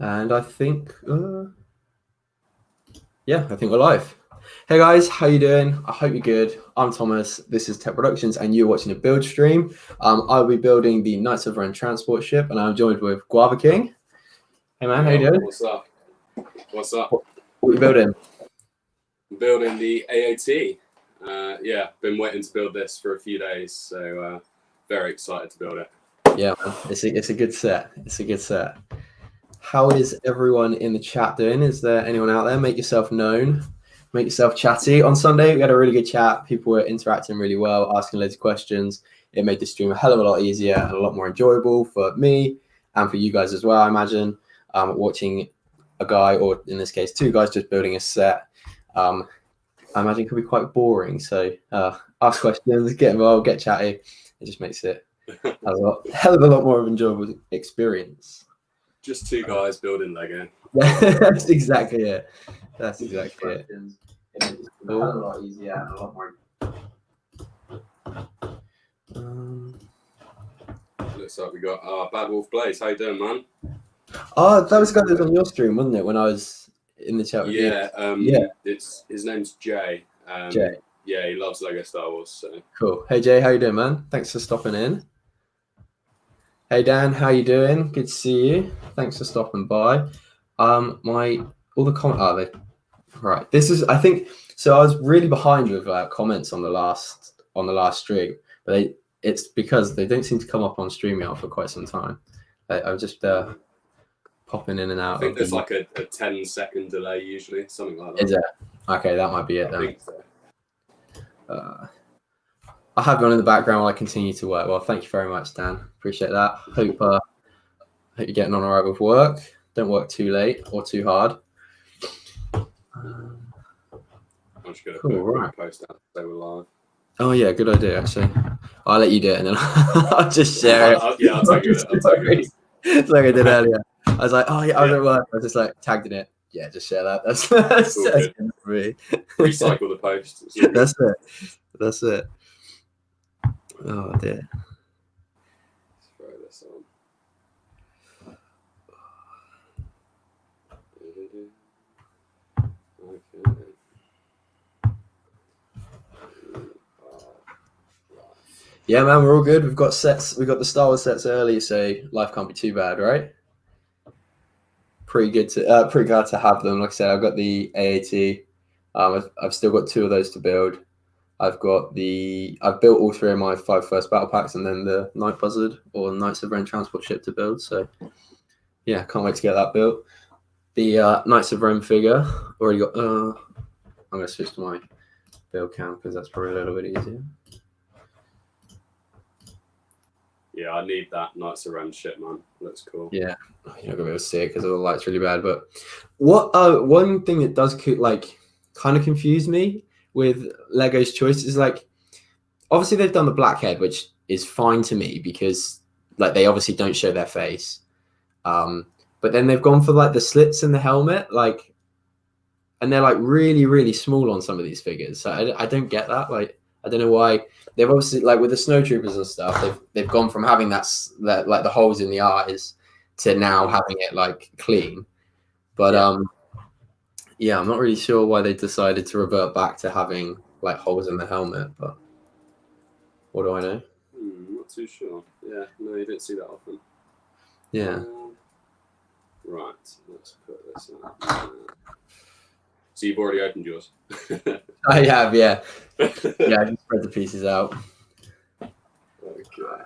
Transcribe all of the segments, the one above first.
And I think, I think we're live. Hey guys, how you doing? I hope you're good. I'm Thomas. This is Tech Productions, and you're watching a build stream. I'll be building the Knights of Ren transport ship, and I'm joined with GuavaKing. Hey man, how you doing? What's up? What's up? What are you building? I'm building the AOT. Been waiting to build this for a few days, so very excited to build it. Yeah, man. It's a good set. It's a good set. How is everyone in the chat doing? Is there anyone out there? Make yourself known. Make yourself chatty. On Sunday, we had a really good chat. People were interacting really well, asking loads of questions. It made the stream a hell of a lot easier and a lot more enjoyable for me and for you guys as well, I imagine. Watching a guy, or in this case, two guys just building a set, I imagine could be quite boring. So ask questions, get involved, get chatty. It just makes it a hell of a lot more of an enjoyable experience. Just two guys building Lego. That's exactly it. That's exactly it. It makes it a lot easier and a lot more. Looks like we got Bad Wolf Blaze. How you doing, man? Oh, that was guys on your stream, wasn't it? When I was in the chat with you. His name's Jay. Jay. Yeah, he loves Lego Star Wars. So cool. Hey Jay, how you doing, man? Thanks for stopping in. Hey Dan, how you doing? Good to see you. Thanks for stopping by. All the comments right. This is, I think, so I was really behind with comments on the last stream, but it's because they don't seem to come up on StreamYard for quite some time. I'm just popping in and out. I think there's like a 10-second delay usually, something like that. Is it? Okay, that might be it then. I think so. I have one in the background while I continue to work. Well, thank you very much, Dan. Appreciate that. Hope you're getting on all right with work. Don't work too late or too hard. I'm just going to put a post out so we're live. Oh, yeah, good idea, actually. I'll let you do it, and then I'll just share it. I'll take it. It's like I did earlier. I was like, oh, yeah, I was at work. I was just like, tagged in it. Yeah, just share that. That's good for me. Recycle the post. That's it. Oh, dear. Let's throw this on. Okay. Yeah, man, we're all good. We've got sets. We've got the Star Wars sets early, so life can't be too bad, right? Pretty glad to have them. Like I said, I've got the AAT. I've still got 2 of those to build. I've built all 3 of my 5 first battle packs, and then the Night Buzzard or Knights of Ren transport ship to build. So yeah, can't wait to get that built. The Knights of Ren figure already got. I'm gonna switch to my build cam because that's probably a little bit easier. Yeah, I need that Knights of Ren ship, man. Looks cool. Yeah, you're not gonna be able to see it because the light's really bad. But what one thing that does kind of confuse me with Lego's choice is obviously they've done the black head, which is fine to me because they obviously don't show their face. But then they've gone for the slits in the helmet, and they're really, really small on some of these figures. So I don't get that. I don't know why they've obviously with the snowtroopers and stuff, they've gone from having that the holes in the eyes to now having it clean. But yeah, I'm not really sure why they decided to revert back to having holes in the helmet, but what do I know? Not too sure. Yeah, no, you don't see that often. Yeah. Right, let's put this in. So you've already opened yours? I have, yeah. Yeah, I just spread the pieces out. Okay.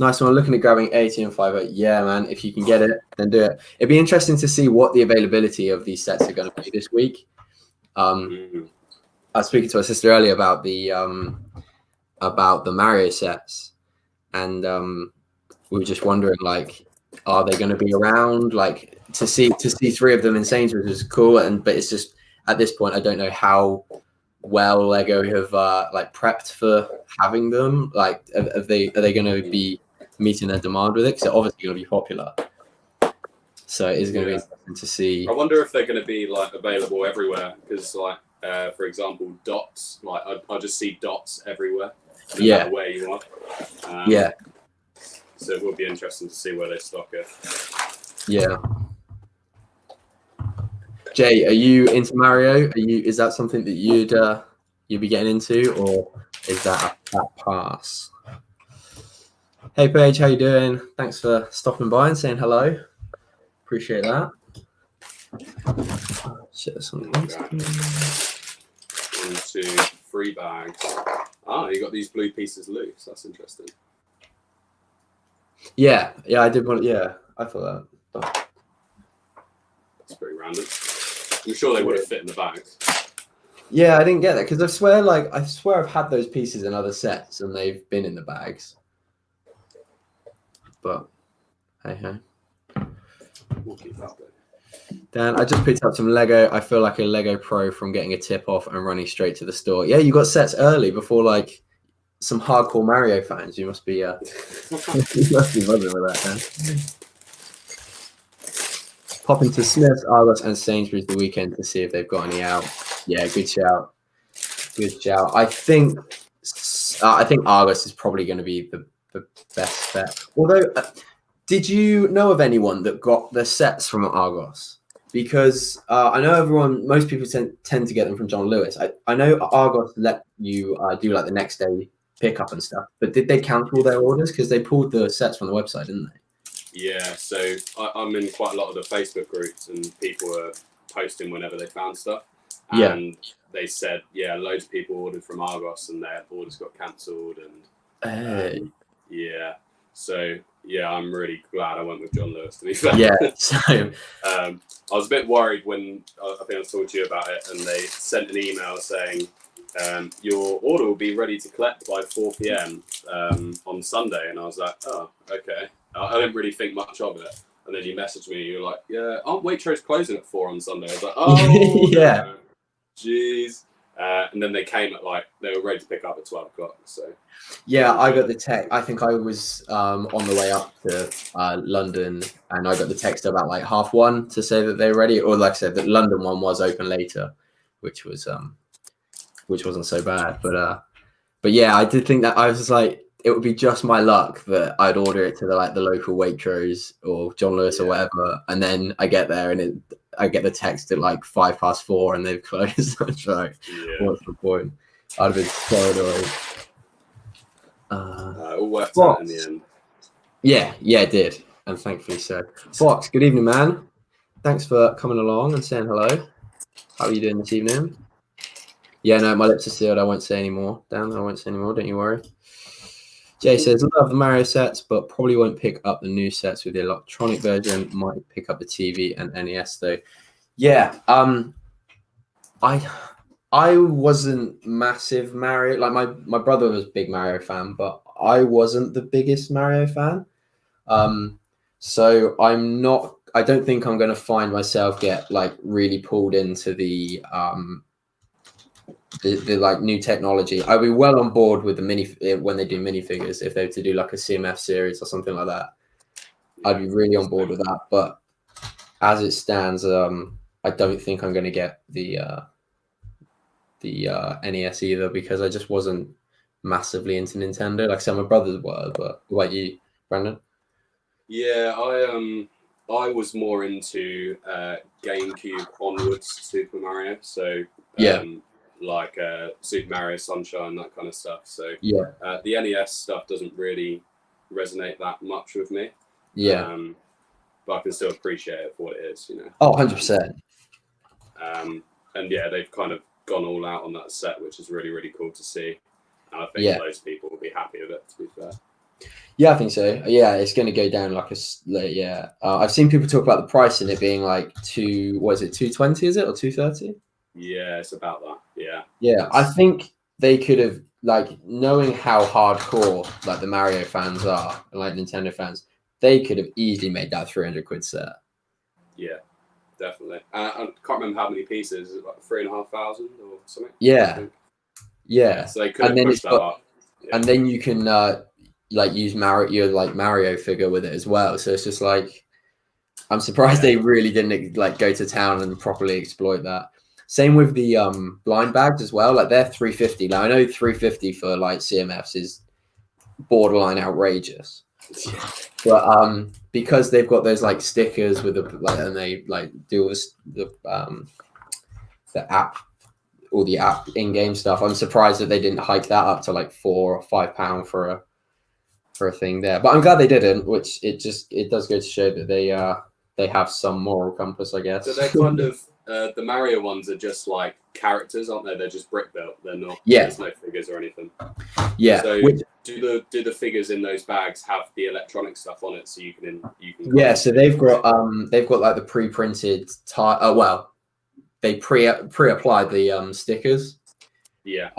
Nice one. Looking at grabbing 80 and 5. Yeah, man. If you can get it, then do it. It'd be interesting to see what the availability of these sets are going to be this week. I was speaking to my sister earlier about the Mario sets, and we were just wondering, are they going to be around? To see 3 of them in Sainsbury's is cool, but it's just at this point I don't know how well Lego have prepped for having them. Are they going to be meeting their demand with it? Because they're obviously going to be popular. So it's going to be interesting to see. I wonder if they're going to be available everywhere. Because for example, dots. I just see dots everywhere. No matter where you are. Yeah. So it will be interesting to see where they stock it. Yeah. Jay, are you into Mario? Is that something that you'd be getting into, or is that a pass? Hey Paige, how you doing? Thanks for stopping by and saying hello. Appreciate that. Shit, something else. 1, 2, 3 bags. Ah, you got these blue pieces loose. That's interesting. Yeah, I did want. Yeah, I thought that. That's pretty random. I'm sure they would have fit in the bags. Yeah, I didn't get that because I swear I've had those pieces in other sets and they've been in the bags. But hey. We'll keep that there. Dan, I just picked up some Lego. I feel like a Lego pro from getting a tip off and running straight to the store. Yeah, you got sets early before like some hardcore Mario fans. You must be you must be buzzing with that, Dan. Pop into Smith's, Argos, and Sainsbury's the weekend to see if they've got any out. Yeah, good shout. Good shout. I think Argos is probably going to be the best bet. Although, did you know of anyone that got their sets from Argos? Because I know most people tend to get them from John Lewis. I know Argos let you do like the next day pickup and stuff, but did they cancel their orders because they pulled the sets from the website, didn't they? Yeah, so I'm in quite a lot of the Facebook groups and people are posting whenever they found stuff. And they said, yeah, loads of people ordered from Argos and their orders got cancelled. And yeah, so yeah, I'm really glad I went with John Lewis, to be fair. Yeah, so I was a bit worried when I think I was talking to you about it and they sent an email saying, your order will be ready to collect by 4 p.m. On Sunday. And I was like, oh, okay. I didn't really think much of it. And then you messaged me, you're like, yeah, aren't Waitrose closing at 4 on Sunday? I was like, oh, yeah. No. Jeez. And then they came at they were ready to pick up at 12 o'clock. So yeah, I got the text. I think I was on the way up to London and I got the text about like 1:30 to say that they were ready. Or like I said, the London one was open later, which wasn't so bad. But yeah, I did think that I was like, it would be just my luck that I'd order it to the local Waitrose or John Lewis or whatever, and then I get there and I get the text at like 4:05 and they've closed. I'm like, what's the point? I'd have been so annoyed. It all worked out in the end. Yeah, it did, and thankfully so. Fox, good evening, man. Thanks for coming along and saying hello. How are you doing this evening? Yeah, no, my lips are sealed. I won't say any more. Dan, I won't say any more. Don't you worry. Jay says, love the Mario sets, but probably won't pick up the new sets with the electronic version. Might pick up the TV and NES though. Yeah, I wasn't massive Mario. Like my brother was a big Mario fan, but I wasn't the biggest Mario fan. So I don't think I'm going to find myself get like really pulled into the like new technology. I'll be well on board with the when they do minifigures. If they were to do like a CMF series or something like that, I'd be really on board with that. But as it stands, I don't think I'm going to get the NES either because I just wasn't massively into Nintendo. Like some of my brothers were, but what about you, Brandon? Yeah, I was more into GameCube onwards Super Mario. So like Super Mario Sunshine, that kind of stuff. So the NES stuff doesn't really resonate that much with me. Yeah. But I can still appreciate it for what it is, you know. Oh, 100%. And yeah, they've kind of gone all out on that set, which is really, really cool to see. And I think most people will be happy with it, to be fair. Yeah, I think so. Yeah, it's going to go down like I've seen people talk about the price in it being like $220, is it, or $230? Yeah, it's about that. Yeah. Yeah, I think they could have, like, knowing how hardcore like the Mario fans are and like Nintendo fans, they could have easily made that 300 quid set. Yeah, definitely. I can't remember how many pieces. Is it like 3,500 or something? Yeah. Yeah. So they could have pushed that up. Yeah. And then you can like use your Mario figure with it as well. So it's just like, I'm surprised they really didn't like go to town and properly exploit that. Same with the blind bags as well. Like they're $350. Now I know $350 for like CMFs is borderline outrageous. But because they've got those like stickers with the like, and they like do all the app, all the app in-game stuff. I'm surprised that they didn't hike that up to like £4 or £5 for a thing there. But I'm glad they didn't. Which it does go to show that they have some moral compass, I guess. So they're kind of the Mario ones are just like characters, aren't they? They're just brick built. They're not. Yeah. There's no figures or anything. Yeah. So do the figures in those bags have the electronic stuff on it, so you can? Yeah. So they've got like the pre-printed well, they pre-applied the stickers. Yeah.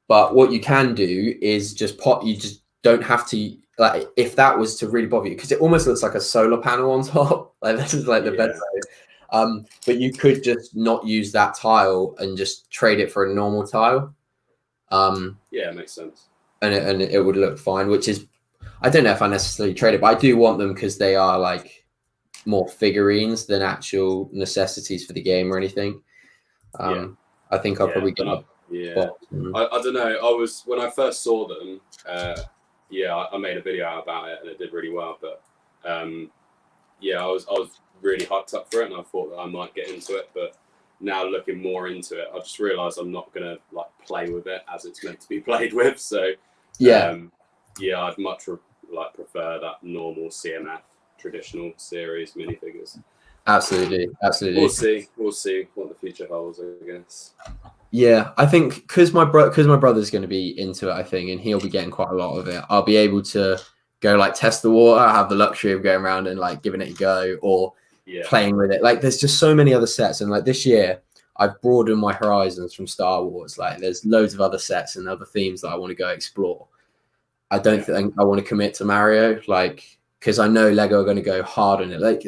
But what you can do is just you just don't have to, like, if that was to really bother you, because it almost looks like a solar panel on top. Like this is like the best way. But you could just not use that tile and just trade it for a normal tile. Yeah, it makes sense. And it would look fine, which is, I don't know if I necessarily trade it, but I do want them because they are like more figurines than actual necessities for the game or anything. I think I'll probably get up. Yeah, I don't know. When I first saw them, I made a video about it and it did really well. But I was really hyped up for it and I thought that I might get into it. But now looking more into it, I just realised I'm not gonna like play with it as it's meant to be played with. So I'd much prefer that normal CMF traditional series minifigures. Absolutely. We'll see what the future holds, I guess. Yeah, I think because my brother's going to be into it, I think, and he'll be getting quite a lot of it. I'll be able to go like test the water, have the luxury of going around and like giving it a go or playing with it. Like there's just so many other sets, and like this year I've broadened my horizons from Star Wars. Like there's loads of other sets and other themes that I want to go explore. I don't think I want to commit to Mario, like, because I know Lego are going to go hard on it. Like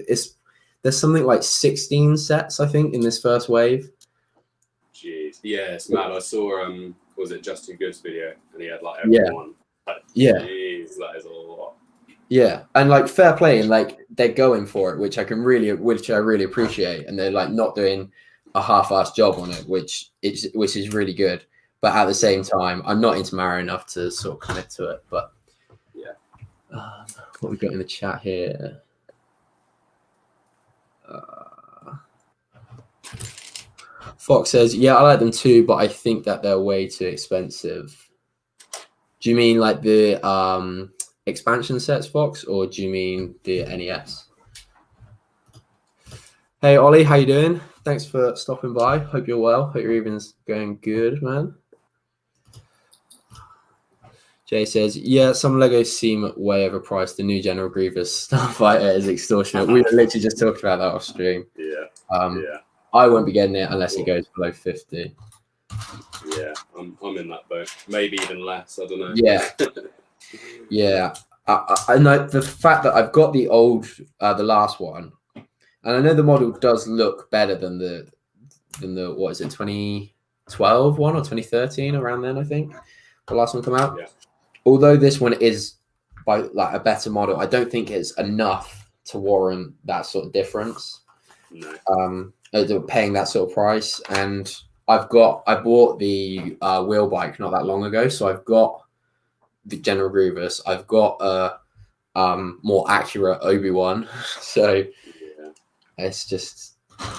there's something like 16 sets, I think, in this first wave. Jeez. Yeah, it's mad. I saw was it Just Too Good's video and he had like everyone. Jeez, that is a lot. Yeah. And like fair play, and like they're going for it, which I really appreciate. And they're like not doing a half-assed job on it, which is really good. But at the same time, I'm not into Mario enough to sort of commit to it. But what we got in the chat here? Fox says, yeah, I like them too, but I think that they're way too expensive. Do you mean like the expansion sets, Fox, or do you mean the NES? Hey, Ollie, how you doing? Thanks for stopping by. Hope you're well. Hope your evening's going good, man. Jay says, yeah, some Legos seem way overpriced. The new General Grievous Starfighter is extortionate. We were literally just talking about that off stream. I won't be getting it unless it goes below 50. Yeah, I'm in that boat. Maybe even less. I don't know. Yeah, yeah. I know the fact that I've got the last one, and I know the model does look better than the what is it, 2012 one or 2013, around then, I think the last one come out. Yeah. Although this one is by like a better model, I don't think it's enough to warrant that sort of difference. No. Paying that sort of price. And I bought the wheel bike not that long ago, so I've got the General Grievous. I've got a more accurate Obi-Wan. So it's just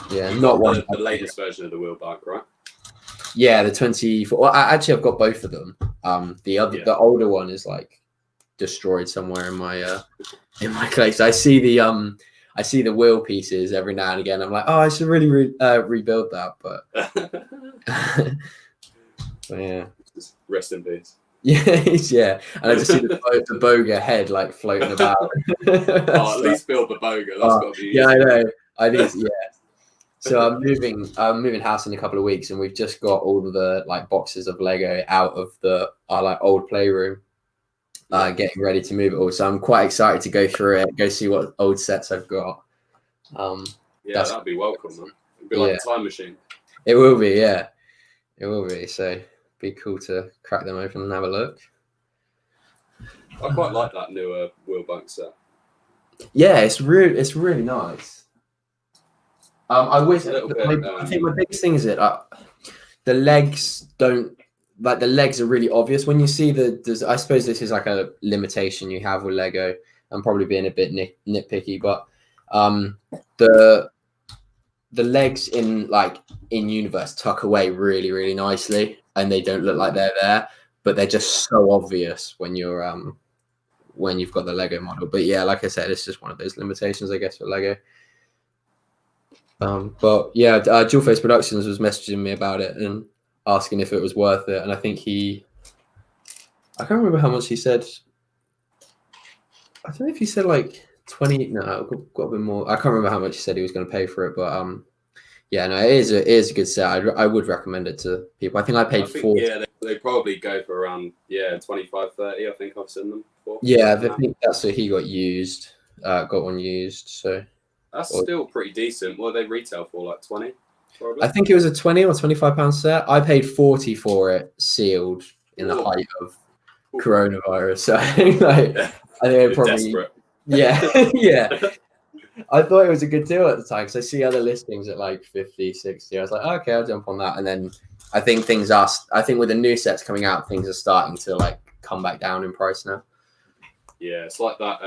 not one. The latest version of the wheel bike, right? Yeah, the 24. Well, I've got both of them. The older one is like destroyed somewhere in my place. I see the wheel pieces every now and again. I'm like, oh, I should really rebuild that, but yeah. Just rest in peace. Yeah. And I just see the Boga head like floating about. At least build the Boga. That's got to be easy. Yeah, I know. I need. Yeah. So I'm moving house in a couple of weeks, and we've just got all of the like boxes of Lego out of our like old playroom, getting ready to move it all. So I'm quite excited to go through it, go see what old sets I've got. That'd be welcome, man. It'd be like a time machine. It will be, yeah. It will be. So it'd be cool to crack them open and have a look. I quite like that newer wheel bike set. Yeah, it's really nice. I wish. I think my biggest thing is that the legs don't, the legs are really obvious when you see I suppose this is like a limitation you have with Lego. I'm probably being a bit nitpicky, but the legs in universe tuck away really, really nicely, and they don't look like they're there, but they're just so obvious when you've got the Lego model. But yeah, like I said, it's just one of those limitations, I guess, for Lego. But yeah, Dual Face Productions was messaging me about it and asking if it was worth it, and I think I can't remember how much he said. I don't know if he said like 20. No, got a bit more. I can't remember how much he said he was going to pay for it, but yeah, no, it is a good set. I would recommend it to people. I think I paid 40. Yeah, they probably go for around 25, 30. I think I've seen them before. Yeah, I think that's what he got used. Got one used, so that's still pretty decent. What do they retail for? Like 20? Probably. I think it was a 20 or 25 pound set. I paid 40 for it, sealed in the height of coronavirus. So I think it probably desperate. Yeah, yeah. I thought it was a good deal at the time because I see other listings at like 50, 60. I was like, okay, I'll jump on that. And then I think with the new sets coming out, things are starting to like come back down in price now. Yeah, it's like that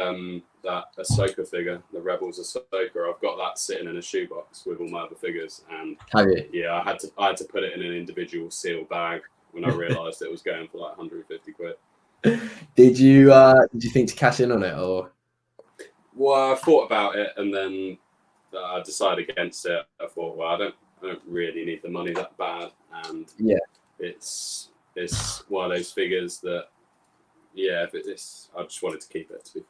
Ahsoka figure, the Rebels Ahsoka. I've got that sitting in a shoebox with all my other figures, and have you? Yeah, I had to put it in an individual sealed bag when I realised it was going for like 150 quid. Did you think to cash in on it or? Well, I thought about it and then I decided against it. I thought, well, I don't really need the money that bad, and yeah, it's one of those figures that. Yeah, I just wanted to keep it, to be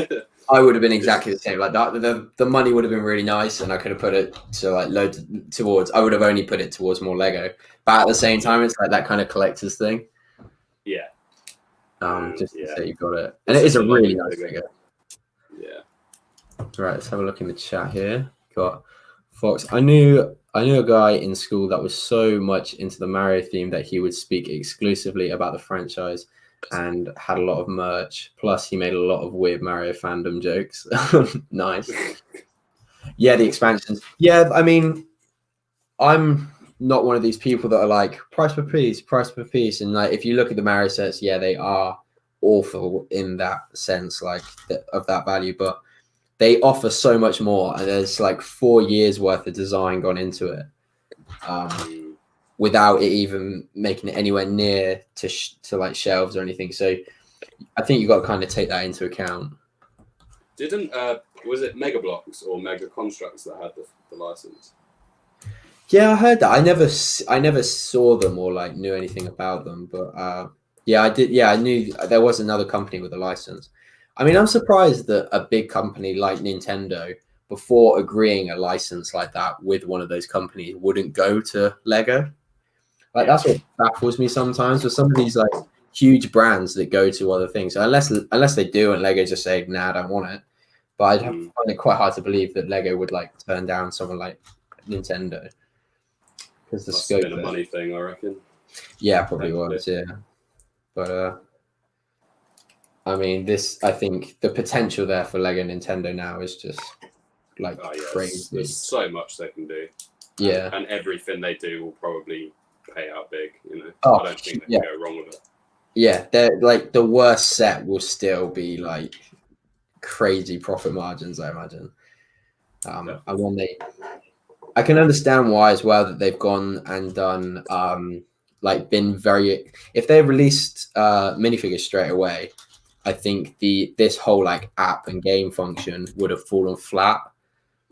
fair. I would have been exactly the same. Like that, the money would have been really nice, and I could have put it to like loads towards. I would have only put it towards more Lego, but at the same time, it's like that kind of collector's thing. Yeah. Just to say you got it, and it is a really nice figure. Yeah. Right, let's have a look in the chat here. Got Fox. I knew a guy in school that was so much into the Mario theme that he would speak exclusively about the franchise and had a lot of merch. Plus, he made a lot of weird Mario fandom jokes. Nice. Yeah, the expansions. Yeah, I mean, I'm not one of these people that are like price per piece. And like, if you look at the Mario sets, yeah, they are awful in that sense, like of that value. But they offer so much more, and there's like 4 years worth of design gone into it. Without it even making it anywhere near to like shelves or anything. So I think you've got to kind of take that into account. Didn't was it Mega Blocks or Mega Constructs that had the license? Yeah, I heard that. I never saw them or like knew anything about them, but yeah, I did. Yeah, I knew there was another company with a license. I mean, I'm surprised that a big company like Nintendo, before agreeing a license like that with one of those companies, wouldn't go to Lego. Like that's what baffles me sometimes with some of these like huge brands that go to other things. Unless they do, and Lego just say, "Nah, I don't want it." But I'd find it quite hard to believe that Lego would like turn down someone like Nintendo because the scope. Been a money thing, I reckon. Yeah, probably was. Yeah, but I mean, I think the potential there for Lego Nintendo now is just like crazy. There's so much they can do. Yeah, and everything they do will probably pay out big, I don't think they can go wrong with it. Yeah, they're like the worst set will still be like crazy profit margins, I imagine. And when I can understand why as well that they've gone and done if they released minifigures straight away, I think this whole like app and game function would have fallen flat.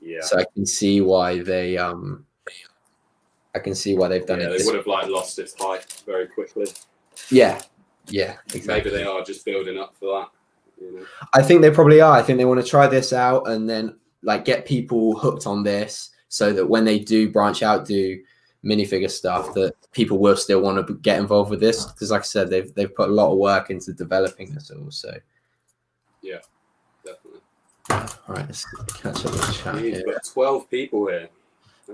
Yeah. So I can see why they've done it. They would have like lost its hype very quickly. Yeah, exactly. Maybe they are just building up for that. I think they probably are. I think they want to try this out and then like get people hooked on this, so that when they do branch out, do minifigure stuff, that people will still want to get involved with this. Because, like I said, they've put a lot of work into developing this all. So, yeah, definitely. All right, let's catch up with the chat here. We've got 12 people here.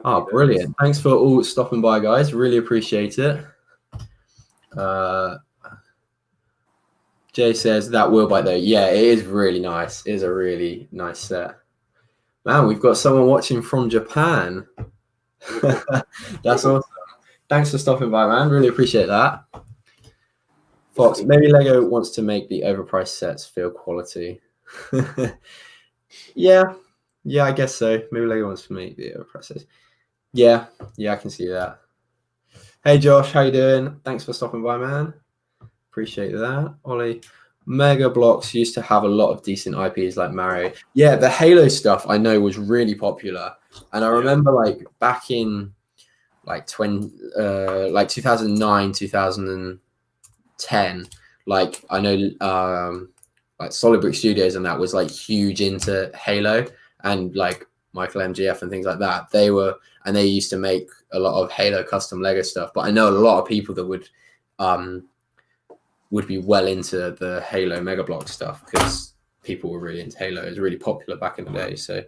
Oh, brilliant. Thanks for all stopping by, guys. Really appreciate it. Jay says that wheel bite, though. Yeah, it is really nice. It is a really nice set. Man, we've got someone watching from Japan. That's awesome. Thanks for stopping by, man. Really appreciate that. Fox, maybe Lego wants to make the overpriced sets feel quality. Yeah, I guess so. Maybe Lego ones for me. The process. Yeah, I can see that. Hey Josh, how you doing? Thanks for stopping by, man. Appreciate that. Ollie, Mega Bloks used to have a lot of decent IPs like Mario. Yeah, the Halo stuff I know was really popular, and I remember like back in like 2009, 2010. Like I know, like Solid Brick Studios and that was like huge into Halo, and like Michael MGF and things like that. They used to make a lot of Halo custom Lego stuff. But I know a lot of people that would be well into the Halo Mega Block stuff because people were really into Halo. It was really popular back in the day. So,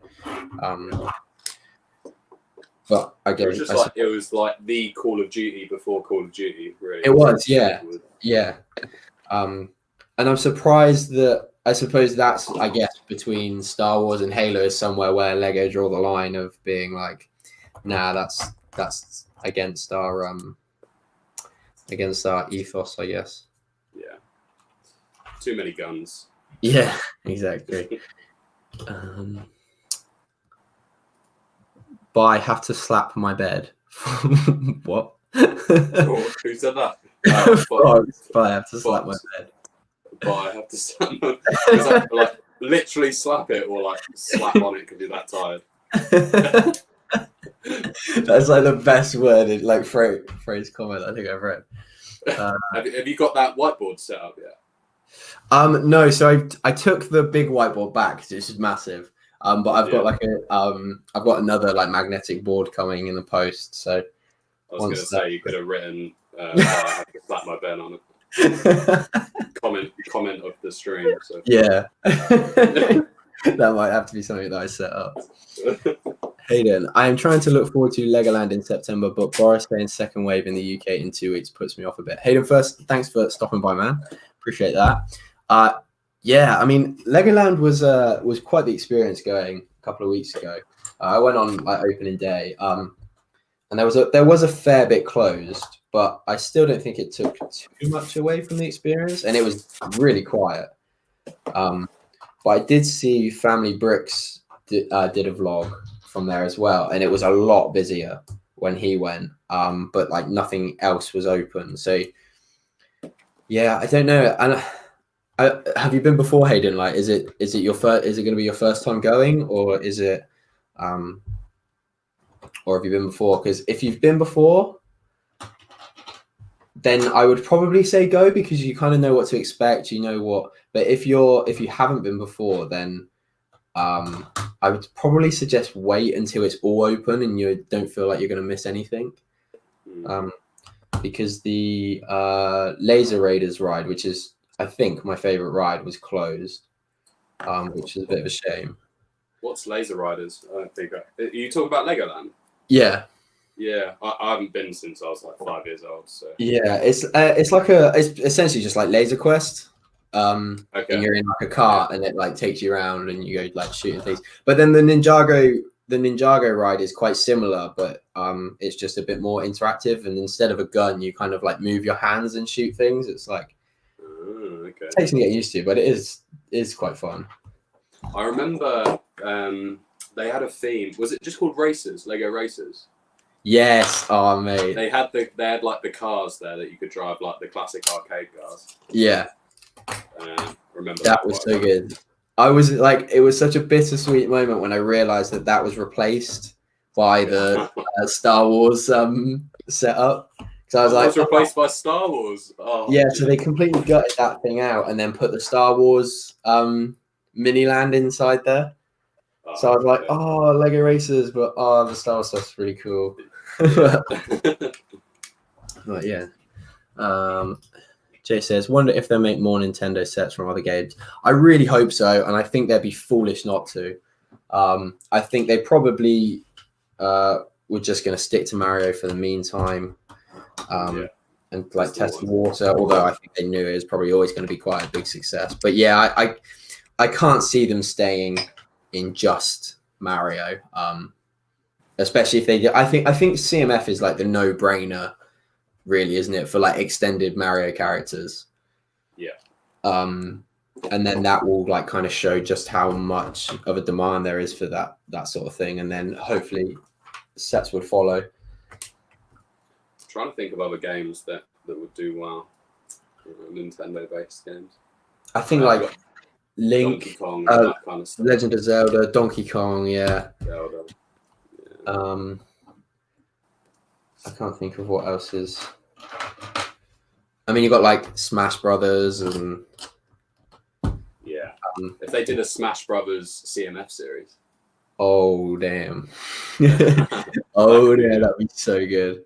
but I guess it was like the Call of Duty before Call of Duty. Really, it was, yeah. And I'm surprised that I suppose that's, I guess, between Star Wars and Halo is somewhere where Lego draw the line of being like, nah, that's against our ethos, I guess. Yeah. Too many guns. Yeah, exactly. But I have to slap my bed. What? Oh, who said that? But I have to slap my bed. But I have to slap my bed. Is that, like, literally slap it or like slap on it because you're that tired? That's like the best worded like phrase comment I think I've read. Have you got that whiteboard set up yet? No, so I took the big whiteboard back because it's just massive. But I've got like I've got another like magnetic board coming in the post. So I was going to say you could have written I have to slap my bed on it. comment of the stream. So. Yeah. That might have to be something that I set up. Hayden, I am trying to look forward to Legoland in September, but Boris saying second wave in the UK in 2 weeks puts me off a bit. Hayden, first, thanks for stopping by, man. Appreciate that. Yeah, I mean, Legoland was quite the experience going a couple of weeks ago. I went on like opening day, and there was a fair bit closed, but I still don't think it took too much away from the experience, and it was really quiet. But I did see Family Bricks did a vlog from there as well, and it was a lot busier when he went. But like nothing else was open, so yeah, I don't know. And have you been before, Hayden? Like, is it your first? Is it going to be your first time going, or is it, or have you been before? Because if you've been before, then I would probably say go because you kind of know what to expect. You know what. But if you haven't been before, then I would probably suggest wait until it's all open and you don't feel like you're going to miss anything. Because the Laser Raiders ride, which is I think my favorite ride, was closed, which is a bit of a shame. What's Laser Riders? I don't think. Are you talking about Legoland? Yeah. Yeah, I haven't been since I was like 5 years old. So yeah, it's essentially just like Laser Quest. And you're in like a cart and it like takes you around and you go like shooting things. But then the Ninjago ride is quite similar, but it's just a bit more interactive. And instead of a gun, you kind of like move your hands and shoot things. It's like it takes me to get used to, but it is quite fun. I remember they had a theme. Was it just called Racers? Lego Racers? Yes. Oh mate. They had like the cars there that you could drive, like the classic arcade cars. Yeah. Remember that was so good. I was like, it was such a bittersweet moment when I realized that was replaced by the Star Wars setup. So I was like, it was replaced by Star Wars. Oh, yeah, so they completely gutted that thing out and then put the Star Wars mini land inside there. So I was like, oh, Lego Racers, but the Star Wars stuff's really cool. But yeah. Jay says, wonder if they'll make more Nintendo sets from other games. I really hope so, and I think they'd be foolish not to. I think they probably were just going to stick to Mario for the meantime, and like test the water. Although I think they knew it was probably always going to be quite a big success. But yeah, I can't see them staying in just Mario, especially if they do. I think CMF is like the no-brainer. Really, isn't it, for like extended Mario characters? Yeah. and then that will like kind of show just how much of a demand there is for that sort of thing, and then hopefully sets would follow. I'm trying to think of other games that would do well, Nintendo based games. I think like Link, Donkey Kong, that kind of stuff. Legend of Zelda, Donkey Kong, Zelda. Yeah. I can't think of what else is. I mean, you've got like Smash Brothers and. Yeah. If they did a Smash Brothers CMF series. Oh damn! Oh yeah, that'd be so good.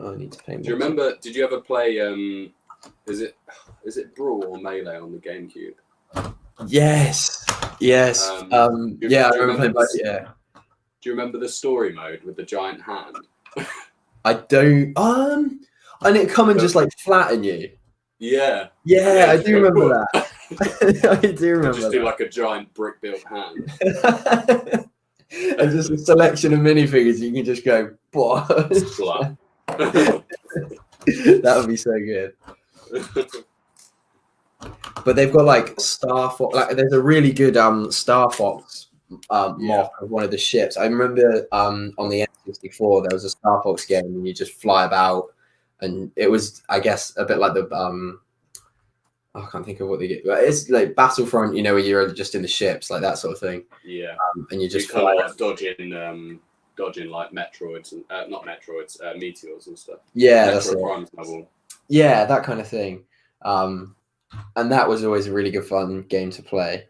Oh, I need to play. Do you remember? Did you ever play? Is it Brawl or Melee on the GameCube? Yes. Yeah, I remember playing both. Yeah. Do you remember the story mode with the giant hand? I don't. And it come and just like flatten you. Yeah. Yeah, I do remember that. I do remember. Just do like a giant brick built hand. And just a selection of minifigures, you can just go. That would be so good. But they've got like Star Fox. Like, there's a really good Star Fox mock of one of the ships. I remember on the N64 there was a Star Fox game, and you just fly about, and it was, I guess, a bit like the I can't think of what they get. But it's like Battlefront, you know, where you're just in the ships, like that sort of thing. Yeah. And you just kind of like dodging like Metroids and not Metroids, meteors and stuff. Yeah, Metroid that's it. Prime's level. Yeah, that kind of thing. And that was always a really good fun game to play.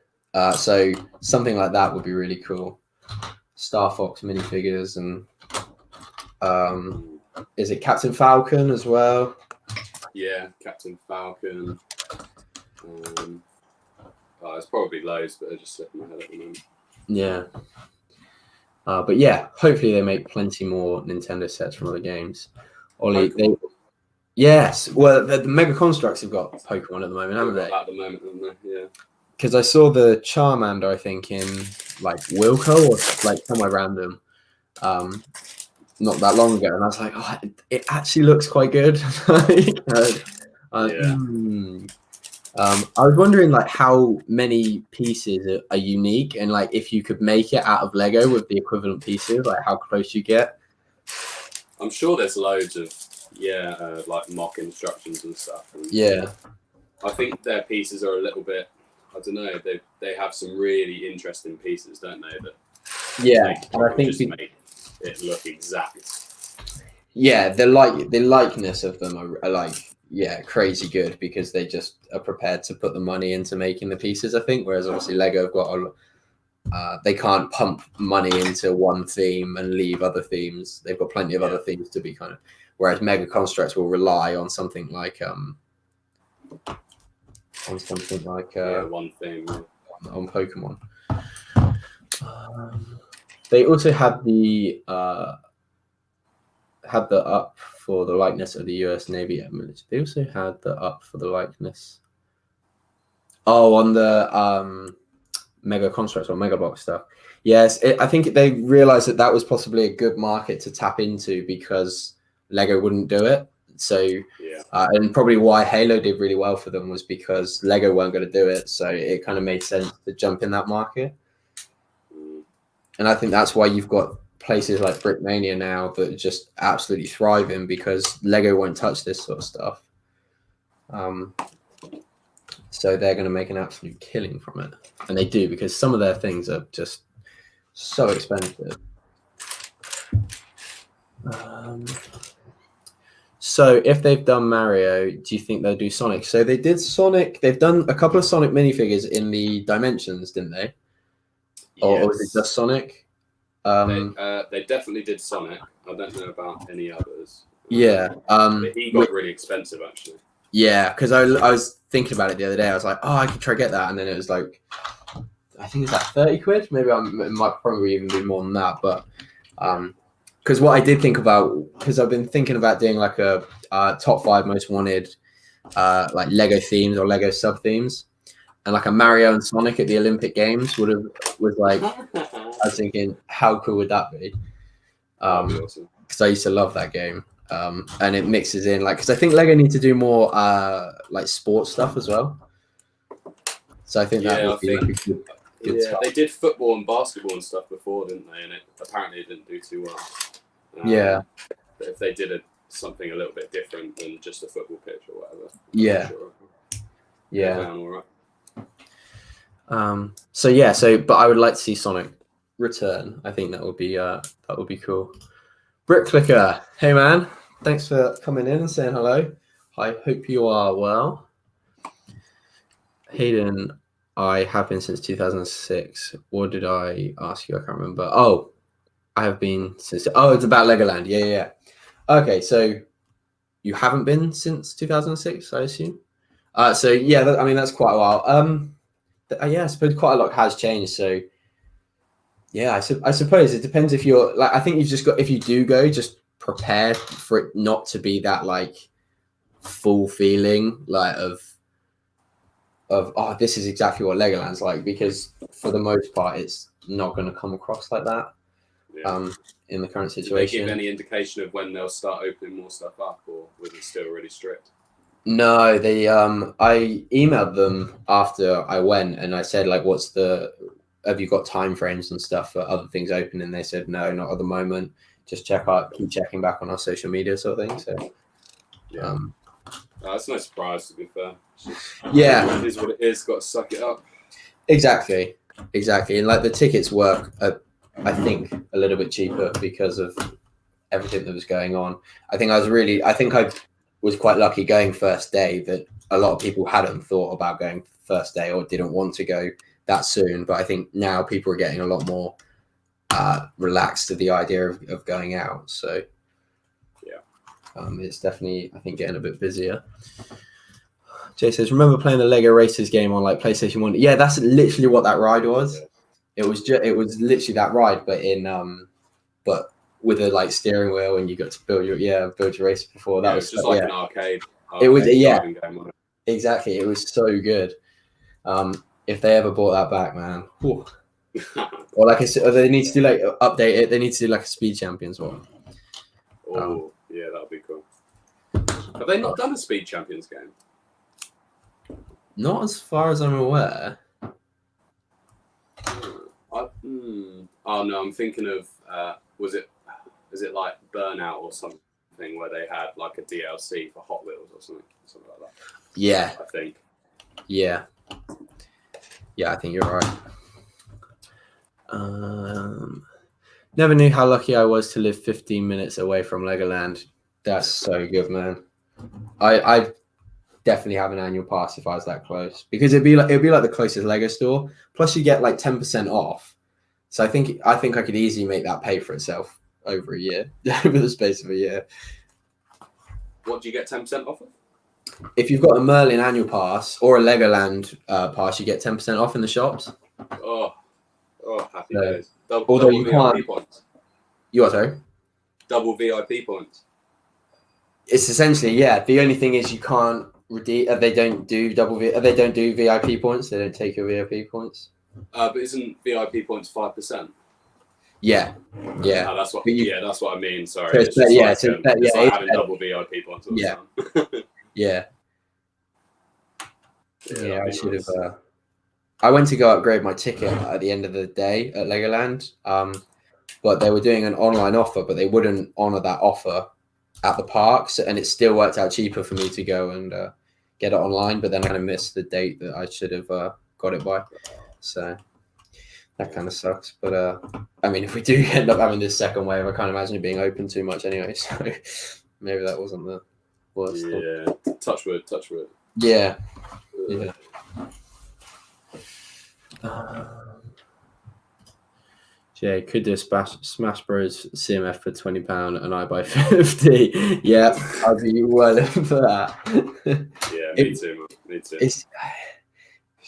So something like that would be really cool. Star Fox minifigures and is it Captain Falcon as well? Yeah, Captain Falcon. There's probably loads, but they're just slipping my head at the moment. Yeah. But yeah, hopefully they make plenty more Nintendo sets from other games. Ollie, yes. Well, the Mega Constructs have got Pokemon at the moment, haven't they? At the moment, haven't they? Yeah. Because I saw the Charmander, I think, in like Wilco or like somewhere random, not that long ago, and I was like, oh, it actually looks quite good. I was wondering like how many pieces are unique, and like if you could make it out of Lego with the equivalent pieces, like how close you get. I'm sure there's loads of like mock instructions and stuff. And yeah, I think their pieces are a little bit. I don't know. They have some really interesting pieces, don't they? That and I think just make it look exact. Yeah, the likeness of them are like crazy good, because they just are prepared to put the money into making the pieces, I think. Whereas obviously Lego have got they can't pump money into one theme and leave other themes. They've got plenty of other themes to be kind of. Whereas Mega Constructs will rely on something like one thing on Pokemon. They also had the up for the likeness of the US Navy admirals. They also had the up for the likeness. Oh, on the Mega Constructs or Mega Box stuff. Yes, I think they realized that was possibly a good market to tap into, because Lego wouldn't do it. So, and probably why Halo did really well for them was because Lego weren't going to do it. So it kind of made sense to jump in that market. And I think that's why you've got places like Brickmania now that just absolutely thriving, because Lego won't touch this sort of stuff. So they're going to make an absolute killing from it. And they do, because some of their things are just so expensive. So if they've done Mario, do you think they'll do Sonic? So they did Sonic. They've done a couple of Sonic minifigures in the Dimensions, didn't they? Yes. Or was it just Sonic? They definitely did Sonic. I don't know about any others. Yeah. But he got really expensive, actually. Yeah, because I was thinking about it the other day. I was like, oh, I could try to get that. And then it was like, I think it's like 30 quid. Maybe it might probably even be more than that. But because what I did think about, because I've been thinking about doing like a top 5 most wanted like Lego themes or Lego sub themes, and like a Mario and Sonic at the Olympic Games was like, I was thinking, how cool would that be? Because I used to love that game. and it mixes in like because I think Lego need to do more like sports stuff as well. So I think that would be like a good start. They did football and basketball and stuff before, didn't they? And it apparently didn't do too well. Yeah. But if they did something a little bit different than just a football pitch or whatever. Yeah. Sure. Yeah. All right. So but I would like to see Sonic return. I think that would be cool. Brick Clicker, hey man, thanks for coming in and saying hello. I hope you are well. Hayden, I have been since 2006. What did I ask you? I can't remember. Oh, I have been since. Oh, it's about Legoland. Yeah. Okay, so you haven't been since 2006, I assume. So yeah, I mean that's quite a while. Yeah, I suppose quite a lot has changed. So yeah, I suppose it depends if you're like. I think you've just got if you do go, just prepare for it not to be that like full feeling like of oh, this is exactly what Legoland's like, because for the most part it's not going to come across like that. Yeah. In the current situation. Did they give any indication of when they'll start opening more stuff up, or was it still really strict? No, they I emailed them after I went and I said like, have you got time frames and stuff for other things open? And they said no, not at the moment. Just keep checking back on our social media sort of thing. So yeah. That's no surprise, to be fair. Yeah, it is what it is. Got to suck it up. Exactly, and like the tickets work, I think a little bit cheaper because of everything that was going on. I think I was quite lucky going first day that a lot of people hadn't thought about going first day or didn't want to go that soon. But I think now people are getting a lot more relaxed to the idea of going out. So it's definitely, I think, getting a bit busier. Jay says, remember playing the Lego Racers game on like PlayStation 1? Yeah, that's literally what that ride was. It was literally that ride, but with a like steering wheel, and you got to build your race before. That was just like an arcade. It was game, exactly. It was so good. If they ever brought that back, man. Or like they need to do like update it. They need to do like a Speed Champions one. Yeah, that would be cool. Have they not done a Speed Champions game? Not as far as I'm aware. Oh no, I'm thinking of is it like Burnout or something where they had like a DLC for Hot Wheels or something like that? Yeah, I think. Yeah, I think you're right. Never knew how lucky I was to live 15 minutes away from Legoland. That's so good, man. I definitely have an annual pass if I was that close, because it'd be like the closest Lego store. Plus, you get like 10% off. So I think I could easily make that pay for itself over a year, over the space of a year. What do you get 10% off of? If you've got a Merlin annual pass or a Legoland pass, you get 10% off in the shops. Oh, happy days. Although you can't. Points. You are, sorry? Double VIP points. It's essentially, yeah. The only thing is you can't redeem. They don't do They don't do VIP points. They don't take your VIP points. But isn't VIP points 5%? Yeah. No, that's what. That's what I mean. Sorry. So it's like having double VIP points. All yeah. The time. Yeah. I should have. I went to go upgrade my ticket at the end of the day at Legoland, but they were doing an online offer, but they wouldn't honor that offer at the parks, and it still worked out cheaper for me to go and get it online. But then I kind of missed the date that I should have got it by, so that kind of sucks. But I mean, if we do end up having this second wave, I can't imagine it being open too much anyway. So maybe that wasn't the worst. Yeah, touch wood. Yeah. Jay, could do Smash Bros CMF for £20 and I buy 50? Yeah, I'd be well in for that. Yeah, me too.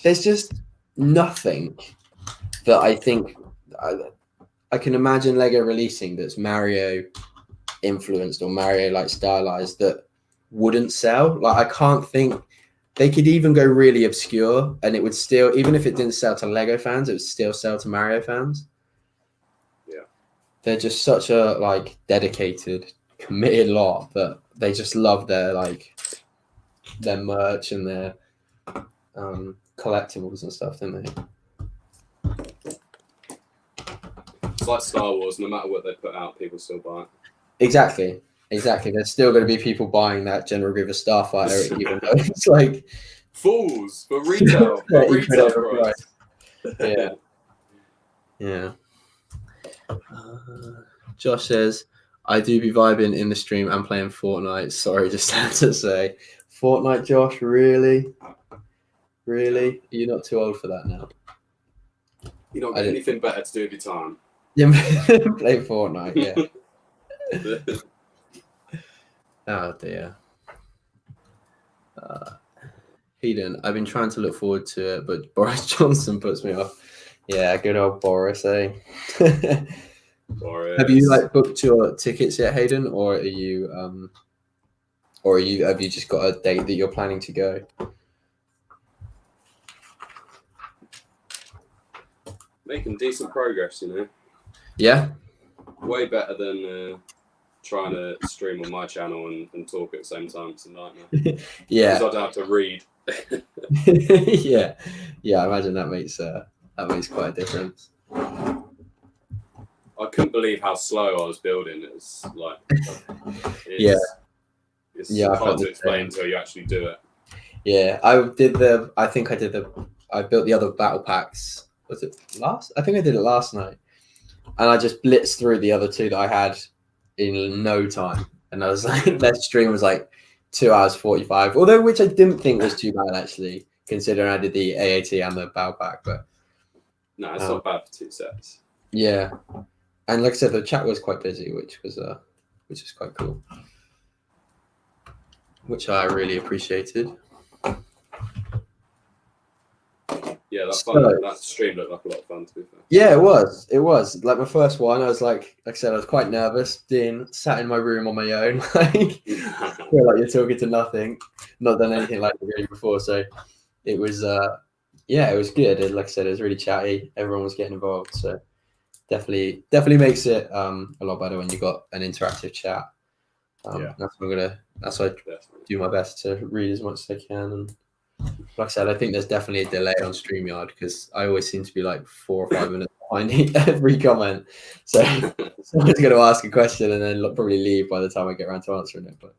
There's just nothing that I think I can imagine Lego releasing that's Mario influenced or Mario like stylized that wouldn't sell. Like I can't think. They could even go really obscure and it would still, even if it didn't sell to Lego fans, it would still sell to Mario fans. Yeah. They're just such a like dedicated committed lot, but they just love their merch and their collectibles and stuff, don't they? It's like Star Wars. No matter what they put out, people still buy it. Exactly. There's still going to be people buying that General Grievous Starfighter, even though it's like fools for retail. For retail price. Yeah. Josh says, I do be vibing in the stream and playing Fortnite. Sorry, just had to say. Fortnite, Josh, really? Really? You're not too old for that now. You don't got anything better to do with your time. Yeah, play Fortnite, yeah. Oh, dear. Hayden, I've been trying to look forward to it, but Boris Johnson puts me off. Yeah, good old Boris, eh? Boris. Have you booked your tickets yet, Hayden, or have you just got a date that you're planning to go? Making decent progress, you know. Yeah. Way better than trying to stream on my channel and talk at the same time. It's a nightmare. Yeah. Because I don't have to read. Yeah. I imagine that makes quite a difference. I couldn't believe how slow I was building. It's hard to explain until you actually do it. Yeah, I built the other battle packs. Was it last? I think I did it last night, and I just blitzed through the other two that I had in no time. And I was like, that stream was like 2 hours 45, although which I didn't think was too bad actually, considering I did the AAT and the battle pack. But no, it's not bad for 2 sets. Yeah, and like I said, the chat was quite busy, which is quite cool, which I really appreciated. Yeah, that stream looked like a lot of fun, to be fair. Yeah, it was. Like my first one, I was like I said, I was quite nervous. Sat in my room on my own, like feel like you're talking to nothing. Not done anything like it really before, so it was. It was good. And like I said, it was really chatty. Everyone was getting involved, so definitely makes it a lot better when you got an interactive chat. That's why I do my best to read as much as I can. And like I said, I think there's definitely a delay on StreamYard because I always seem to be like 4 or 5 minutes behind every comment. So someone's going to ask a question and then probably leave by the time I get around to answering it. But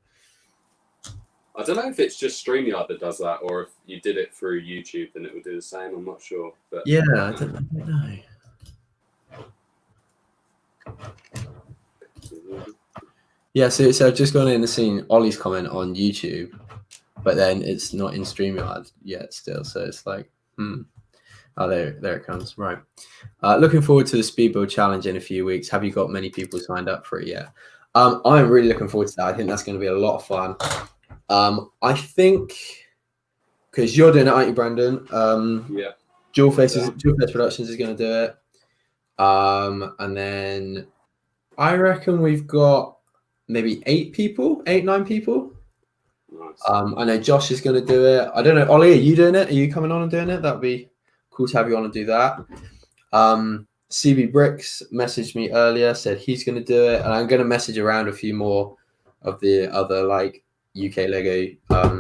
I don't know if it's just StreamYard that does that, or if you did it through YouTube, then it would do the same. I'm not sure. But yeah, I don't know. Yeah, so I've just gone in and seen Ollie's comment on YouTube, but then it's not in StreamYard yet still. So it's like, Oh, there it comes. Right. Looking forward to the speed build challenge in a few weeks. Have you got many people signed up for it yet? I'm really looking forward to that. I think that's going to be a lot of fun. I think because you're doing it, aren't you, Brandon? Yeah. Jewel Face Productions is going to do it. And then I reckon we've got maybe 9 people. Nice. I know Josh is going to do it. I don't know. Ollie, are you doing it? Are you coming on and doing it? That'd be cool to have you on and do that. CB Bricks messaged me earlier, said he's going to do it. And I'm going to message around a few more of the other like UK Lego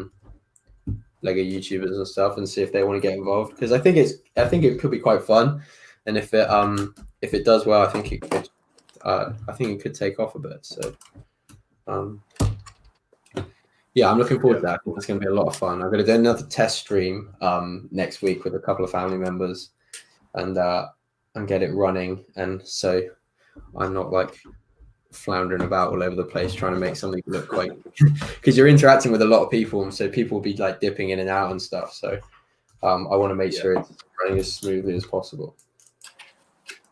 YouTubers and stuff and see if they want to get involved. Because I think it could be quite fun. And if it does well, I think it could take off a bit. So yeah, I'm looking forward to that. I think it's going to be a lot of fun. I'm going to do another test stream next week with a couple of family members and get it running. And so I'm not like floundering about all over the place trying to make something look quite because you're interacting with a lot of people, and so people will be like dipping in and out and stuff. So I want to make sure it's running as smoothly as possible.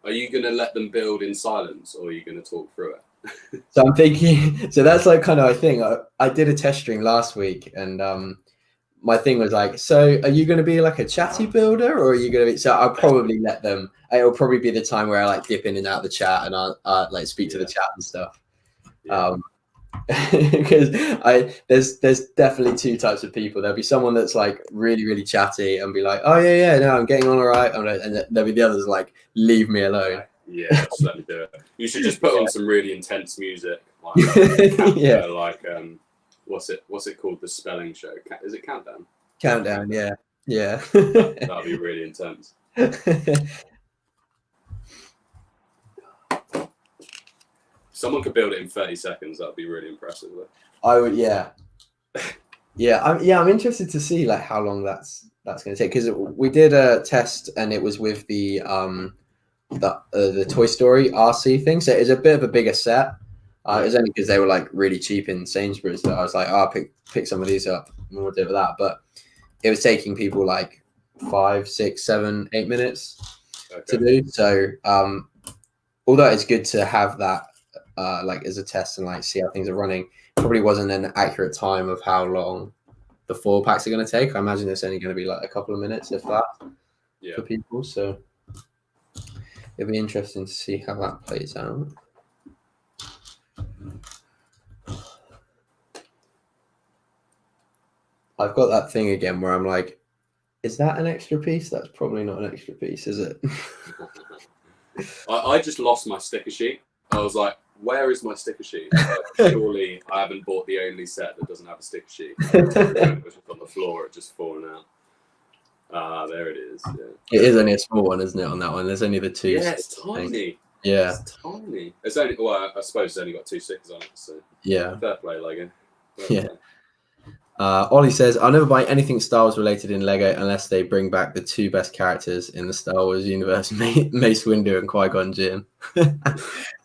Are you going to let them build in silence, or are you going to talk through it? So I'm thinking, so that's like kind of a thing. I did a test stream last week, and my thing was like, so are you going to be like a chatty builder, or are you going to be? So I'll probably let them. It'll probably be the time where I like dip in and out of the chat, and I'll like speak to the chat and stuff. Because there's definitely 2 types of people. There'll be someone that's like really really chatty and be like, oh yeah, no, I'm getting on all right, and there'll be the others like, leave me alone. Yeah, just let me do it. You should just put on some really intense music. Yeah. Like what's it called? The spelling show? Is it Countdown? Countdown. Yeah. Yeah. That'd be really intense. Someone could build it in 30 seconds. That'd be really impressive. I would. Yeah. Yeah. I'm interested to see like how long that's going to take, because we did a test and it was with the Toy Story RC thing, so it's a bit of a bigger set. It was only because they were like really cheap in Sainsbury's that I was like, I'll pick some of these up and we'll do it with that. But it was taking people like 5, 6, 7, 8 minutes to do. So although it's good to have that like as a test and like see how things are running, probably wasn't an accurate time of how long the 4 packs are going to take. I imagine it's only going to be like a couple of minutes, if that, for people. So it'll be interesting to see how that plays out. I've got that thing again where I'm like, is that an extra piece? That's probably not an extra piece, is it? I just lost my sticker sheet. I was like, where is my sticker sheet? Surely I haven't bought the only set that doesn't have a sticker sheet. It was just on the floor, it just fallen out. There it is. Yeah. It is only a small one, isn't it, on that one? There's only the 2. Yeah, it's tiny. Yeah. It's tiny. It's only, well, I suppose it's only got 2 stickers on it, so yeah. Fair play, Lego. Yeah. Ollie says, I'll never buy anything Star Wars related in Lego unless they bring back the 2 best characters in the Star Wars universe, Mace Windu and Qui-Gon Jinn.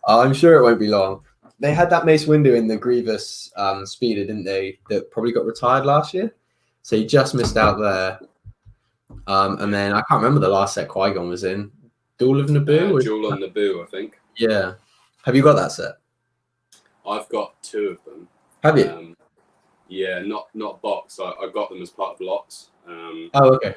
I'm sure it won't be long. They had that Mace Windu in the Grievous speeder, didn't they? That probably got retired last year. So you just missed out there. And then I can't remember the last set Qui-Gon was in. Duel of Naboo? Duel on Naboo, I think. Yeah. Have you got that set? I've got 2 of them. Have you? Yeah, not box. I got them as part of lots. Oh, okay.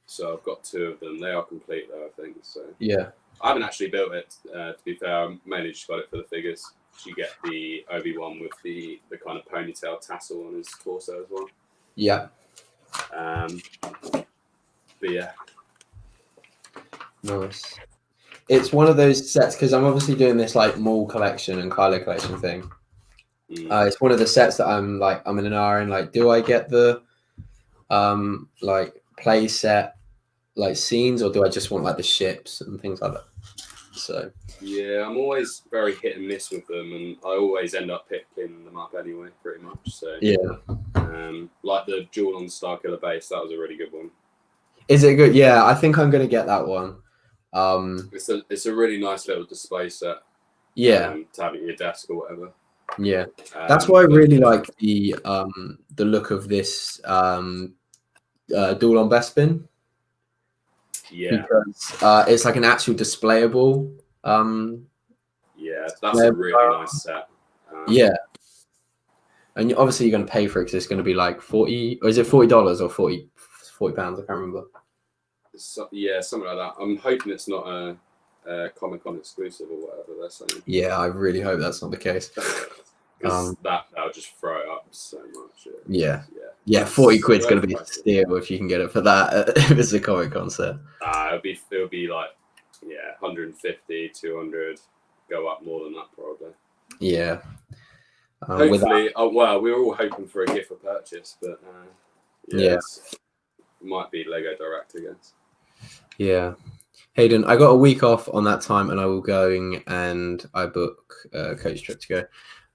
So I've got 2 of them. They are complete though, I think. So yeah. I haven't actually built it. To be fair, I mainly just got it for the figures. You get the Obi-Wan with the kind of ponytail tassel on his torso as well. Yeah. But yeah. Nice. It's one of those sets, because I'm obviously doing this like mall collection and Kylo collection thing. It's one of the sets that I'm in an hour in, like, do I get the like play set like scenes, or do I just want like the ships and things like that? So yeah, I'm always very hit and miss with them, and I always end up picking them up anyway, pretty much. So yeah. Like the Duel on Starkiller Base, that was a really good one. Is it good? Yeah, I think I'm gonna get that one. It's a really nice little display set. Yeah. To have at your desk or whatever. Yeah, that's why I really like the look of this Duel on Bespin. Yeah, because it's like an actual displayable. Yeah, that's a really nice set. Yeah, and obviously you're going to pay for it because it's going to be like 40, or is it $40 or 40 pounds? I can't remember. So, yeah, something like that. I'm hoping it's not a Comic-Con exclusive or whatever they're saying. Yeah, I really hope that's not the case. Because that'll just throw it up so much. Yeah, 40 quid's going to be a steal if you can get it for that. If it's a Comic-Con set. It'll be like 150, 200, go up more than that probably. Yeah. Hopefully, well, we were all hoping for a gift for purchase, but it might be Lego Direct, I guess. Yeah. Hayden, I got a week off on that time, and I will going and I book a coach trip to go.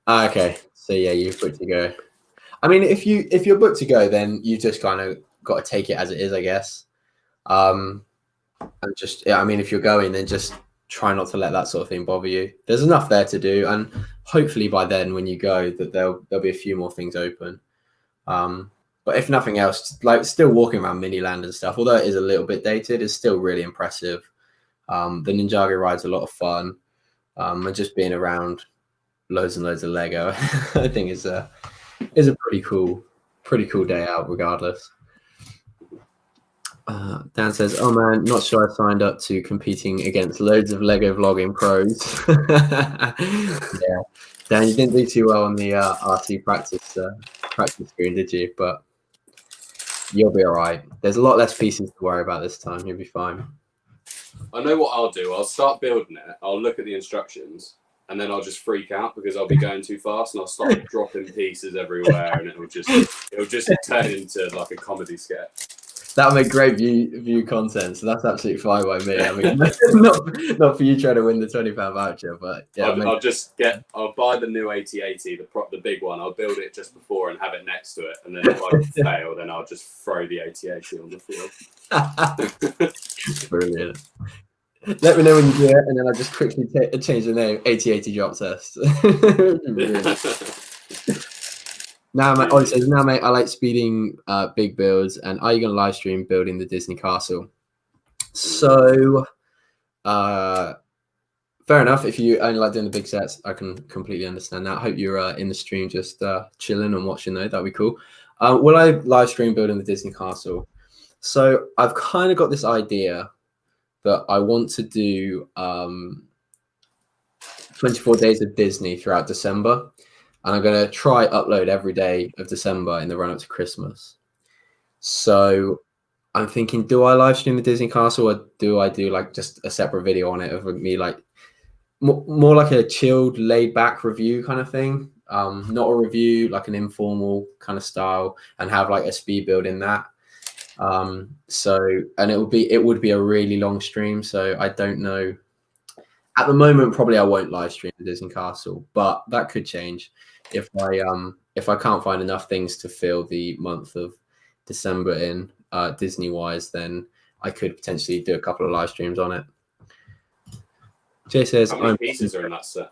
Okay, so yeah, you're booked to go. I mean, if you're booked to go, then you just kind of got to take it as it is, I guess. And just, I mean, if you're going, then just try not to let that sort of thing bother you. There's enough there to do, and hopefully by then, when you go, that there'll be a few more things open. But if nothing else, like still walking around Miniland and stuff, although it is a little bit dated, it's still really impressive. The Ninjago ride's a lot of fun, and just being around loads and loads of Lego, I think is a pretty cool day out, regardless. Dan says, "Oh man, not sure I signed up to competing against loads of Lego vlogging pros." Yeah, Dan, you didn't do too well on the RC practice screen, did you? But you'll be all right. There's a lot less pieces to worry about this time. You'll be fine. I know what I'll do. I'll start building it. I'll look at the instructions, and then I'll just freak out because I'll be going too fast and I'll start dropping pieces everywhere, and it'll just turn into like a comedy sketch. That'll make great view content, so that's absolutely fine by me. I mean, not for you trying to win the £20 voucher, but yeah. I'll buy the new 8080, the big one. I'll build it just before and have it next to it, and then if I fail, then I'll just throw the 8080 on the field. Brilliant. Let me know when you do it, and then I'll just quickly change the name 8080 Drop Test. Now, mate, I like speeding big builds, and are you going to live stream building the Disney castle? So, fair enough. If you only like doing the big sets, I can completely understand that. I hope you're in the stream just chilling and watching though. That'd be cool. Will I live stream building the Disney castle? So I've kind of got this idea that I want to do 24 days of Disney throughout December. And I'm going to try upload every day of December in the run up to Christmas. So I'm thinking, do I live stream the Disney castle, or do I do like just a separate video on it of me, like more like a chilled, laid back review kind of thing? Not a review, like an informal kind of style, and have like a speed build in that. So, and it would be a really long stream. So I don't know. At the moment, probably I won't live stream the Disney castle, but that could change if I can't find enough things to fill the month of December in Disney wise. Then I could potentially do a couple of live streams on it. Jay says, how many pieces are in that set?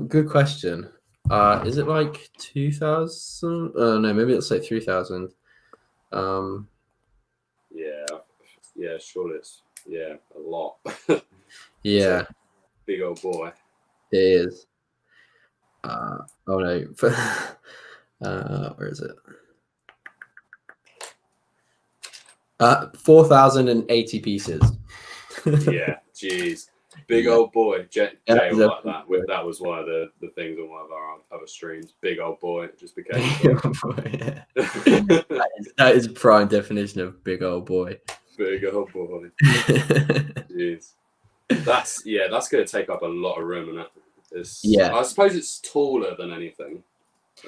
Good question. Is it like 2,000? No, maybe it's like 3,000. Yeah, sure it's a lot. Yeah, big old boy. It is. Oh no, where is it? 4,080 pieces. Yeah, jeez. Big old boy. Jay will like that. That was one of the things on one of our other streams. Big old boy. It just became. That is prime definition of big old boy. Big old boy. Jeez. That's going to take up a lot of room, and I suppose it's taller than anything,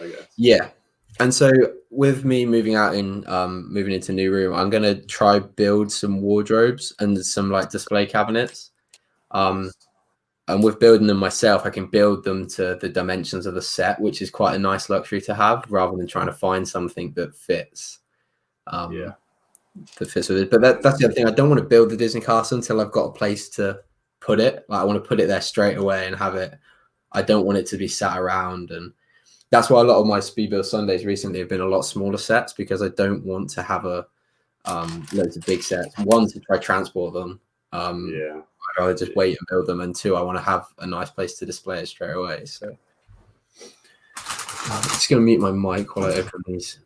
I guess. Yeah. And so with me moving out moving into a new room, I'm going to try build some wardrobes and some like display cabinets. And with building them myself, I can build them to the dimensions of the set, which is quite a nice luxury to have, rather than trying to find something that fits. That fits with it. But that's the other thing. I don't want to build the Disney castle until I've got a place to put it. Like I want to put it there straight away and have it. I don't want it to be sat around, and that's why a lot of my speed build Sundays recently have been a lot smaller sets, because I don't want to have loads of big sets. One, to try transport them. I'd rather just wait and build them, and two, I want to have a nice place to display it straight away. So I'm just going to mute my mic while I open these.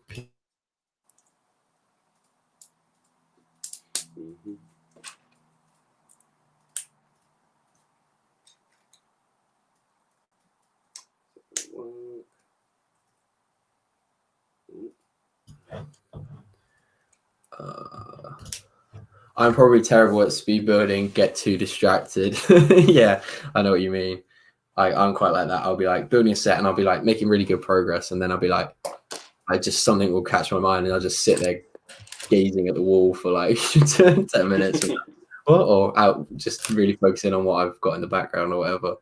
I'm probably terrible at speed building, get too distracted. Yeah, I know what you mean. I'm quite like that. I'll be like building a set and I'll be like making really good progress, and then I'll be like, something will catch my mind and I'll just sit there gazing at the wall for like 10 minutes or out just really focusing on what I've got in the background or whatever.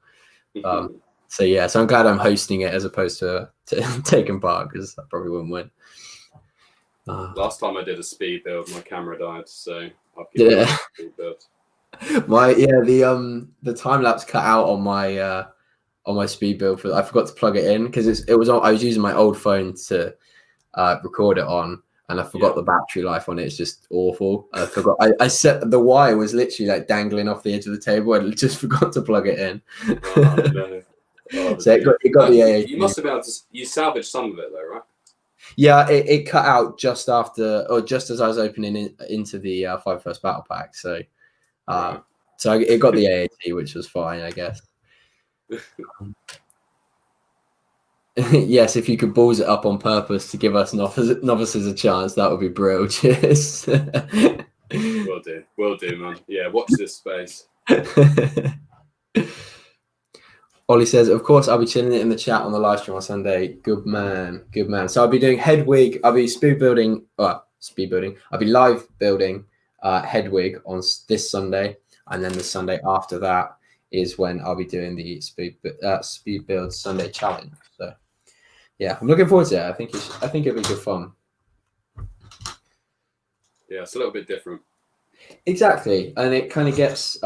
So I'm glad I'm hosting it as opposed to taking part, because I probably wouldn't win. Last time I did a speed build, my camera died, so I'll keep doing speed builds. The time lapse cut out on my speed build. I forgot to plug it in because I was using my old phone to record it on, and I forgot the battery life on it. It's just awful. I forgot. I set the wire was literally like dangling off the edge of the table. I just forgot to plug it in. Oh, no. So it got the AAT. You must have been able to. You salvaged some of it though, right? Yeah, it cut out just after, or just as I was opening into the 5 First Battle Pack. So, it got the AAT, which was fine, I guess. Yes, if you could balls it up on purpose to give us novices a chance, that would be brilliant. Cheers. Will do, man. Yeah, watch this space. Ollie says, of course, I'll be chilling it in the chat on the live stream on Sunday. Good man, good man. So I'll be doing Hedwig. I'll be I'll be live building Hedwig on this Sunday, and then the Sunday after that is when I'll be doing the speed build Sunday challenge. So yeah, I'm looking forward to it. I think it'll be good fun. Yeah, it's a little bit different. Exactly, and it kind of gets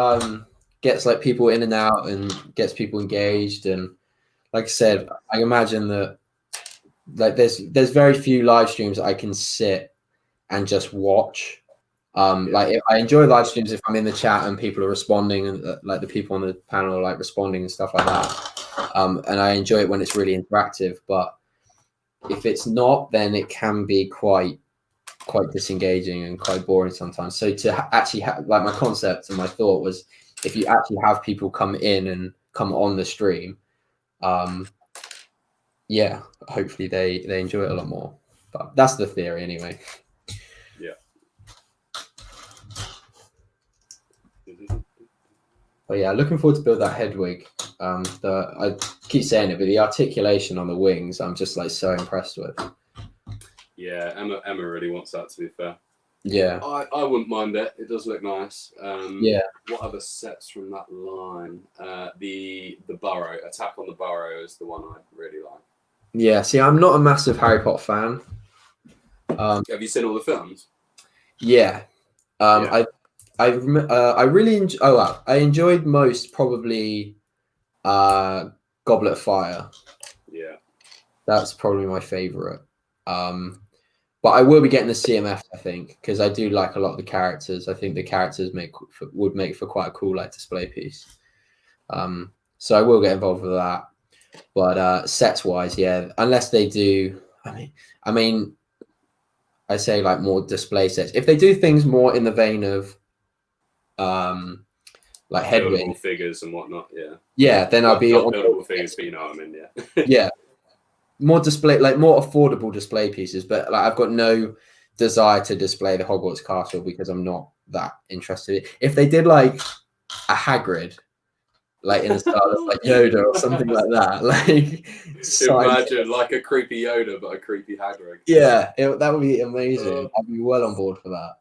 like people in and out and gets people engaged. And like I said, I imagine that like there's very few live streams that I can sit and just watch. Like I enjoy live streams if I'm in the chat and people are responding, and like the people on the panel are like responding and stuff like that. And I enjoy it when it's really interactive. But if it's not, then it can be quite disengaging and quite boring sometimes. So to actually like my concept and my thought was, if you actually have people come in and come on the stream, yeah, hopefully they enjoy it a lot more. But that's the theory anyway. Yeah. But yeah, looking forward to build that Hedwig. I keep saying it, but the articulation on the wings, I'm just like so impressed with. Yeah, Emma really wants that, to be fair. Yeah. I wouldn't mind it. It does look nice. Yeah. What other sets from that line? The Burrow. Attack on the Burrow is the one I really like. Yeah, see, I'm not a massive Harry Potter fan. Have you seen all the films? Yeah. Yeah. I really I enjoyed most probably Goblet of Fire. Yeah. That's probably my favorite. But I will be getting the CMF, I think, because I do like a lot of the characters. I think the characters would make for quite a cool like display piece. So I will get involved with that. But sets wise, yeah, unless they do, I mean, I say like more display sets. If they do things more in the vein of like Hedwig buildable figures and whatnot, yeah, then I'll be not buildable figures, but you know what I mean, yeah. Yeah, more display, like more affordable display pieces. But like I've got no desire to display the Hogwarts castle because I'm not that interested. If they did like a Hagrid, like in a style of like Yoda or something like that, like imagine like a creepy Yoda but a creepy Hagrid. Yeah, that would be amazing. I'd be well on board for that.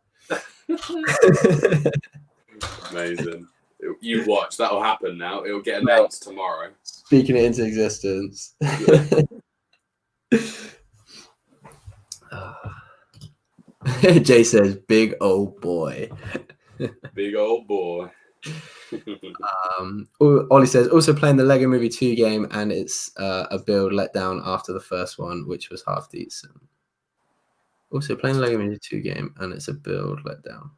Amazing. You watch, that'll happen now. It'll get announced tomorrow. Speaking it into existence. Jay says, "Big old boy." Big old boy. Ollie says, also playing the Lego Movie 2 game, and it's a build let down after the first one, which was half decent. Also playing the Lego Movie 2 game, and it's a build let down.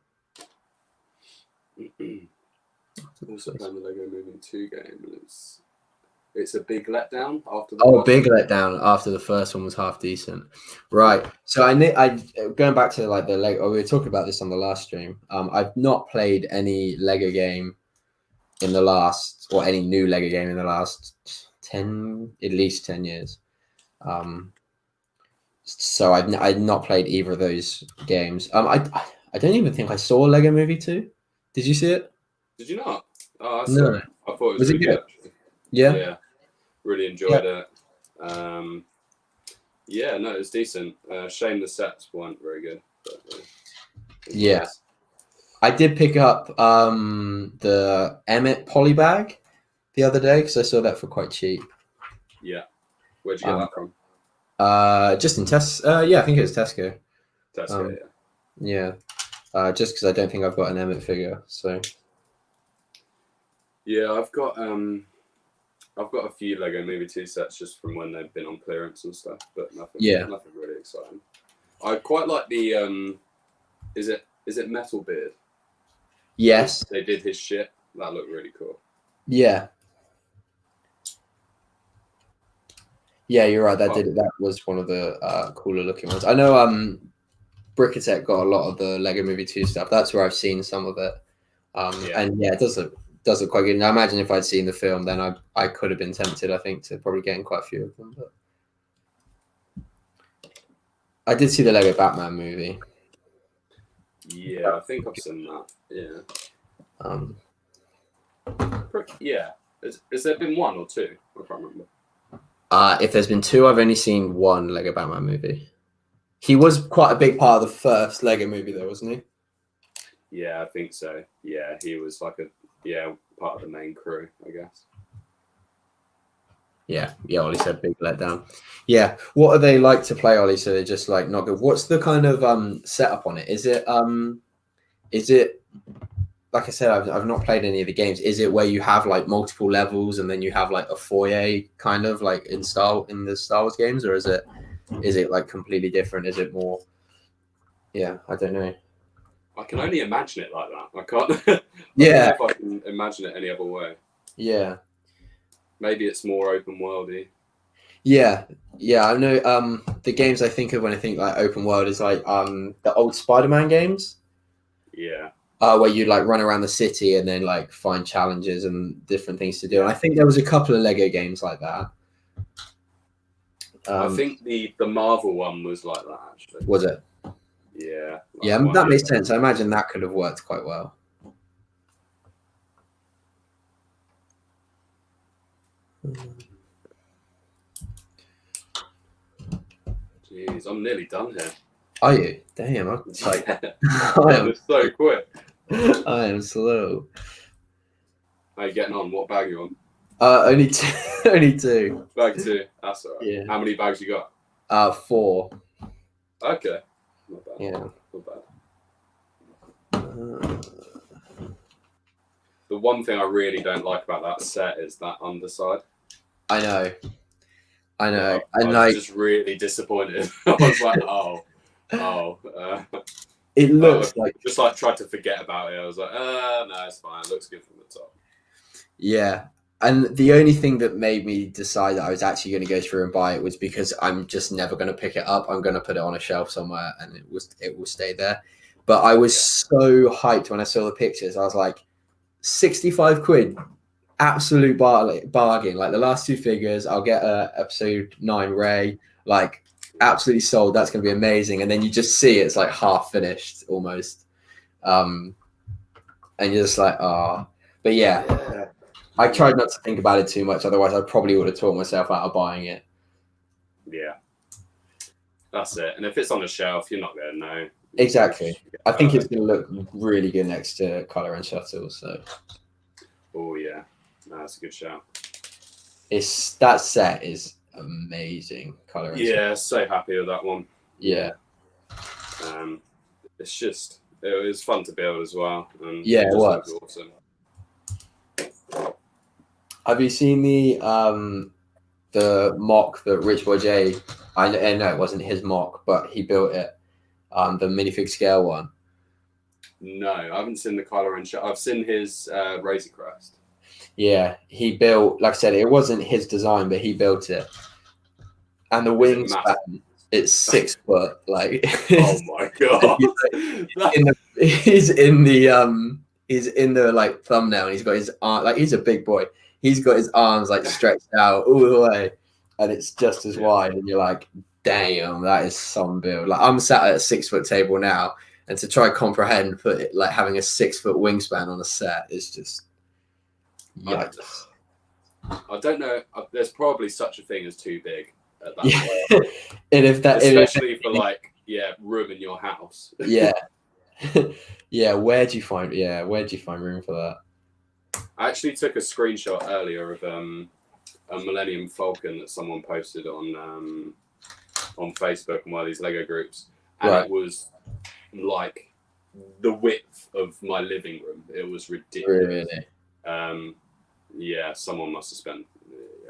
Also playing the Lego Movie 2 game, and it's a big letdown after the big letdown after the first one was half decent. Right. So I going back to like the Lego, we were talking about this on the last stream. I've not played any Lego game in the last, or any new Lego game in the last at least 10 years. So I've not played either of those games. I don't even think I saw Lego Movie 2. Did you see it? Did you not? Oh, no. I thought it was really it good? Actually. Yeah. Really enjoyed it. Yeah, no, it was decent. Shame the sets weren't very good. But, yeah. Nice. I did pick up the Emmett polybag the other day because I saw that for quite cheap. Yeah. Where'd you get that from? Just in Tesco. Yeah, I think it was Tesco. Tesco, yeah. Just because I don't think I've got an Emmett figure, so. Yeah, I've got a few Lego Movie 2 sets just from when they've been on clearance and stuff, but nothing really exciting. I quite like the is it Metal Beard? Yes. They did his shit. That looked really cool. Yeah. Yeah, you're right. That was one of the cooler looking ones. I know Brickatech got a lot of the Lego Movie 2 stuff. That's where I've seen some of it. And yeah, it does look quite good. And I imagine if I'd seen the film, then I could have been tempted, I think, to probably get in quite a few of them. But I did see the Lego Batman movie. Yeah, I think I've seen that. Yeah. Yeah. Has there been one or two? I can't remember. If there's been two, I've only seen one Lego Batman movie. He was quite a big part of the first Lego movie, though, wasn't he? Yeah, I think so. Yeah, he was like part of the main crew, I guess. Yeah, Ollie said big letdown. Yeah, what are they like to play, Ollie? So they're just like not good. What's the kind of setup on it? Is it like I said, I've not played any of the games. Is it where you have like multiple levels and then you have like a foyer kind of like in the Star Wars games, or is it like completely different? Is it more? Yeah, I don't know. I can only imagine it like that. I can't. Yeah, I don't know if I can imagine it any other way. Yeah. Maybe it's more open worldy. Yeah, I know. The games I think of when I think like open world is like the old Spider-Man games. Yeah. Where you like run around the city and then like find challenges and different things to do. And I think there was a couple of Lego games like that. I think the Marvel one was like that actually. Was it? Yeah. Yeah, that makes sense. I imagine that could have worked quite well. Jeez, I'm nearly done here. Are you? Damn, I'm like, I am so quick. I am slow. How you getting on? What bag are you on? Only two. Only two. Bag 2. That's all right. Yeah. How many bags you got? 4. Okay. Not bad. Yeah. Not bad. The one thing I really don't like about that set is that underside. I know. I was just really disappointed. I was like, it looks like just like tried to forget about it. I was like, no, it's fine. It looks good from the top. Yeah. And the only thing that made me decide that I was actually going to go through and buy it was because I'm just never going to pick it up. I'm going to put it on a shelf somewhere and it will stay there. But I was so hyped when I saw the pictures. I was like, 65 quid, absolute bargain. Like the last 2 figures, I'll get episode 9 Ray, like absolutely sold. That's going to be amazing. And then you just see it's like half finished almost. And you're just like, but yeah. I tried not to think about it too much. Otherwise, I probably would have taught myself out of buying it. Yeah. That's it. And if it's on a shelf, you're not going to know. Exactly. I think it's going to look really good next to Color and Shuttle. So. Oh, yeah. No, that's a good shout. That set is amazing. Color and Shuttle. So happy with that one. Yeah. It's just, it was fun to build as well. And yeah, it was. Awesome. Have you seen the mock that Rich Boy J? I know it wasn't his mock, but he built it. The minifig scale one. No, I haven't seen the Kylo Ren shot. I've seen his Razor Crest. Yeah, he built. Like I said, it wasn't his design, but he built it. And the wingspan, it's 6 foot. Like, oh my god! he's in the like thumbnail, and he's got his arm. Like, he's a big boy. He's got his arms like stretched out all the way, and it's just as wide. And you're like, damn, that is some build. Like, I'm sat at a 6 foot table now, and to try comprehend like having a 6 foot wingspan on a set is just yikes. I don't know. There's probably such a thing as too big at that point. And especially for like room in your house. Yeah. Where'd you find room for that? I actually took a screenshot earlier of a Millennium Falcon that someone posted on Facebook in one of these Lego groups, and It was like the width of my living room. It was ridiculous. Really? Someone must have spent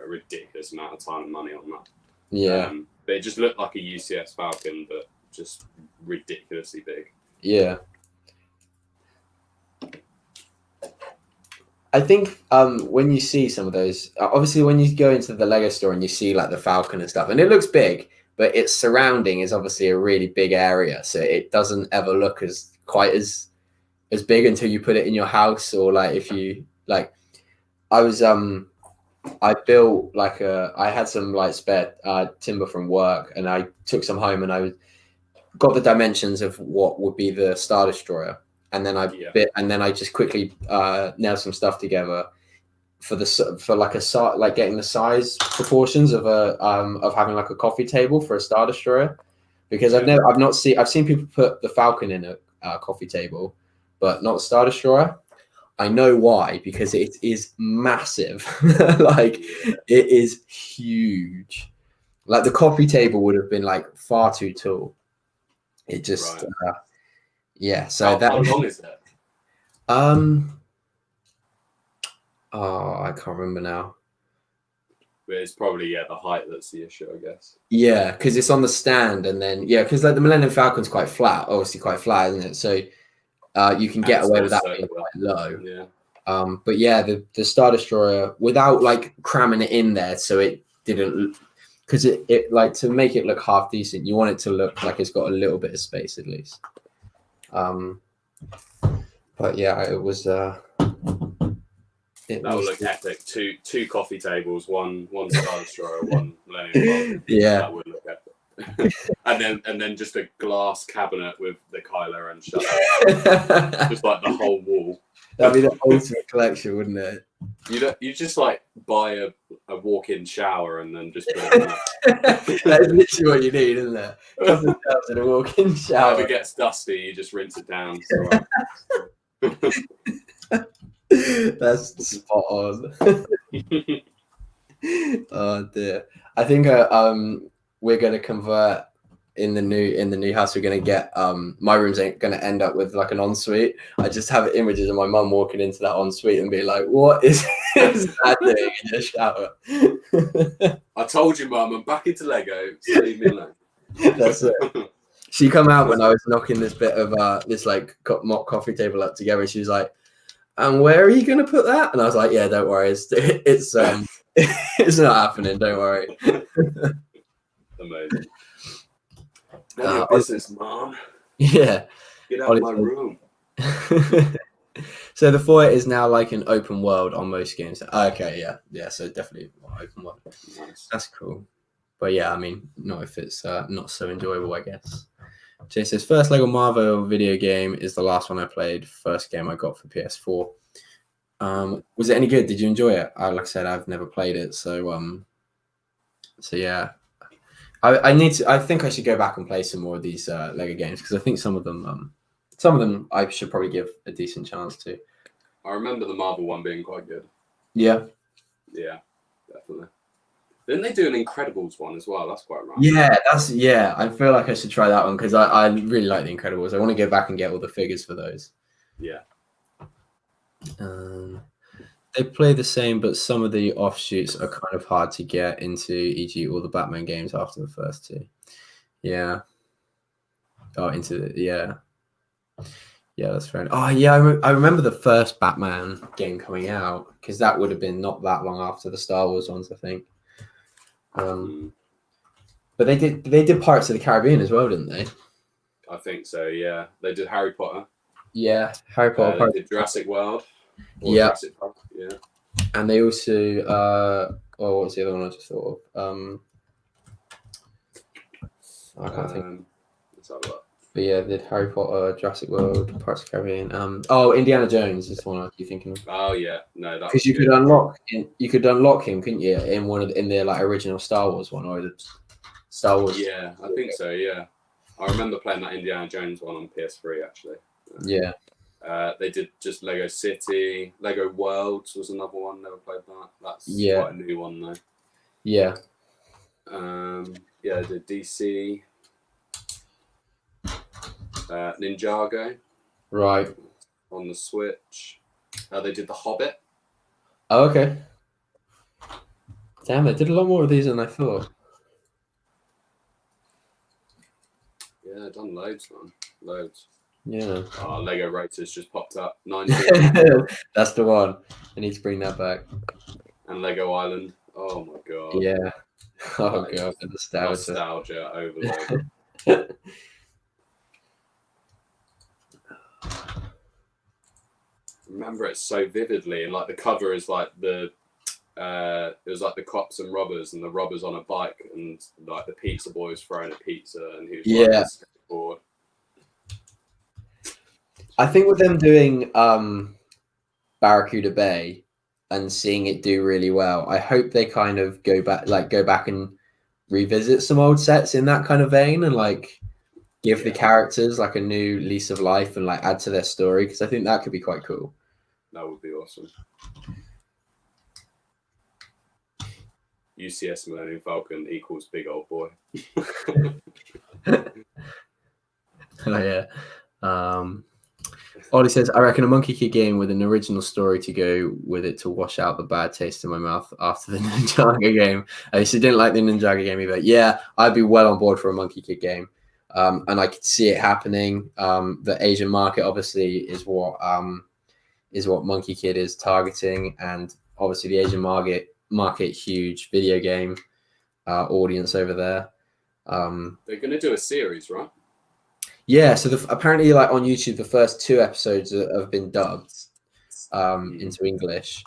a ridiculous amount of time and money on that. Yeah. But it just looked like a UCS Falcon, but just ridiculously big. Yeah. I think when you see some of those, obviously when you go into the Lego store and you see like the Falcon and stuff, and it looks big, but its surrounding is obviously a really big area, so it doesn't ever look quite as big until you put it in your house, or like if you like. I built like I had some like spare timber from work, and I took some home, and I got the dimensions of what would be the Star Destroyer. And then I just quickly nailed some stuff together. for like a like getting the size proportions of of having like a coffee table for a Star Destroyer, because I've seen people put the Falcon in a coffee table, but not a Star Destroyer. I know why, because it is massive. Like it is huge. Like the coffee table would have been like far too tall. It just yeah. So how long is it? Oh, I can't remember now. But it's probably the height that's the issue, I guess. Yeah, because it's on the stand, and then because like the Millennium Falcon's quite flat, obviously quite flat, isn't it? So you can get away with that being quite low. Yeah. But yeah, the Star Destroyer, without like cramming it in there, so it didn't, because it like, to make it look half decent, you want it to look like it's got a little bit of space at least. But yeah, it was. That would look epic. Two coffee tables, one Star Destroyer, one Millennium Falcon. Yeah, that would look epic. and then just a glass cabinet with the Kylo Ren shut, just like the whole wall. That'd be the ultimate collection, wouldn't it? You just like buy a walk-in shower and then just put it in there. That is literally what you need, isn't it? A walk-in shower. If it gets dusty, you just rinse it down. That's spot on. Oh dear. I think we're gonna convert in the new house. We're gonna get my room's gonna end up with like an ensuite. I just have images of my mum walking into that ensuite and be like, what is that doing in your shower? I told you, Mum, I'm back into Lego, so leave me alone. That's it. She come out when I was knocking this bit of this like mock coffee table up together. She was like, and where are you going to put that? And I was like, yeah, don't worry. It's it's not happening. Don't worry. Amazing. None of your business, Mom. Yeah. Get out of my room. So the foyer is now like an open world on most games. Okay, yeah. So definitely open world. Nice. That's cool. But yeah, I mean, not if it's not so enjoyable, I guess. Jay says, first Lego Marvel video game is the last one I played. First game I got for PS4. Was it any good? Did you enjoy it? Like I said, I've never played it, so yeah. I need to. I think I should go back and play some more of these Lego games, because I think some of them I should probably give a decent chance to. I remember the Marvel one being quite good. Yeah. Yeah, definitely. Didn't they do an Incredibles one as well? That's quite right. Yeah, I feel like I should try that one, because I really like the Incredibles. I want to go back and get all the figures for those. Yeah. They play the same, but some of the offshoots are kind of hard to get into, e.g. all the Batman games after the first two. Yeah. Oh, yeah, that's fair enough. Oh, yeah, I remember the first Batman game coming out, because that would have been not that long after the Star Wars ones, I think. But they did Pirates of the Caribbean as well, didn't they? I think so. Yeah, they did Harry Potter. Yeah, Harry Potter. They did Jurassic World. Yeah. Jurassic Park. Yeah. And they also what was the other one I just thought of? I can't think. Let's have a look. But yeah, they did Harry Potter, Jurassic World, Pirates of the Caribbean. Indiana Jones is the one I keep thinking of. Oh yeah, no, that because you could unlock him, couldn't you? In the like original Star Wars one, or the Star Wars. Yeah, I think so. Yeah, I remember playing that Indiana Jones one on PS3 actually. Yeah. They did just Lego City, Lego Worlds was another one. Never played that. That's quite a new one though. Yeah. They did DC. Ninjago. Right. On the Switch. They did The Hobbit. Oh, okay. Damn, they did a lot more of these than I thought. Yeah, they've done loads, man. Loads. Yeah. Oh, Lego Racers just popped up. 19. That's the one. I need to bring that back. And Lego Island. Oh my god. Yeah. Oh god, the nostalgia overload. Remember it so vividly, and like the cover is like it was like the cops and robbers, and the robbers on a bike, and like the pizza boy was throwing a pizza, and he was riding a skateboard. I think with them doing Barracuda Bay, and seeing it do really well. I hope they kind of go back and revisit some old sets in that kind of vein, and like give the characters like a new lease of life and like add to their story, because I think that could be quite cool. That would be awesome. UCS Millennium Falcon equals big old boy. Oh yeah. Ollie says, I reckon a Monkey Kid game with an original story to go with it to wash out the bad taste in my mouth after the Ninjaga game. I used to didn't like the Ninjaga game either. Yeah, I'd be well on board for a Monkey Kid game. And I could see it happening. The Asian market obviously is what Monkey Kid is targeting, and obviously the Asian market huge video game audience over there. They're going to do a series, right? Yeah, so apparently, like on YouTube, the first 2 episodes have been dubbed into English.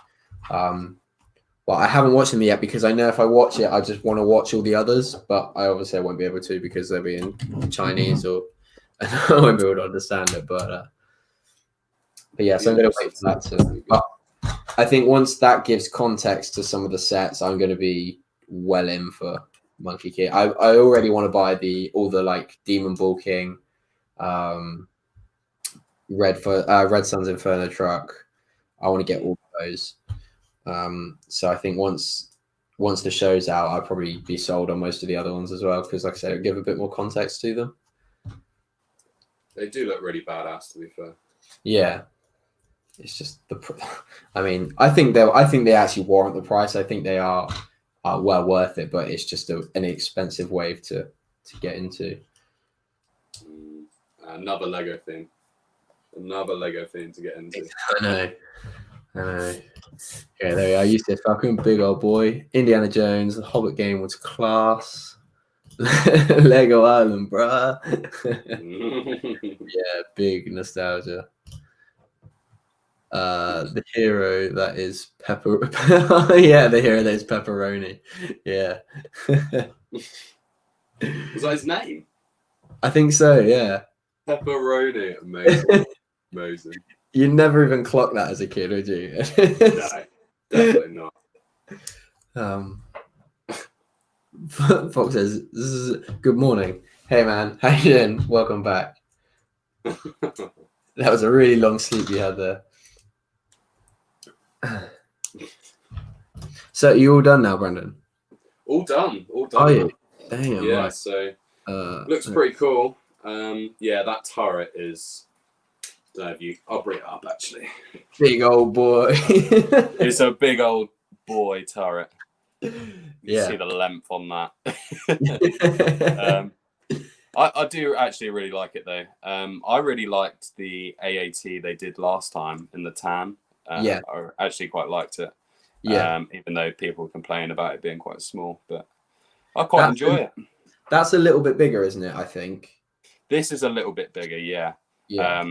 Well, I haven't watched them yet because I know if I watch it, I just want to watch all the others. But I obviously won't be able to because they'll be in Chinese, or I won't be able to understand it. But yeah, so I'm going to wait for that. But I think once that gives context to some of the sets, I'm going to be well in for Monkey Kid. I already want to buy all the like Demon Ball King. Red Sun's Inferno truck. I want to get all of those. So I think once the show's out, I'll probably be sold on most of the other ones as well, because like I said, it'll give a bit more context to them. They do look really badass, to be fair. Yeah, it's just I mean, I think they actually warrant the price. I think they are well worth it, but it's just an expensive wave to get into. Another Lego thing to get into. I know. Yeah, there we are. UCS Falcon, big old boy. Indiana Jones, the Hobbit game was class. Lego Island, bruh. Yeah, big nostalgia. The hero that is yeah, the hero that is pepperoni. Yeah. Was that his name? I think so, yeah. Pepperoni, amazing. Amazing. You never even clocked that as a kid, would you? No, definitely not. Fox says, "This is good morning. Hey man, how you doing? Welcome back." That was a really long sleep you had there. So you all done now, Brandon? All done. Are you? Damn. Yeah. Right. So looks pretty cool. Yeah, that turret is. Don't know if you. I'll bring it up actually. Big old boy. It's a big old boy turret. You see the length on that. I do actually really like it though. I really liked the AAT they did last time in the tan. I actually quite liked it. Yeah. Even though people complain about it being quite small, but I quite enjoy it. That's a little bit bigger, isn't it? I think. This is a little bit bigger, yeah. Yeah.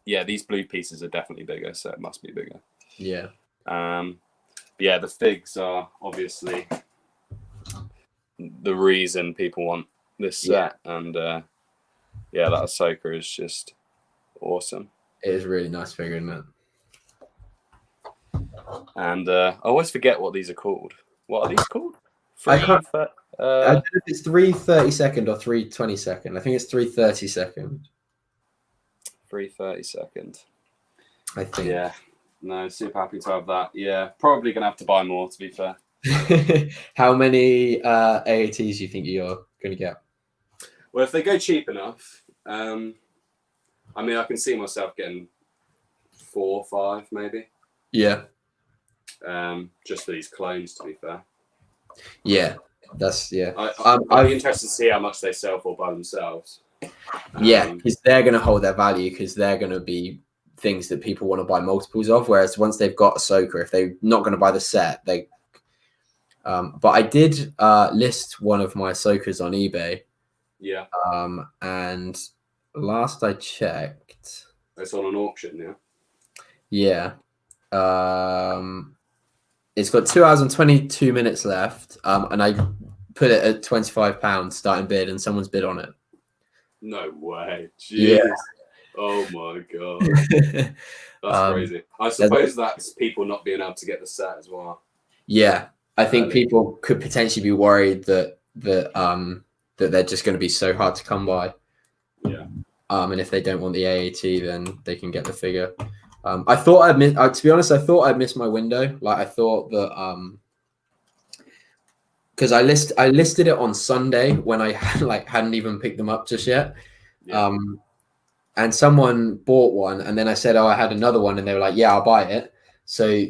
Yeah, these blue pieces are definitely bigger, so it must be bigger. Yeah. Yeah, the figs are obviously the reason people want this set, and yeah, that Ahsoka is just awesome. It is a really nice figure, isn't it? And I always forget what these are called. What are these called? I don't know if it's 3/32 or 3/22. I think it's 3/32. 3/32. I think. Yeah. No, super happy to have that. Yeah, probably gonna have to buy more, to be fair. How many AATs do you think you're gonna get? Well, if they go cheap enough, I mean, I can see myself getting 4 or 5, maybe. Yeah. Just for these clones, to be fair. Yeah, that's I'd be interested to see how much they sell for by themselves. Yeah, because they're going to hold their value, because they're going to be things that people want to buy multiples of. Whereas once they've got Ahsoka, if they're not going to buy the set, they. But I did list one of my Ahsokas on eBay. Yeah. And last I checked, it's on an auction now. Yeah. It's got 2 hours and 22 minutes left. And I put it at £25 starting bid, and someone's bid on it. No way. Jeez. Yeah. Oh my god, that's crazy. I suppose that's people not being able to get the set as well. Yeah, I think people could potentially be worried that they're just going to be so hard to come by. Yeah. And if they don't want the AAT, then they can get the figure. I thought I'd miss. To be honest, I thought I'd missed my window. Like I thought that because I listed it on Sunday when I hadn't even picked them up just yet. Yeah. And someone bought one, and then I said, "Oh, I had another one," and they were like, "Yeah, I'll buy it." So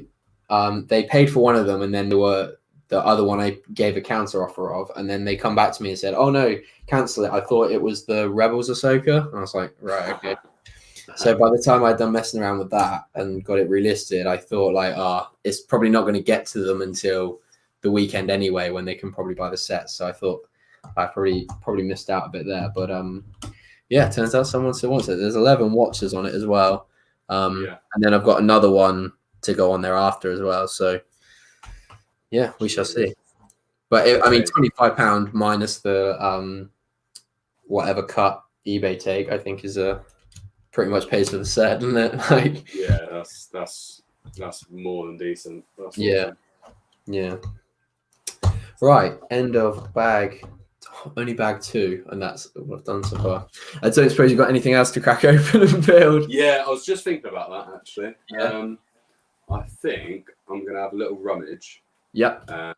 they paid for one of them, and then there were the other one I gave a counter offer of, and then they come back to me and said, "Oh no, cancel it. I thought it was the Rebels Ahsoka," and I was like, "Right, okay." So by the time I'd done messing around with that and got it relisted, I thought like, it's probably not going to get to them until the weekend anyway, when they can probably buy the set. So I thought I probably missed out a bit there, but yeah, it turns out someone still wants it. There's 11 watches on it as well. And then I've got another one to go on there after as well. So yeah, we shall see. But I mean, £25 minus the whatever cut eBay take, I think is pretty much pays for the set, doesn't it? Like, yeah, that's more than decent. That's awesome. Yeah. Right, end of bag. Only bag 2, and that's what I've done so far. I don't suppose you've got anything else to crack open and build? Yeah, I was just thinking about that actually. Yeah. I think I'm gonna have a little rummage. Yep. I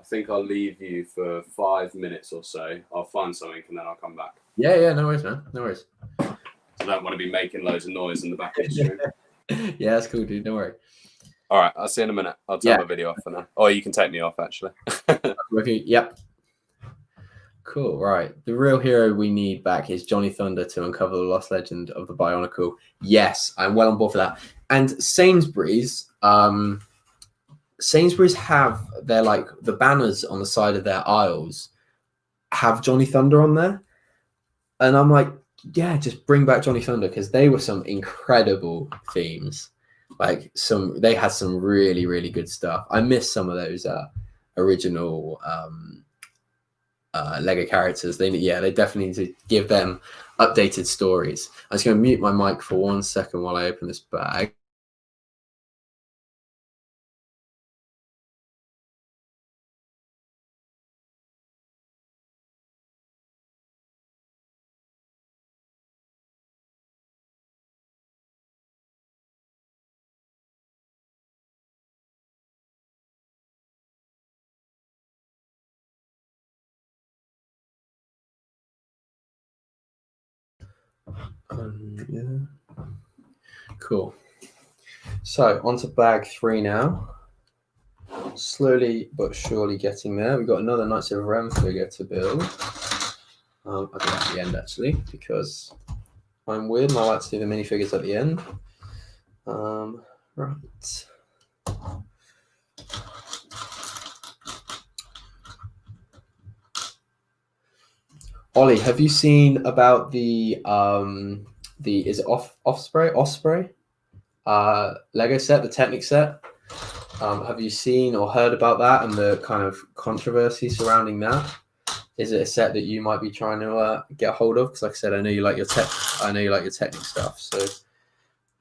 think I'll leave you for 5 minutes or so. I'll find something and then I'll come back. Yeah, no worries, man. No worries. I don't want to be making loads of noise in the back of the stream. Yeah, that's cool, dude. Don't worry. All right, I'll see you in a minute. I'll turn my video off for now. Or you can take me off, actually. Yep. Cool, right. The real hero we need back is Johnny Thunder to uncover the lost legend of the Bionicle. Yes, I'm well on board for that. And Sainsbury's have their, like, the banners on the side of their aisles have Johnny Thunder on there. And I'm like, yeah, just bring back Johnny Thunder, because they were some incredible themes. Like they had some really, really good stuff. I miss some of those original Lego characters. They definitely need to give them updated stories. I'm just going to mute my mic for 1 second while I open this bag. Yeah. Cool. So on to bag 3 now. Slowly but surely getting there. We've got another Knights of Ren figure to build. I'll do that at the end actually, because I'm weird and I like to do the minifigures at the end. Right. Ollie, have you seen about the is it Osprey Lego set, the Technic set? Have you seen or heard about that and the kind of controversy surrounding that? Is it a set that you might be trying to get a hold of? Because like I said, I know you like your Technic stuff. So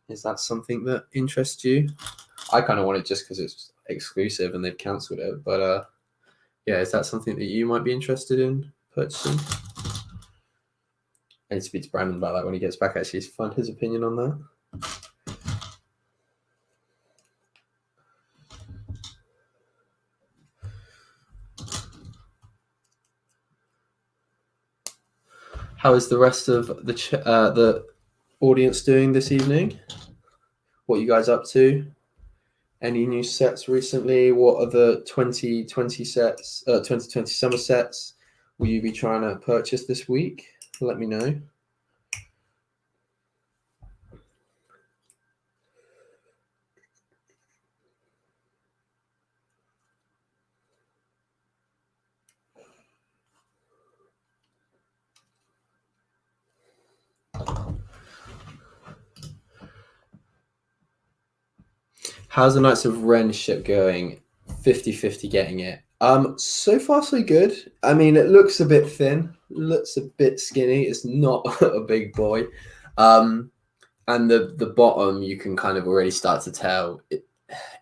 is that something that interests you? I kind of want it just because it's exclusive and they've cancelled it. But yeah, is that something that you might be interested in purchasing? I need to speak to Brandon about that when he gets back, actually, to find his opinion on that. How is the rest of the audience doing this evening? What are you guys up to? Any new sets recently? What are the 2020 sets, 2020 summer sets will you be trying to purchase this week? Let me know. How's the Knights of Ren ship going? 50-50 getting it. So far so good. I mean, it looks a bit thin, looks a bit skinny. It's not a big boy. And the bottom, you can kind of already start to tell it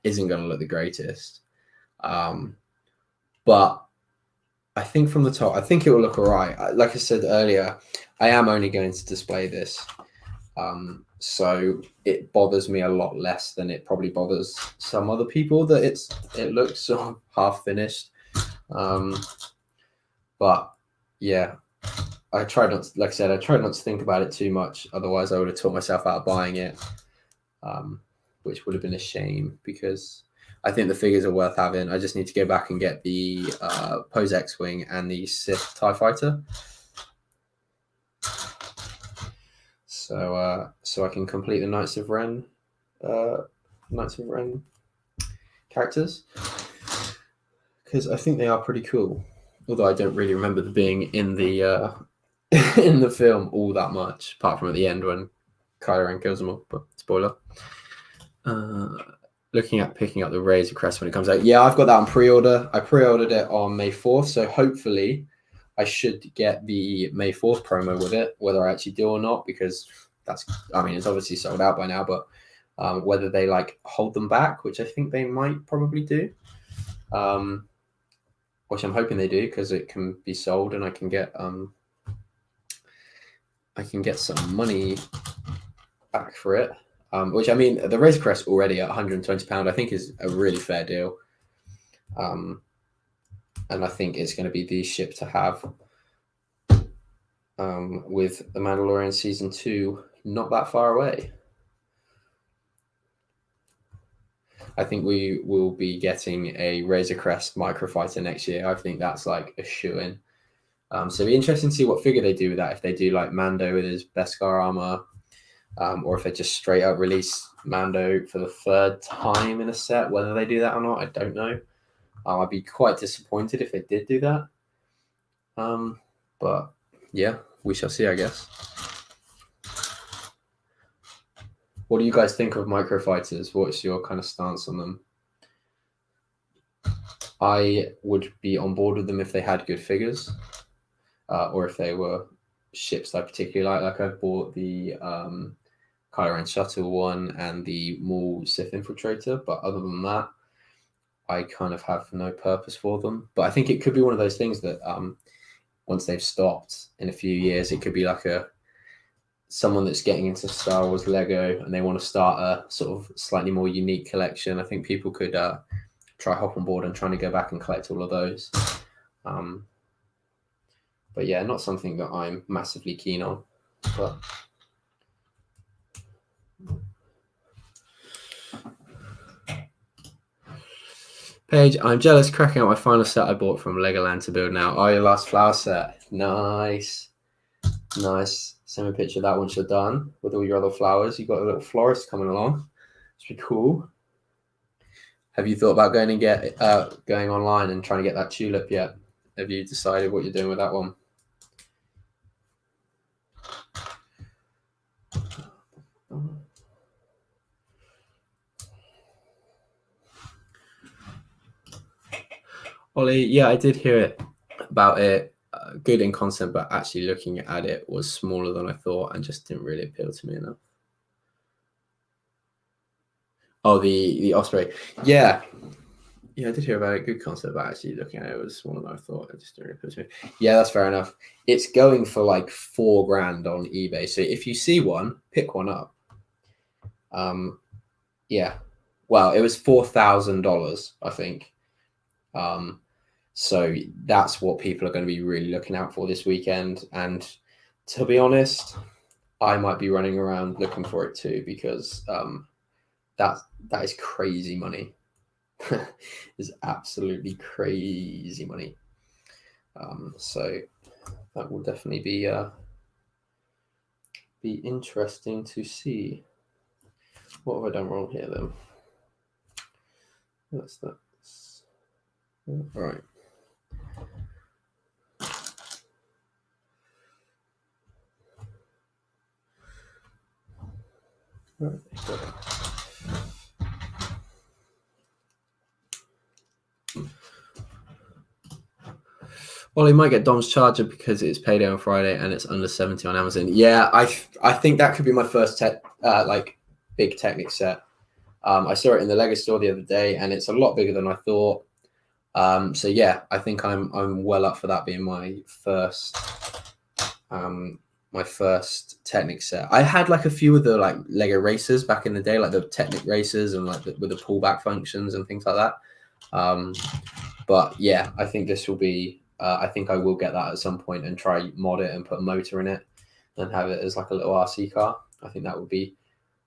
isn't going to look the greatest. But I think from the top, I think it will look all right. Like I said earlier, I am only going to display this. So it bothers me a lot less than it probably bothers some other people that it looks sort of half finished. But yeah, I tried not to, like I said, I tried not to think about it too much. Otherwise, I would have taught myself out of buying it, which would have been a shame because I think the figures are worth having. I just need to go back and get the Pose X-Wing and the Sith TIE Fighter. So I can complete the Knights of Ren characters, because I think they are pretty cool. Although I don't really remember them being in the in the film all that much, apart from at the end when Kylo Ren kills them all. But spoiler. Looking at picking up the Razor Crest when it comes out. Yeah, I've got that on pre-order. I pre-ordered it on May 4th, so hopefully I should get the May 4th promo with it, whether I actually do or not, because it's obviously sold out by now, but whether they like hold them back, which I think they might probably do, which I'm hoping they do, because it can be sold and I can get some money back for it. Which, I mean, the Razor Crest already at £120, I think is a really fair deal. And I think it's going to be the ship to have with The Mandalorian Season 2 not that far away. I think we will be getting a Razor Crest microfighter next year. I think that's like a shoo-in. So it'll be interesting to see what figure they do with that. If they do like Mando with his Beskar armor, or if they just straight up release Mando for the third time in a set, whether they do that or not, I don't know. I'd be quite disappointed if they did do that. But yeah, we shall see, I guess. What do you guys think of microfighters? What's your kind of stance on them? I would be on board with them if they had good figures, or if they were ships I particularly like. Like I bought the Kylo Ren Shuttle one and the Maul Sith Infiltrator, but other than that, I kind of have no purpose for them. But I think it could be one of those things that once they've stopped in a few years, it could be like someone that's getting into Star Wars Lego and they want to start a sort of slightly more unique collection. I think people could try hop on board and trying to go back and collect all of those. But yeah, not something that I'm massively keen on. But Paige, I'm jealous cracking out my final set I bought from Legoland to build now. Oh, your last flower set. Nice. Send me a picture of that once you're done with all your other flowers. You've got a little florist coming along. It's pretty cool. Have you thought about going online and trying to get that tulip yet? Have you decided what you're doing with that one? Ollie, yeah, I did hear about it. Good in concept, but actually looking at it was smaller than I thought and just didn't really appeal to me enough. Oh, the Osprey. Yeah, I did hear about it. Good concept, but actually looking at it was smaller than I thought. It just didn't really appeal to me. Yeah, that's fair enough. It's going for like $4,000 on eBay. So if you see one, pick one up. Yeah. Well, it was $4,000, I think. So that's what people are going to be really looking out for this weekend. And to be honest, I might be running around looking for it too, because that is crazy money. Is absolutely crazy money. So that will definitely be interesting to see. What have I done wrong here then? That's that. All right. Ollie might get Dom's charger because it's payday on Friday and it's under 70 on Amazon. Yeah, I think that could be my first big Technic set. I saw it in the Lego store the other day, and it's a lot bigger than I thought. So yeah, I think I'm well up for that being my first Technic set. I had like a few of the like Lego racers back in the day, like the Technic racers and like with the pullback functions and things like that. But yeah, I think this will be. I think I will get that at some point and try mod it and put a motor in it and have it as like a little RC car. I think that would be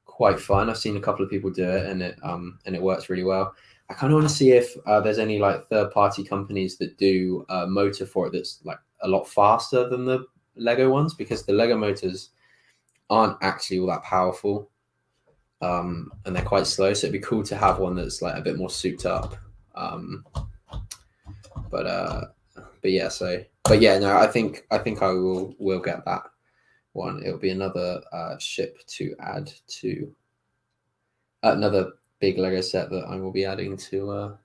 quite fun. I've seen a couple of people do it, and it works really well. I kind of want to see if there's any like third-party companies that do a motor for it that's like a lot faster than the Lego ones, because the Lego motors aren't actually all that powerful, and they're quite slow. So it'd be cool to have one that's like a bit more souped up. But yeah, no, I think I will get that one. It'll be another ship to add to another big Lego set that I will be adding to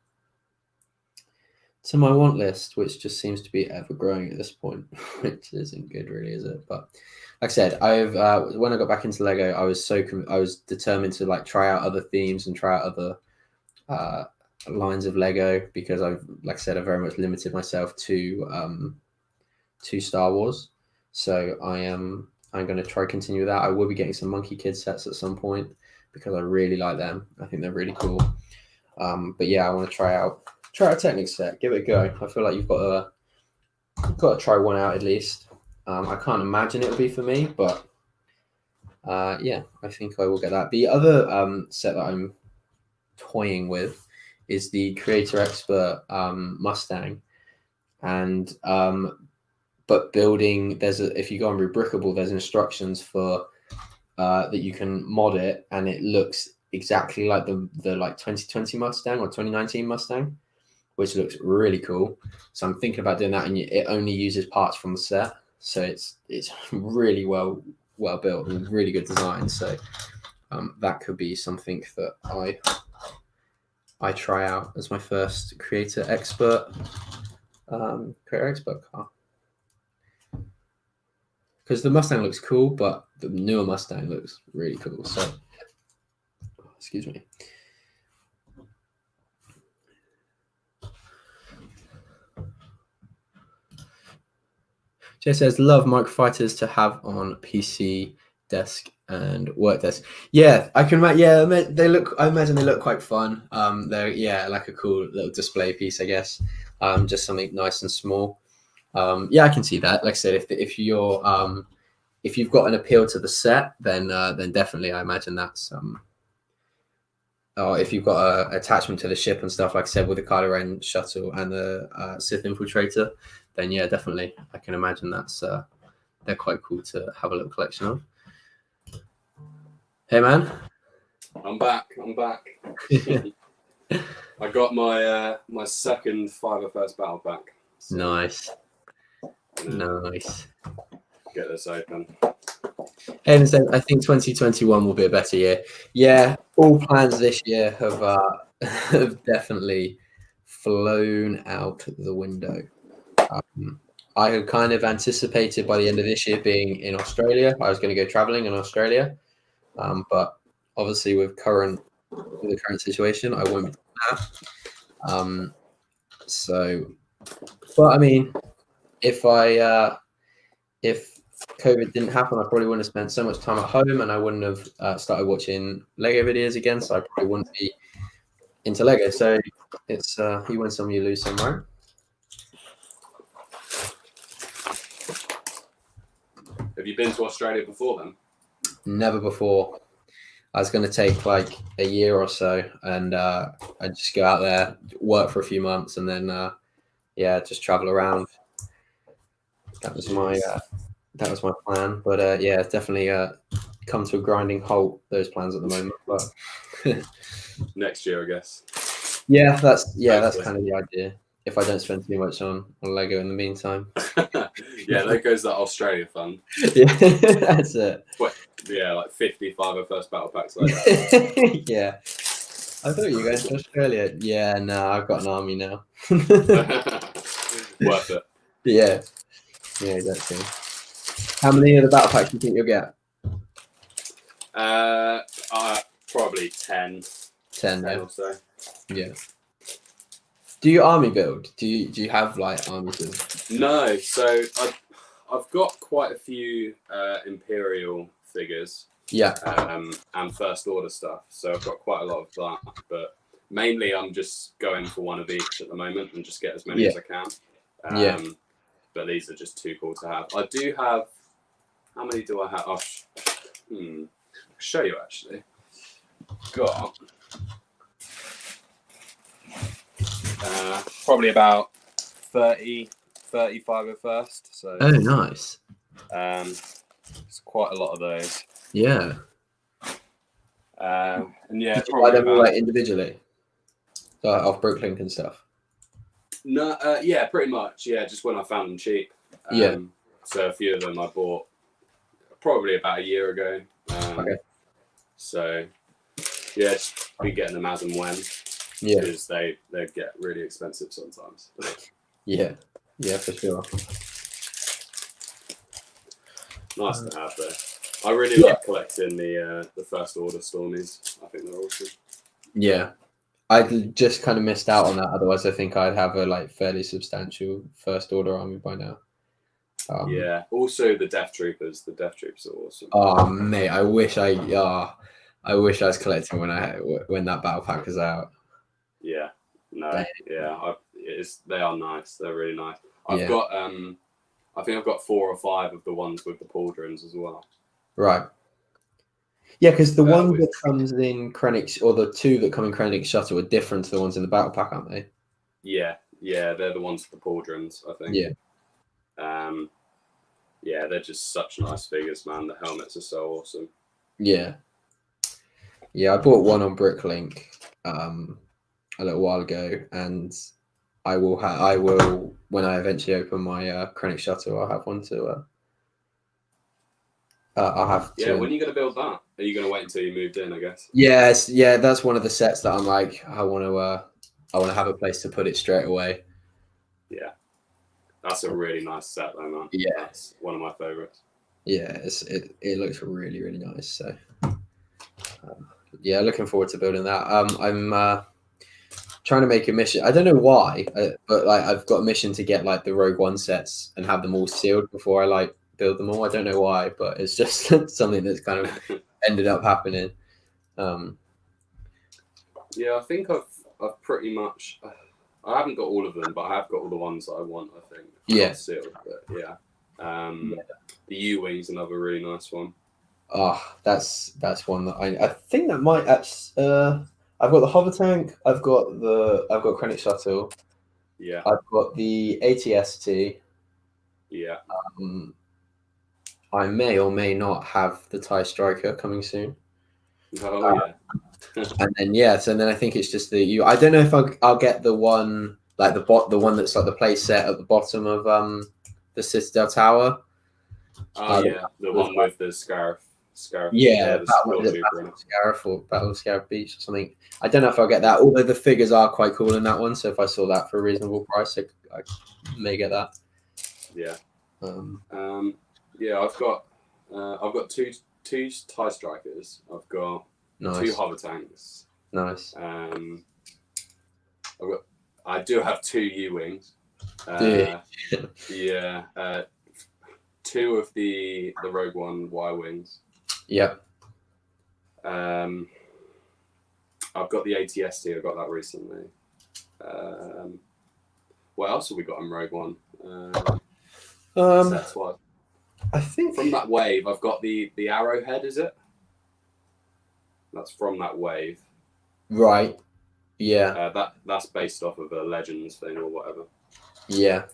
my want list, which just seems to be ever growing at this point, which isn't good, really, is it? But like I said, when I got back into Lego, I was determined to like try out other themes and try out other lines of Lego, because I've very much limited myself to Star Wars. So I'm going to try continue that. I will be getting some Monkey Kid sets at some point because I really like them. I think they're really cool. But yeah, I want to try out a Technic set, give it a go. I feel like you've got to try one out at least. I can't imagine it will be for me, but yeah, I think I will get that. The other set that I'm toying with is the Creator Expert Mustang, and but building, if you go on Rubricable, there's instructions for that you can mod it, and it looks exactly like the like 2020 Mustang or 2019 Mustang, which looks really cool. So I'm thinking about doing that, and it only uses parts from the set, so it's really well built and really good design. So that could be something that I try out as my first Creator Expert car. Because the Mustang looks cool, but the newer Mustang looks really cool. So, excuse me. Jay says, love microfighters to have on PC desk and work desk. Yeah, I can imagine. Yeah, I imagine they look quite fun. They're like a cool little display piece, I guess. Just something nice and small. Yeah, I can see that. Like I said, if you've got an appeal to the set, then definitely I imagine that's if you've got an attachment to the ship and stuff, like I said, with the Kylo Ren shuttle and the Sith Infiltrator, then yeah, definitely I can imagine they're quite cool to have a little collection of. Hey man, I'm back. I got my second 501st battle pack. So nice. Get this open. And so I think 2021 will be a better year. Yeah, all plans this year have definitely flown out the window. I had kind of anticipated by the end of this year being in Australia. I was going to go traveling in Australia, but obviously with the current situation, I won't be doing that. But I mean, if COVID didn't happen, I probably wouldn't have spent so much time at home, and I wouldn't have started watching Lego videos again. So I probably wouldn't be into Lego. So it's you win some, you lose some, right? Have you been to Australia before then? Never before. I was going to take like a year or so, and I'd just go out there, work for a few months, and then just travel around. That was my plan. But yeah, it's definitely come to a grinding halt, those plans at the moment. But next year, I guess. Yeah, that's kind of the idea. If I don't spend too much on Lego in the meantime. Yeah, there goes that Australia fun. Yeah, that's it. Yeah, like 55 of first battle packs like that. Yeah. I thought you were going to Australia. Yeah, no, I've got an army now. Worth it. Yeah, yeah, exactly. How many of the battle packs do you think you'll get? Probably 10. 10, 10 yeah. or so. Yeah. Do you army build? Do you have like army build? No, so I've got quite a few Imperial figures. Yeah. And First Order stuff. So I've got quite a lot of that. But mainly I'm just going for one of each at the moment and just get as many as I can. Yeah. But these are just too cool to have. I do have... How many do I have? I'll show you actually. Got... probably about 30, 35 at first. So, oh, nice. It's quite a lot of those. Yeah. And yeah, did you buy them all like individually? So off Brooklink and stuff? No, yeah, pretty much. Yeah, just when I found them cheap. Yeah. So a few of them I bought probably about a year ago. Okay. So yeah, just be getting them as and when. Yeah. Because they get really expensive sometimes. Yeah. Yeah, for sure. Nice to have though. I really like collecting the First Order Stormies. I think they're awesome. Yeah. I just kind of missed out on that. Otherwise, I think I'd have a like fairly substantial First Order army by now. Yeah. Also, the Death Troopers. The Death Troopers are awesome. Oh mate, I wish I was collecting when that battle pack was out. Yeah. No. Yeah. They are nice. They're really nice. I've got I think I've got 4 or 5 of the ones with the pauldrons as well. Right. Yeah, because the one that comes in Krennic's, or the 2 that come in Krennic's Shuttle, are different to the ones in the battle pack, aren't they? Yeah, they're the ones with the pauldrons, I think. Yeah. Yeah, they're just such nice figures, man. The helmets are so awesome. Yeah. Yeah, I bought one on Bricklink a little while ago, and I will when I eventually open my Krennic Shuttle, I'll have one to. I'll have. Yeah, when are you going to build that? Are you going to wait until you moved in? I guess. Yes, yeah, that's one of the sets that I'm like, I want to have a place to put it straight away. Yeah, that's a really nice set, though, man. Yeah, that's one of my favorites. Yeah, it looks really, really nice. So, yeah, looking forward to building that. I'm trying to make a mission. I don't know why, but like I've got a mission to get like the Rogue One sets and have them all sealed before I like build them all. I don't know why, but it's just something that's kind of ended up happening. Yeah, I think I've pretty much. I haven't got all of them, but I have got all the ones that I want. I think. Yeah. Not sealed, but yeah. The U-Wing's another really nice one. Oh, that's one that I think that might actually. I've got the hover tank. I've got Krennic Shuttle. Yeah. I've got the ATST. Yeah. I may or may not have the TIE Striker coming soon. Oh yeah. And then so then I think it's just I don't know if I'll get the one like the one that's like the play set at the bottom of the Citadel Tower. Oh yeah, the one with the scarf. Yeah, Battle of Scarif Beach or something. I don't know if I'll get that, although the figures are quite cool in that one. So if I saw that for a reasonable price, I may get that. Yeah. Yeah, I've got two TIE Strikers. I've got 2 hover tanks. Nice. I do have 2 U-Wings. Yeah. 2 of the Rogue One Y-Wings. Yep. I've got the ATST. I got that recently. What else have we got in Rogue One? That's what. I think from that wave, I've got the Arrowhead. Is it? That's from that wave. Right. Yeah. That's based off of a Legends thing or whatever. Yeah.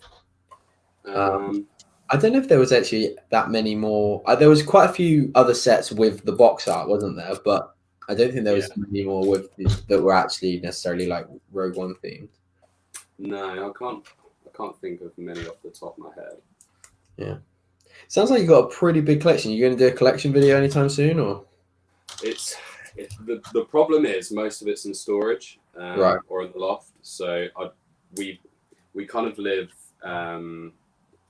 I don't know if there was actually that many more. There was quite a few other sets with the box art, wasn't there? But I don't think there was many more with that were actually necessarily like Rogue One themed. No, I can't think of many off the top of my head. Yeah. Sounds like you got a pretty big collection. You going to do a collection video anytime soon, or? The problem is most of it's in storage, right, or in the loft. So we kind of live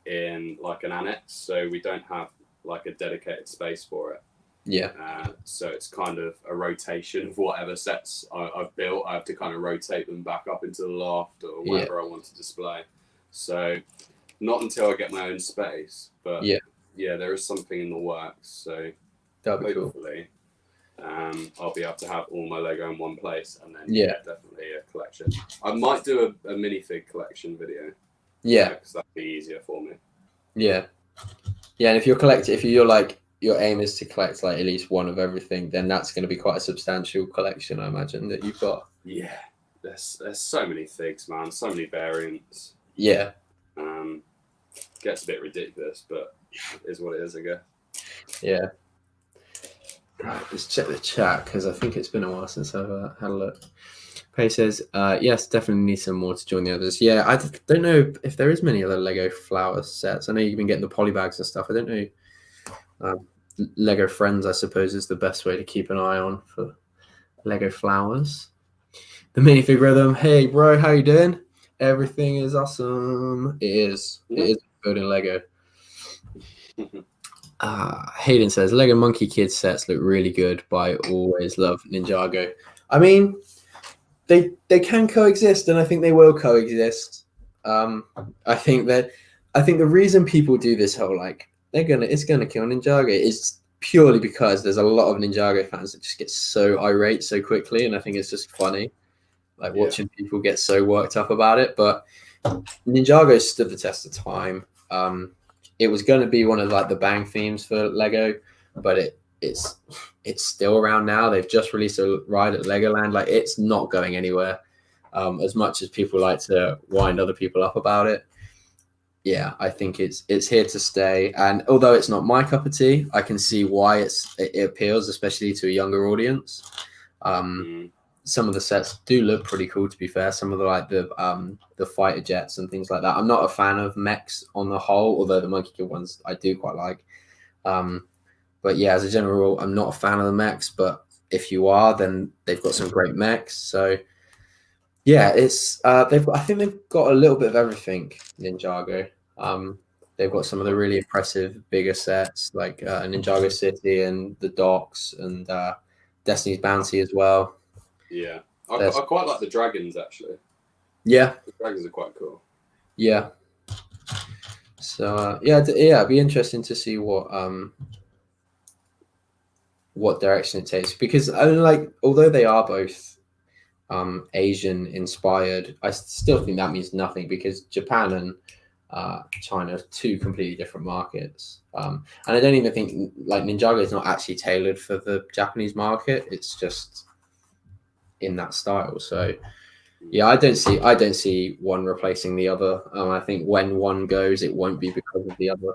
in like an annex, so we don't have like a dedicated space for it. Yeah. So it's kind of a rotation of whatever sets I've built. I have to kind of rotate them back up into the loft or wherever I want to display. So not until I get my own space, but yeah, there is something in the works. So that'd be hopefully I'll be able to have all my Lego in one place, and then definitely a collection. I might do a minifig collection video. Yeah, because that'd be easier for me. Yeah, and if you're like your aim is to collect like at least one of everything, then that's going to be quite a substantial collection, I imagine, that you've got. Yeah, there's so many figs, man, so many variants. Yeah. Gets a bit ridiculous, but it is what it is, I guess. Yeah. Right, let's check the chat because I think it's been a while since I've had a look. Pay says, yes, definitely need some more to join the others. Yeah, I don't know if there is many other Lego flower sets. I know you've been getting the polybags and stuff. I don't know. Lego Friends, I suppose, is the best way to keep an eye on for Lego flowers. The minifig rhythm. Hey, bro, how you doing? Everything is awesome. It is. It is building Lego. Hayden says, Lego Monkey Kid sets look really good, but I always love Ninjago. I mean, they can coexist, and I think they will coexist. I think the reason people do this whole like it's gonna kill Ninjago is purely because there's a lot of Ninjago fans that just get so irate so quickly, and I think it's just funny, like watching people get so worked up about it. But Ninjago stood the test of time. It was going to be one of like the bang themes for Lego, but it's still around now. They've just released a ride at Legoland. Like it's not going anywhere. As much as people like to wind other people up about it, yeah, I think it's here to stay. And although it's not my cup of tea, I can see why it appeals, especially to a younger audience. Some of the sets do look pretty cool, to be fair. Some of the fighter jets and things like that. I'm not a fan of mechs on the whole, although the Monkey Kid ones I do quite like. But yeah, as a general rule, I'm not a fan of the mechs. But if you are, then they've got some great mechs. So yeah, I think they've got a little bit of everything. Ninjago. They've got some of the really impressive bigger sets like Ninjago City and the Docks and Destiny's Bounty as well. Yeah, I quite like the dragons actually. Yeah, the dragons are quite cool. Yeah. So it'd be interesting to see what direction it takes, because although they are both Asian inspired, I still think that means nothing, because Japan and China are two completely different markets. And I don't even think like Ninjago is not actually tailored for the Japanese market. It's just in that style. So yeah, I don't see one replacing the other. I think when one goes, it won't be because of the other.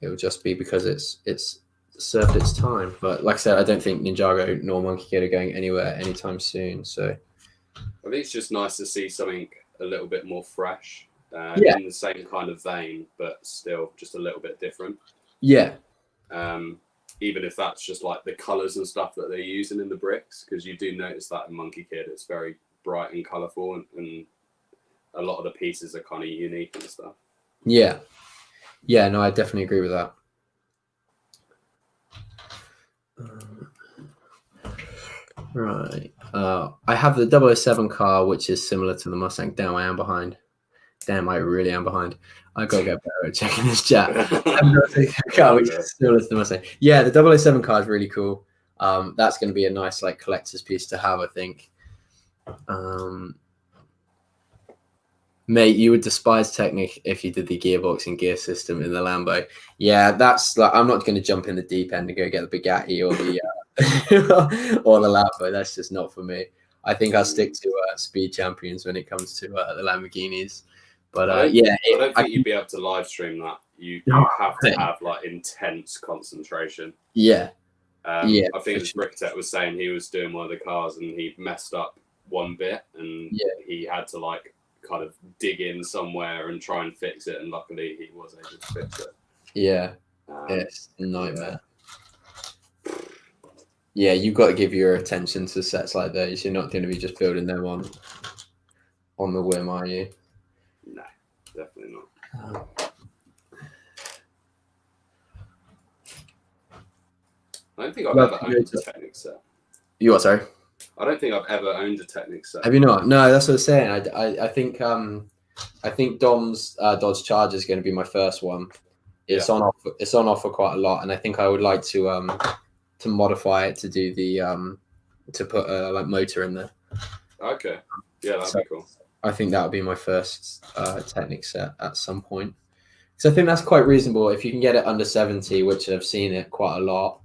It will just be because it's served its time. But like I said, I don't think Ninjago nor Monkey Kid are going anywhere anytime soon. So I think it's just nice to see something a little bit more fresh, in the same kind of vein, but still just a little bit different. Yeah. Even if that's just like the colors and stuff that they're using in the bricks, because you do notice that in Monkey Kid, it's very bright and colorful, and a lot of the pieces are kind of unique and stuff. Yeah. Yeah, no, I definitely agree with that. Right. I have the 007 car, which is similar to the Mustang. Damn, I am behind. Damn, I really am behind. I gotta get better at checking this chat. Car, which is similar to the Mustang. Yeah, the 007 car is really cool. That's going to be a nice like collector's piece to have, I think. Mate, you would despise Technic if you did the gearbox and gear system in the Lambo. Yeah, that's like, I'm not going to jump in the deep end and go get the Bugatti or the or the Lambo. That's just not for me. I think I'll stick to Speed Champions when it comes to the Lamborghinis. But I don't think you'd be able to live stream that. You have to have like intense concentration. Yeah. I think as Bricktech was saying, he was doing one of the cars and he messed up one bit, and he had to like kind of dig in somewhere and try and fix it, and luckily he was able to fix it. Yeah. It's a nightmare. Yeah, you've got to give your attention to sets like those. You're not going to be just building them on the whim, are you? No. definitely not. I don't think I've ever owned a Technic set. You what? Sorry. I don't think I've ever owned a Technic set. Have you not? No, that's what I was saying. I think Dom's Dodge Charger is going to be my first one. It's on offer. It's on offer quite a lot, and I think I would like to modify it to do the to put a like motor in there. Okay. Yeah, that'd be cool. I think that would be my first Technic set at some point. So I think that's quite reasonable if you can get it under 70, which I've seen it quite a lot.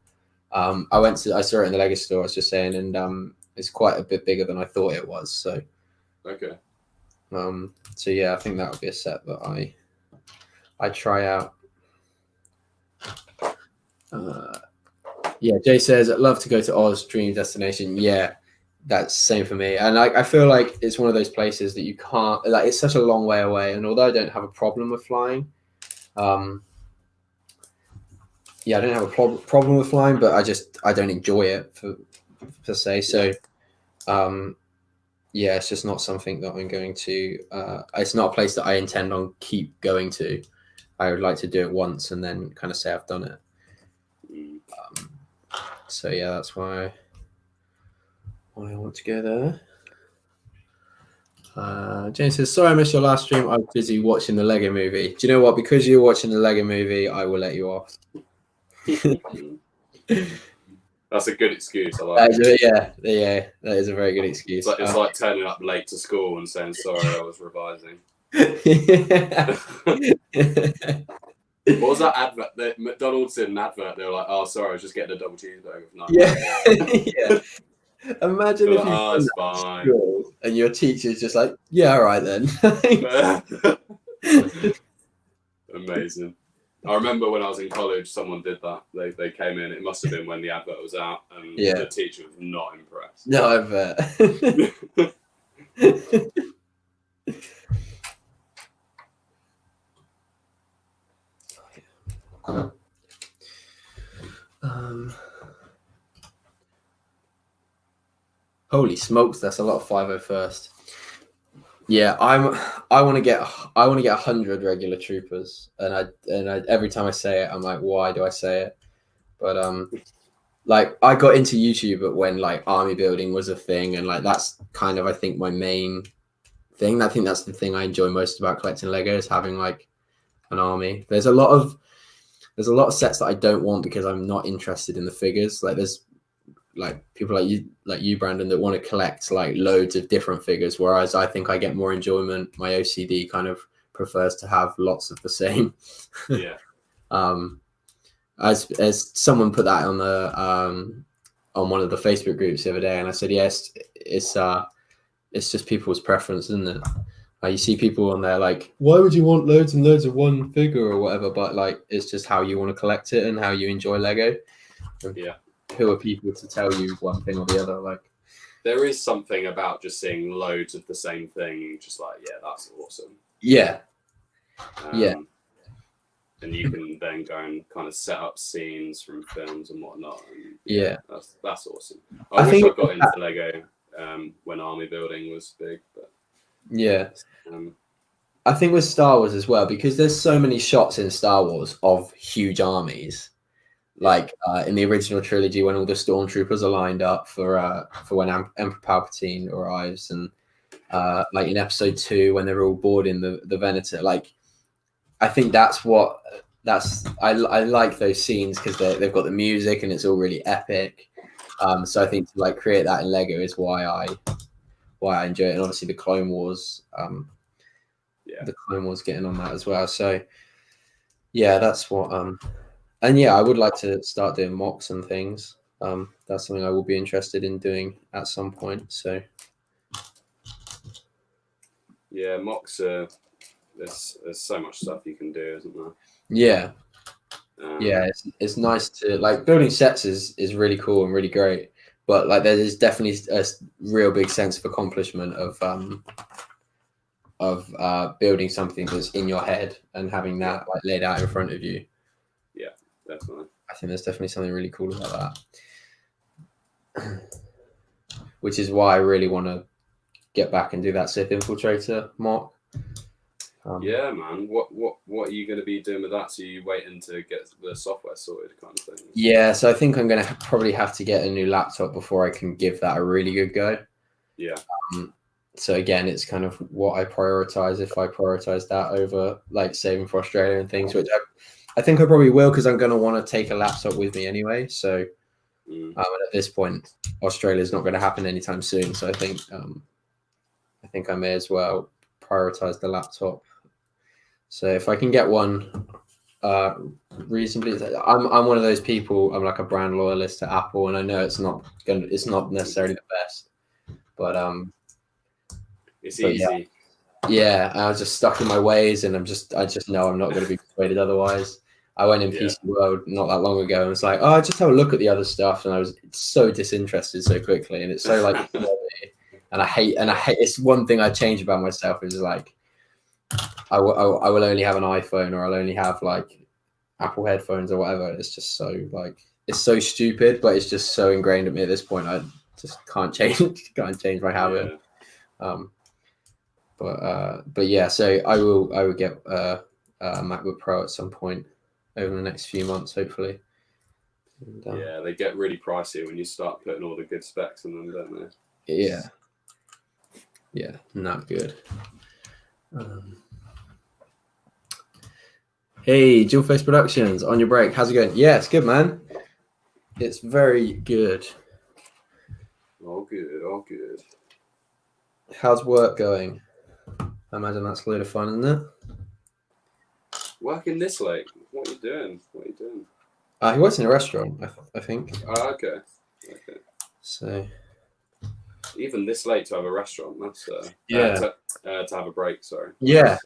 I saw it in the Lego store. I was just saying, and it's quite a bit bigger than I thought it was. So okay. So yeah, I think that would be a set that I try out. Yeah, Jay says I'd love to go to Oz, dream destination. Yeah, that's same for me. And I feel like it's one of those places that you can't, like, it's such a long way away. And although I don't have a problem with flying, yeah, I don't have a problem with flying, but I don't enjoy it per se. So, yeah, it's just not something that I'm going to. It's not a place that I intend on keep going to. I would like to do it once and then kind of say I've done it. So yeah, that's why I want to go there. James says, sorry I missed your last stream. I was busy watching the Lego movie. Do you know what? Because you're watching the Lego movie, I will let you off. That's a good excuse. I like it. Yeah, that is a very good excuse. It's like turning up late to school and saying, sorry, I was revising. What was that advert? McDonald's did an advert. They were like, "Oh, sorry, I was just getting a double cheeseburger." Yeah. Imagine if like, it's fine. And your teacher's just like, "Yeah, all right then." Amazing. I remember when I was in college, someone did that. They came in. It must have been when the advert was out, and the teacher was not impressed. No, I bet. Holy smokes, that's a lot of 501st. Yeah, I want to get 100 regular troopers, and I every time I say it, I'm like, why do I say it? But like I got into YouTube when like army building was a thing, and like that's kind of I think my main thing. I think that's the thing I enjoy most about collecting Lego is having like an army. There's a lot of sets that I don't want because I'm not interested in the figures. Like there's like people like you Brandon that want to collect like loads of different figures, whereas I think I get more enjoyment. My OCD kind of prefers to have lots of the same. Yeah. As someone put that on the on one of the Facebook groups the other day, and I said yes, it's just people's preference, isn't it? You see people on there like, why would you want loads and loads of one figure or whatever? But like, it's just how you want to collect it and how you enjoy Lego. And yeah. Who are people to tell you one thing or the other? Like, there is something about just seeing loads of the same thing, just like, yeah, that's awesome. Yeah. Yeah. And you can then go and kind of set up scenes from films and whatnot. And yeah. That's awesome. I wish I got into Lego when army building was big, but yeah. I think with Star Wars as well, because there's so many shots in Star Wars of huge armies. Like in the original trilogy, when all the stormtroopers are lined up for when Emperor Palpatine arrives, and like in Episode 2 when they're all boarding the Venator. Like, I think I like those scenes because they've got the music and it's all really epic. So I think to like create that in Lego is why I enjoy it, and obviously the Clone Wars, the Clone Wars getting on that as well. So yeah, that's what and yeah, I would like to start doing mocks and things. That's something I will be interested in doing at some point. So yeah, mocks there's so much stuff you can do, isn't there? Yeah. Yeah, it's nice to like building sets is really cool and really great, but like there is definitely a real big sense of accomplishment of building something that's in your head and having that like laid out in front of you. Yeah, definitely. I think there's definitely something really cool about that, which is why I really want to get back and do that Sith Infiltrator mock. Yeah, man. What are you going to be doing with that? So you waiting to get the software sorted, kind of thing? Yeah, so I think I'm going to probably have to get a new laptop before I can give that a really good go. Yeah. So again, it's kind of what I prioritize. If I prioritize that over like saving for Australia and things, which I think I probably will, because I'm going to want to take a laptop with me anyway. So and at this point, Australia is not going to happen anytime soon. So I think I may as well prioritize the laptop. So if I can get one reasonably, I'm one of those people. I'm like a brand loyalist to Apple, and I know it's not necessarily the best, but it's easy. Yeah, I was just stuck in my ways, and I just know I'm not going to be persuaded otherwise. I went in PC World not that long ago and was like, oh, just have a look at the other stuff, and I was so disinterested so quickly, and it's so like, and I hate. It's one thing I change about myself is like, I will only have an iPhone, or I'll only have like Apple headphones or whatever. It's just so like, it's so stupid, but it's just so ingrained at me at this point. I just can't change my habit. Yeah. But yeah, so I will get a MacBook Pro at some point over the next few months, hopefully. And, yeah, they get really pricey when you start putting all the good specs in them, don't they? Yeah, not good. Hey, Dual Face Productions on your break. How's it going? Yeah, it's good, man. It's very good. All good. How's work going? I imagine that's a load of fun, isn't it? Working this late? What are you doing? He works in a restaurant, I think. Oh, okay. So even this late to have a restaurant, that's to have a break. Sorry. Yeah.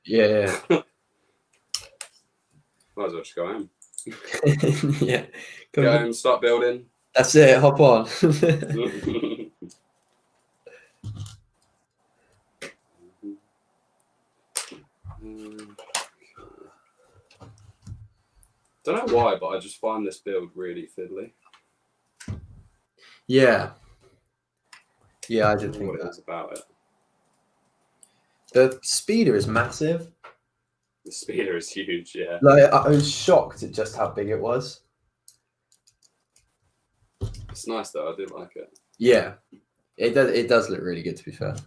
Might as well just go home. Yeah. Go home, start building. That's it. Hop on. Don't know why, but I just find this build really fiddly. Yeah, I did think what that. it is about it. The speeder is massive. The speeder is huge, yeah. Like, I was shocked at just how big it was. It's nice though. I do like it. Yeah, it does. It does look really good, to be fair.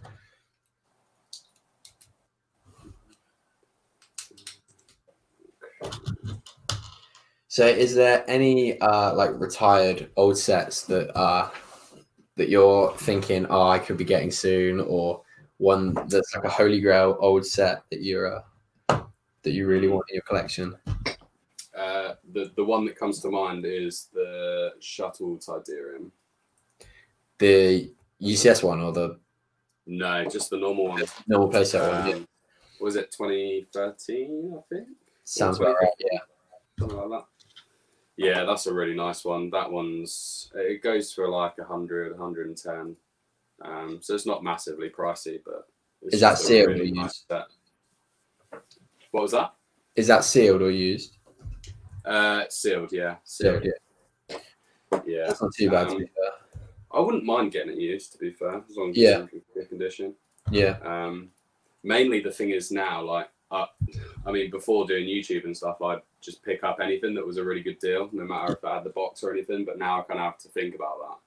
So, is there any like retired old sets that you're thinking, oh, I could be getting soon, or one that's like a holy grail old set that you really want in your collection? The one that comes to mind is the Shuttle Tidarium. The UCS one, or the no, just the normal one. Normal playset one. Yeah. Was it 2013? I think. Sounds about right. Yeah. Something like that. Yeah, that's a really nice one. That it goes for like 100, 110. So it's not massively pricey, but is that sealed or used? Nice set. What was that? Is that sealed or used? Sealed, yeah. Sealed, yeah. Yeah. That's not too bad, to be fair. I wouldn't mind getting it used, to be fair, as long as it's in good condition. Yeah. Mainly the thing is now, like, I mean, before doing YouTube and stuff, I'd just pick up anything that was a really good deal, no matter if I had the box or anything. But now I kind of have to think about that.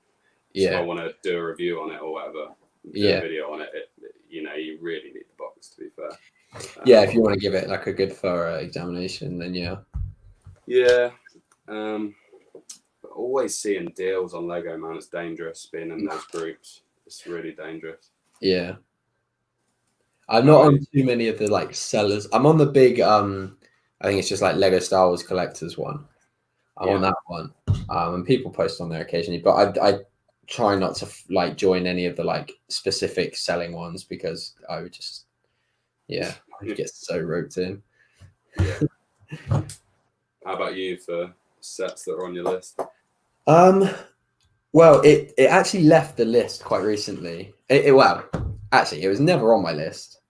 Yeah. So if I want to do a review on it or whatever, do a video on it, you really need the box, to be fair. Yeah, if you want to give it like a good thorough examination, then yeah. Yeah. But always seeing deals on Lego, man, it's dangerous being in those groups. It's really dangerous. Yeah. I'm not on too many of the like sellers. I'm on the big I think it's just like Lego Star Wars collectors one. I'm on that one. And people post on there occasionally, but I try not to like join any of the like specific selling ones, because I would just I get so roped in. Yeah. How about you for sets that are on your list? Well, it actually left the list quite recently. Well, actually, it was never on my list.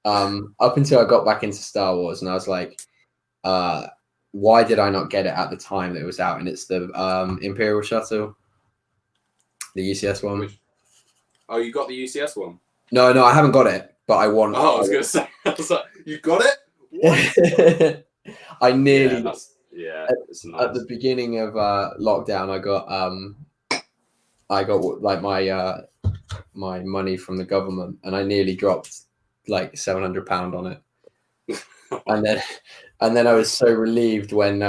Up until I got back into Star Wars, and I was like, why did I not get it at the time that it was out? And it's the Imperial Shuttle, the UCS one. Oh, you got the UCS one? No, I haven't got it, but I want. Oh, I was gonna say, you got it? I nearly it's nice. at the beginning of lockdown. I got like my money from the government, and I nearly dropped like £700 on it. and then I was so relieved when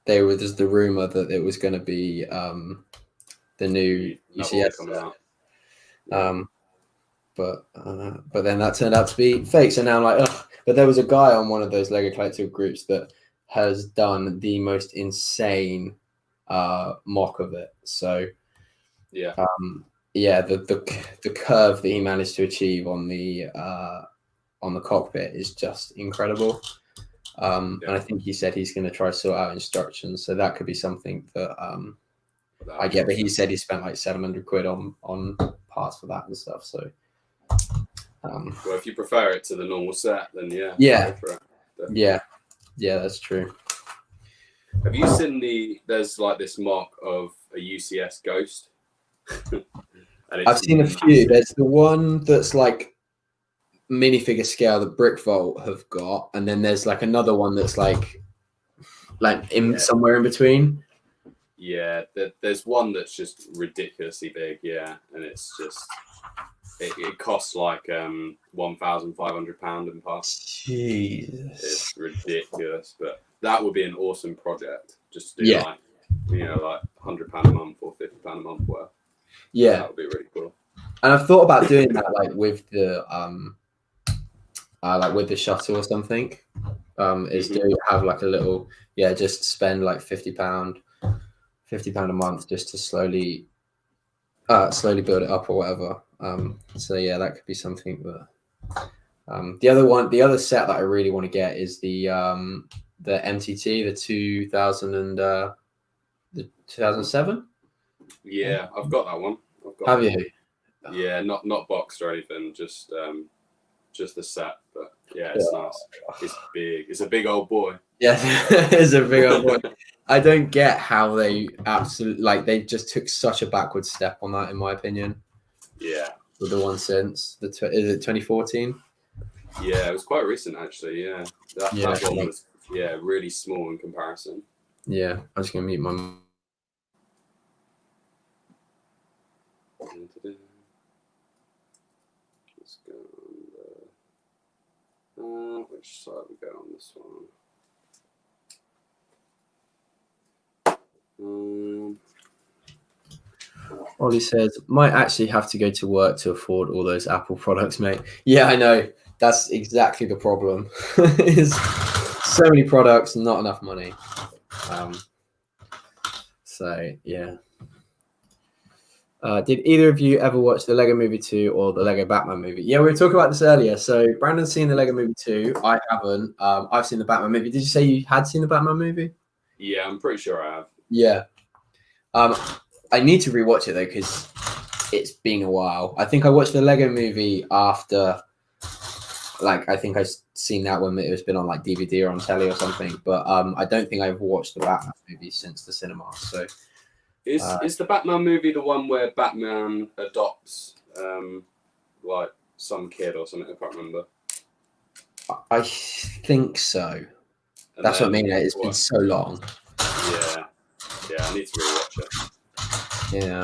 there was the rumor that it was going to be the new UCS set. But then that turned out to be fake. So now I'm like, ugh. But there was a guy on one of those Lego collectible groups that has done the most insane mock of it. So the curve that he managed to achieve on the cockpit is just incredible. And I think he said he's going to try to sort out instructions, so that could be something that I get. But he said he spent like £700 on parts for that and stuff. So, well, if you prefer it to the normal set, then yeah, that's true. Have you seen there's like this mock of a UCS Ghost? I've seen a few. There's the one that's like minifigure scale that Brick Vault have got, and then there's like another one that's like somewhere in between. Yeah, there's one that's just ridiculously big, and it's just it costs like £1,500 in parts. Jesus, it's ridiculous, but that would be an awesome project. Just to do like £100 a month or £50 a month worth. Yeah, that would be really cool. And I've thought about doing that like with the shuttle or something. Is to have like a little just spend like £50 a month just to slowly build it up or whatever. So that could be something. But the other set that I really want to get is the MTT, the 2007. Yeah, I've got that one. Have you? Yeah, not boxed or anything, just the set. But it's nice. It's big. It's a big old boy. Yeah, it's a big old boy. I don't get how they they just took such a backward step on that, in my opinion. Yeah. With the one since is it 2014? Yeah, it was quite recent actually. Yeah, that one was really small in comparison. Yeah, I'm just gonna mute my. Let's go on which side we go on this one? Ollie says, might actually have to go to work to afford all those Apple products, mate. Yeah, I know. That's exactly the problem. Is so many products, not enough money. So yeah. Did either of you ever watch the Lego Movie 2 or the Lego Batman movie? Yeah, we were talking about this earlier. So Brandon's seen the Lego Movie 2. I haven't. I've seen the Batman movie. Did you say you had seen the Batman movie? Yeah, I'm pretty sure I have. Yeah. I need to rewatch it though because it's been a while. I think I watched the Lego movie after, I think I've seen that when it was been on like DVD or on telly or something. But I don't think I've watched the Batman movie since the cinema. So. Is the Batman movie the one where Batman adopts like some kid or something? I can't remember. I think so. And that's what I mean. It's been so long. Yeah, I need to rewatch it. Yeah.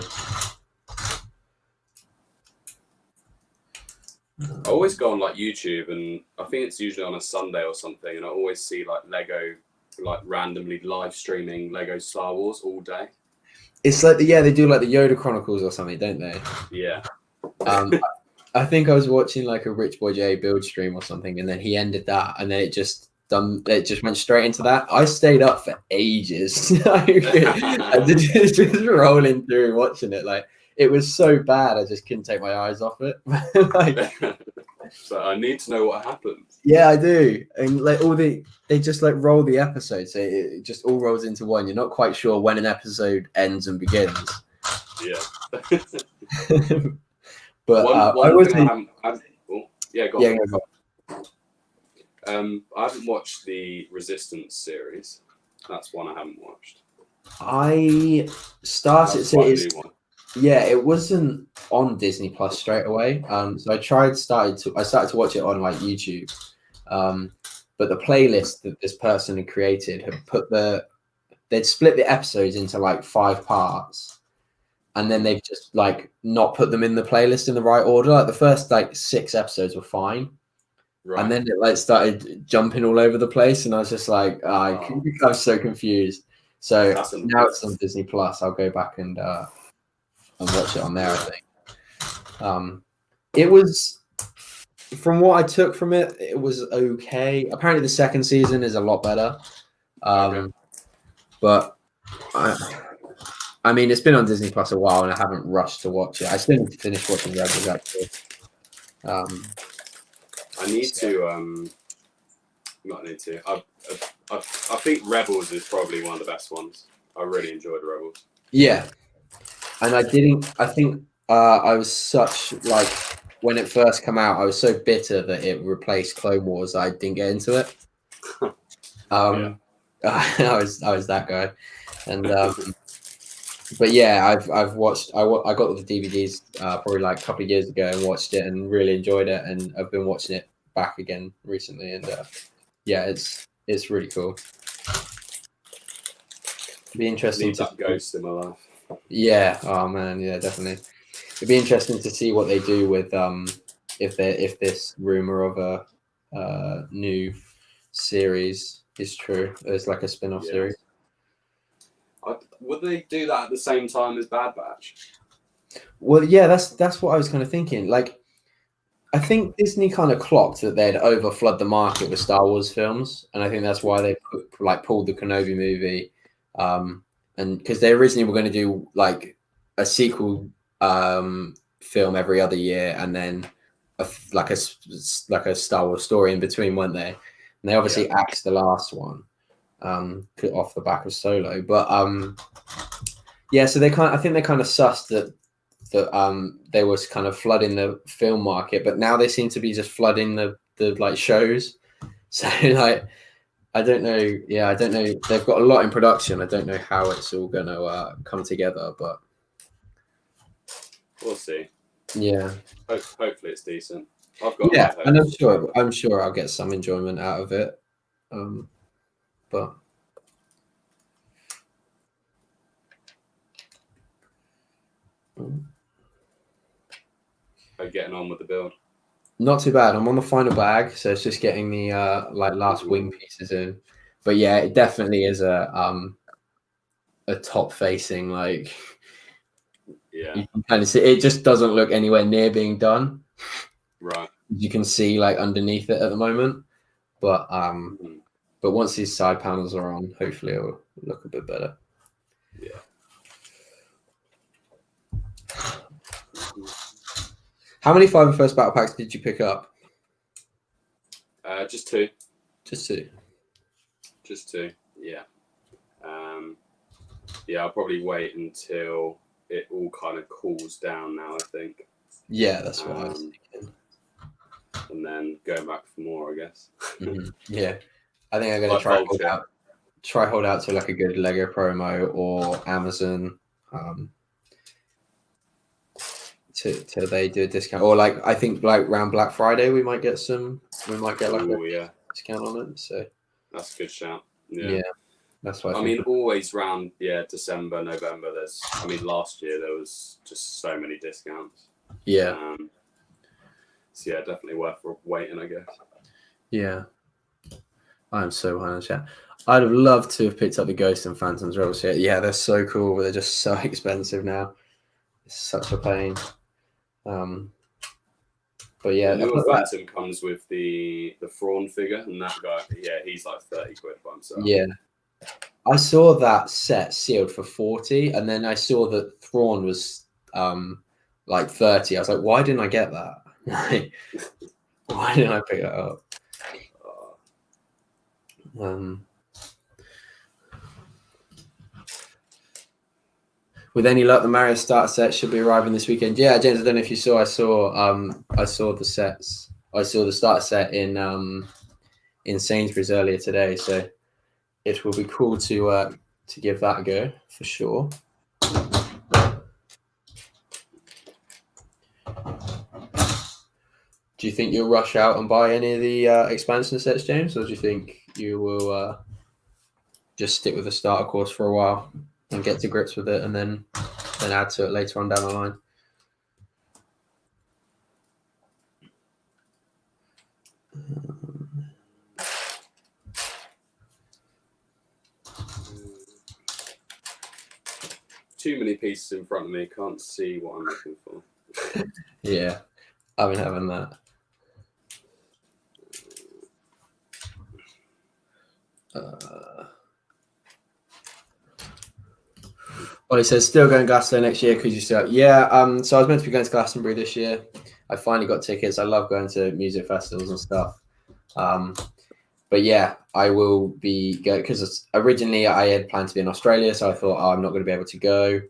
I always go on like YouTube, and I think it's usually on a Sunday or something, and I always see like Lego randomly live streaming Lego Star Wars all day. It's like they do like the Yoda Chronicles or something, don't they? Yeah. I think I was watching like a Rich Boy J build stream or something, and then he ended that, and then it just went straight into that. I stayed up for ages. I just rolling through watching it. Like it was so bad, I just couldn't take my eyes off it. So I need to know what happened. Yeah, I do. And like they just like roll the episodes. So it just all rolls into one. You're not quite sure when an episode ends and begins. Yeah. But I haven't watched the Resistance series. That's one I haven't watched. I started. So it wasn't on Disney Plus straight away. So I started to watch it on like YouTube. But the playlist that this person had created they'd split the episodes into like 5 parts, and then they've just like not put them in the playlist in the right order. Like the first like 6 episodes were fine. Right. And then it like started jumping all over the place, and I was just like, I was so confused. So now it's on Disney Plus. I'll go back and watch it on there. I think it was, from what I took from it, it was okay. Apparently, the second season is a lot better. But I mean, it's been on Disney Plus a while, and I haven't rushed to watch it. I still need to finish watching Rebels actually. I need to. Not need to. I think Rebels is probably one of the best ones. I really enjoyed Rebels. Yeah, and I think I was such like, when it first came out, I was so bitter that it replaced Clone Wars that I didn't get into it. I was that guy, and but yeah, I've watched. I got the DVDs probably like a couple of years ago and watched it and really enjoyed it, and I've been watching it back again recently, and yeah, it's really cool. It'd be interesting to Ghost in my life. Yeah. Oh man. Yeah, definitely. It'd be interesting to see what they do with if this rumor of a new series is true. There's like a spin-off series. Would they do that at the same time as Bad Batch? Well, yeah, that's what I was kind of thinking. Like, I think Disney kind of clocked that they'd overflood the market with Star Wars films, and I think that's why they pulled the Kenobi movie, and because they originally were going to do like a sequel film every other year, and then like a Star Wars story in between, weren't they? And they obviously axed the last one off the back of Solo, but yeah. So I think they kind of sussed that they was kind of flooding the film market, but now they seem to be just flooding the like shows. So like, I don't know. Yeah, I don't know. They've got a lot in production. I don't know how it's all going to come together, but we'll see. Yeah. Hopefully it's decent. I've got. Yeah, and I'm sure I'll get some enjoyment out of it. But how are you getting on with the build? Not too bad. I'm on the final bag, so it's just getting the like last wing pieces in. But yeah, it definitely is a top facing, like, yeah, you can kind of see it just doesn't look anywhere near being done. Right. You can see like underneath it at the moment. But but once these side panels are on, hopefully it'll look a bit better. Yeah. How many Fiber First battle packs did you pick up? Just 2. Just 2. Just 2. Yeah. Yeah, I'll probably wait until it all kind of cools down now, I think. Yeah, that's what I was thinking. And then going back for more, I guess. Yeah. I think I'm going to try hold out to like a good Lego promo or Amazon till they do a discount, or like I think like around Black Friday we might get like a discount on it. So that's a good shout. Yeah, that's what I mean. Always around December, November. Last year there was just so many discounts. Yeah. So yeah, definitely worth waiting, I guess. Yeah. I'm so behind on chat. I'd have loved to have picked up the Ghost and Phantoms Rebels here. Yeah, they're so cool, but they're just so expensive now. It's such a pain. But yeah, the newer Phantom comes with the Thrawn figure, and that guy, he's like 30 quid by himself. Yeah. I saw that set sealed for 40, and then I saw that Thrawn was like 30. I was like, why didn't I get that? Why didn't I pick that up? With any luck, the Mario starter set should be arriving this weekend. Yeah, James, I don't know if you saw. I saw the sets. I saw the starter set in Sainsbury's earlier today. So it will be cool to give that a go for sure. Do you think you'll rush out and buy any of the expansion sets, James, or do you think you will just stick with the starter course for a while and get to grips with it, and then add to it later on down the line? Too many pieces in front of me. Can't see what I'm looking for. Yeah, I've been having that. Well, he says still going Glastonbury next year because you still. Yeah. So I was meant to be going to Glastonbury this year. I finally got tickets. I love going to music festivals and stuff. But yeah, I will be going because originally I had planned to be in Australia, so I thought, I'm not going to be able to go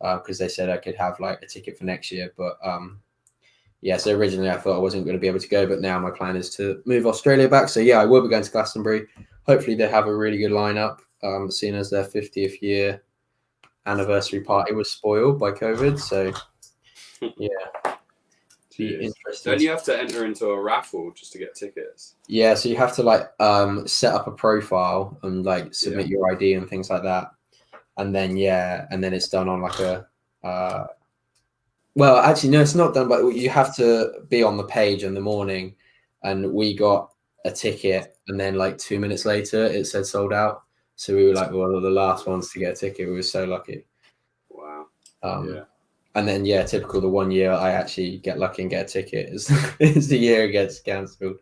because they said I could have like a ticket for next year. But yeah, so originally I thought I wasn't going to be able to go, but now my plan is to move Australia back. So yeah, I will be going to Glastonbury. Hopefully they have a really good lineup, seeing as their 50th year anniversary party was spoiled by COVID. So yeah. Interesting. Don't you have to enter into a raffle just to get tickets? Yeah, so you have to like set up a profile and like submit your ID and things like that, and then it's done on like a well, actually no, it's not done, but you have to be on the page in the morning, and we got a ticket, and then like 2 minutes later it said sold out, so we were like one of the last ones to get a ticket. We were so lucky. Wow. And then, typical, the 1 year I actually get lucky and get a ticket is the year it gets cancelled.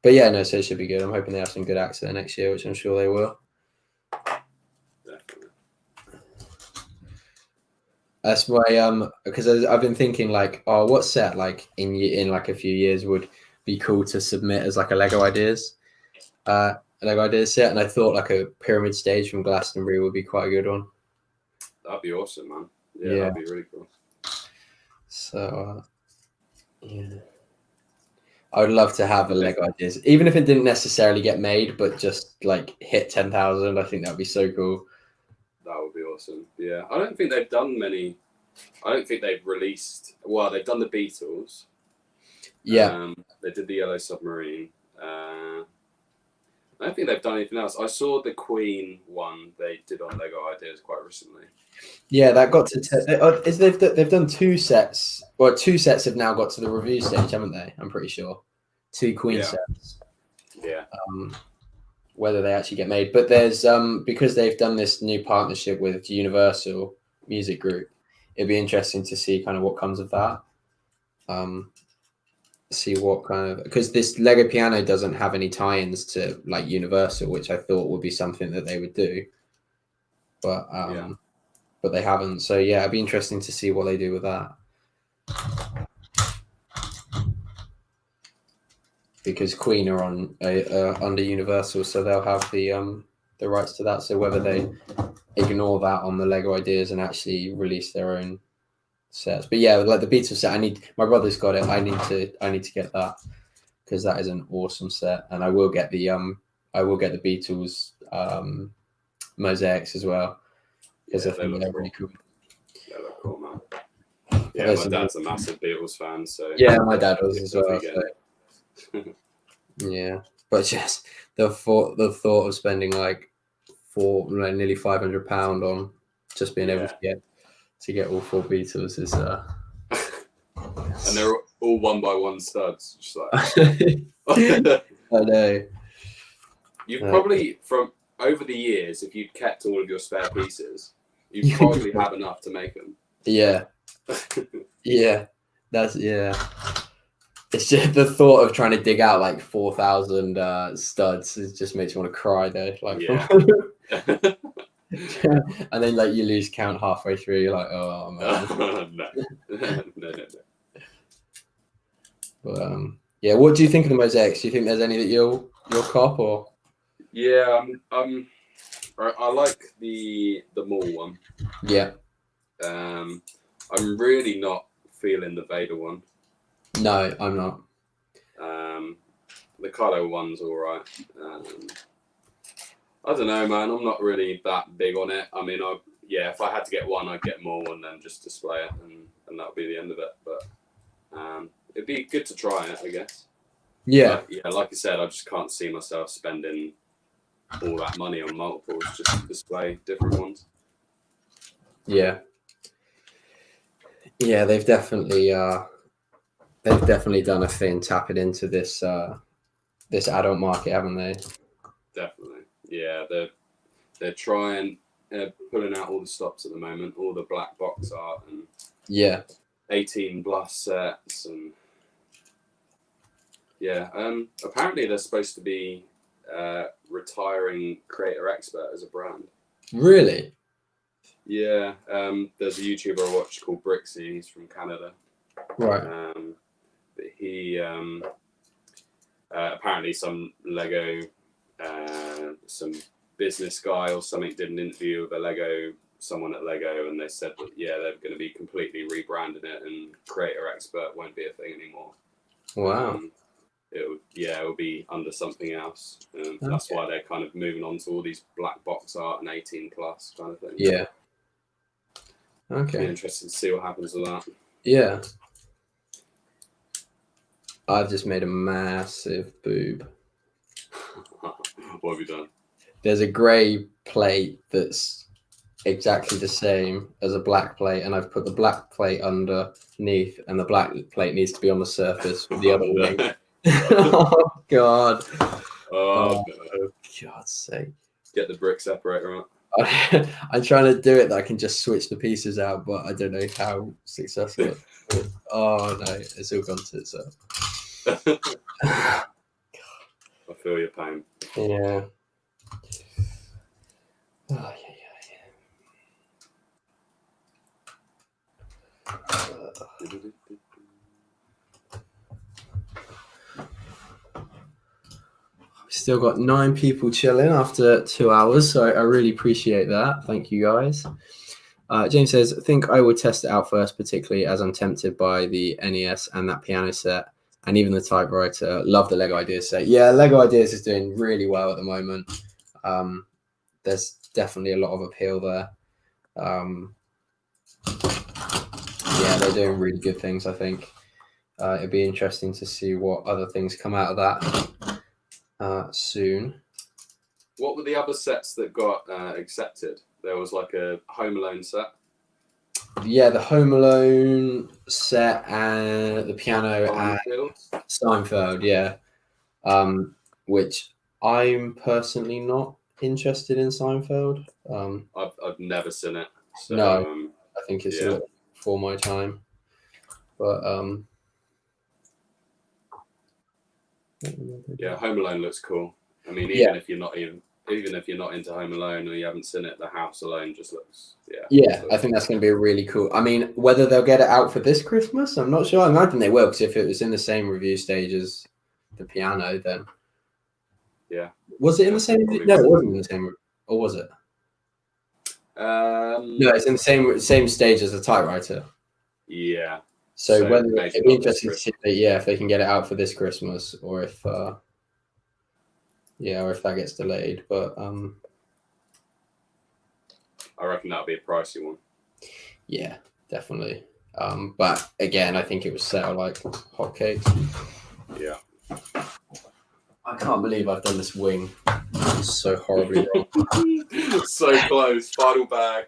But yeah, no, so it should be good. I'm hoping they have some good acts there next year, which I'm sure they will. Definitely. That's why, because I've been thinking like, what set like in like a few years would be cool to submit as like a Lego Ideas set, and I thought like a pyramid stage from Glastonbury would be quite a good one. That'd be awesome, man. Yeah, that'd be really cool. So, I would love to have a Lego Ideas, even if it didn't necessarily get made, but just like hit 10,000. I think that'd be so cool. That would be awesome. Yeah, I don't think they've done many. I don't think they've released. Well, they've done the Beatles. Yeah. They did the Yellow Submarine. I don't think they've done anything else. I saw the Queen one they did on Lego Ideas quite recently. Yeah, that got to they've done 2 sets. Well, 2 sets have now got to the review stage, haven't they? I'm pretty sure 2 Queen sets. Yeah. Whether they actually get made, but there's because they've done this new partnership with Universal Music Group. It'd be interesting to see kind of what comes of that. See what kind of, because this Lego piano doesn't have any tie-ins to like Universal, which I thought would be something that they would do, but they haven't. So yeah, it'd be interesting to see what they do with that, because Queen are on under Universal, so they'll have the rights to that. So whether they ignore that on the Lego Ideas and actually release their own sets. But yeah, like the Beatles set, my brother's got it. I need to get that, because that is an awesome set, and I will get the Beatles mosaics as well, because I think they're really cool. Yeah, they're cool, man. Yeah, my dad's a massive Beatles fan, so yeah, my dad was as well. So. Yeah, but just the thought of spending like nearly £500 on just being able to get all 4 Beatles is and they're all 1x1 studs, just like I know. You've probably, from over the years, if you'd kept all of your spare pieces, you'd probably have enough to make them. Yeah. It's just the thought of trying to dig out like 4,000 studs. It just makes you want to cry though. Like, and then like you lose count halfway through. You're like, oh man. No. But what do you think of the mosaics? Do you think there's any that you'll cop or? Yeah, I like the mall one. Yeah. I'm really not feeling the Vader one. No, I'm not. The Kylo one's all right. I don't know, man. I'm not really that big on it. I mean, if I had to get one, I'd get more and then just display it, and that would be the end of it. But it'd be good to try it, I guess. Yeah. But, yeah, like I said, I just can't see myself spending all that money on multiples just to display different ones. Yeah. Yeah, they've definitely done a thing tapping into this this adult market, haven't they? Definitely. Yeah, they're trying, pulling out all the stops at the moment, all the black box art and 18 plus sets and apparently they're supposed to be retiring Creator Expert as a brand. Really? Yeah, there's a YouTuber I watch called Brixie. He's from Canada. Right. But he apparently some Lego, some business guy or something did an interview with someone at Lego, and they said that they're going to be completely rebranding it, and Creator Expert won't be a thing anymore. Wow. It'll be under something else. That's why they're kind of moving on to all these black box art and 18 plus kind of thing. Yeah. Okay. Be interested to see what happens with that. Yeah. I've just made a massive boob. What have you done? There's a grey plate that's exactly the same as a black plate, and I've put the black plate underneath, and the black plate needs to be on the surface with the other wing. Oh God! Oh, no. God's sake! Get the brick separator out. I'm trying to do it that I can just switch the pieces out, but I don't know how successful. Oh no, it's all gone to itself. I feel your pain. Yeah. Oh, Still got 9 people chilling after 2 hours, so I really appreciate that. Thank you, guys. James says, I think I would test it out first, particularly as I'm tempted by the NES and that piano set, and even the typewriter. Love the Lego Ideas set. Yeah, Lego Ideas is doing really well at the moment. There's definitely a lot of appeal there. Yeah, they're doing really good things, I think. It'd be interesting to see what other things come out of that soon. What were the other sets that got accepted? There was like a Home Alone set. Yeah, the Home Alone set and the piano Seinfeld. and Seinfeld, yeah. Which I'm personally not interested in Seinfeld. I've never seen it. So, no, I think it's a little before my time. But yeah, Home Alone looks cool. I mean, even if you're not into Home Alone or you haven't seen it, the house alone just looks I think that's going to be really cool. I mean, whether they'll get it out for this Christmas, I'm not sure. I imagine they will, because if it was in the same review stage as the piano, then was it in the same? No, it wasn't in the same, or was it? No, it's in the same stage as the typewriter. Yeah. So whether it'd be interesting to see if they can get it out for this Christmas, or if or if that gets delayed. But I reckon that'll be a pricey one. Yeah, definitely. But again, I think it was sell like hotcakes. Yeah. I can't believe I've done this wing. It's so horribly wrong. So close. Final bag.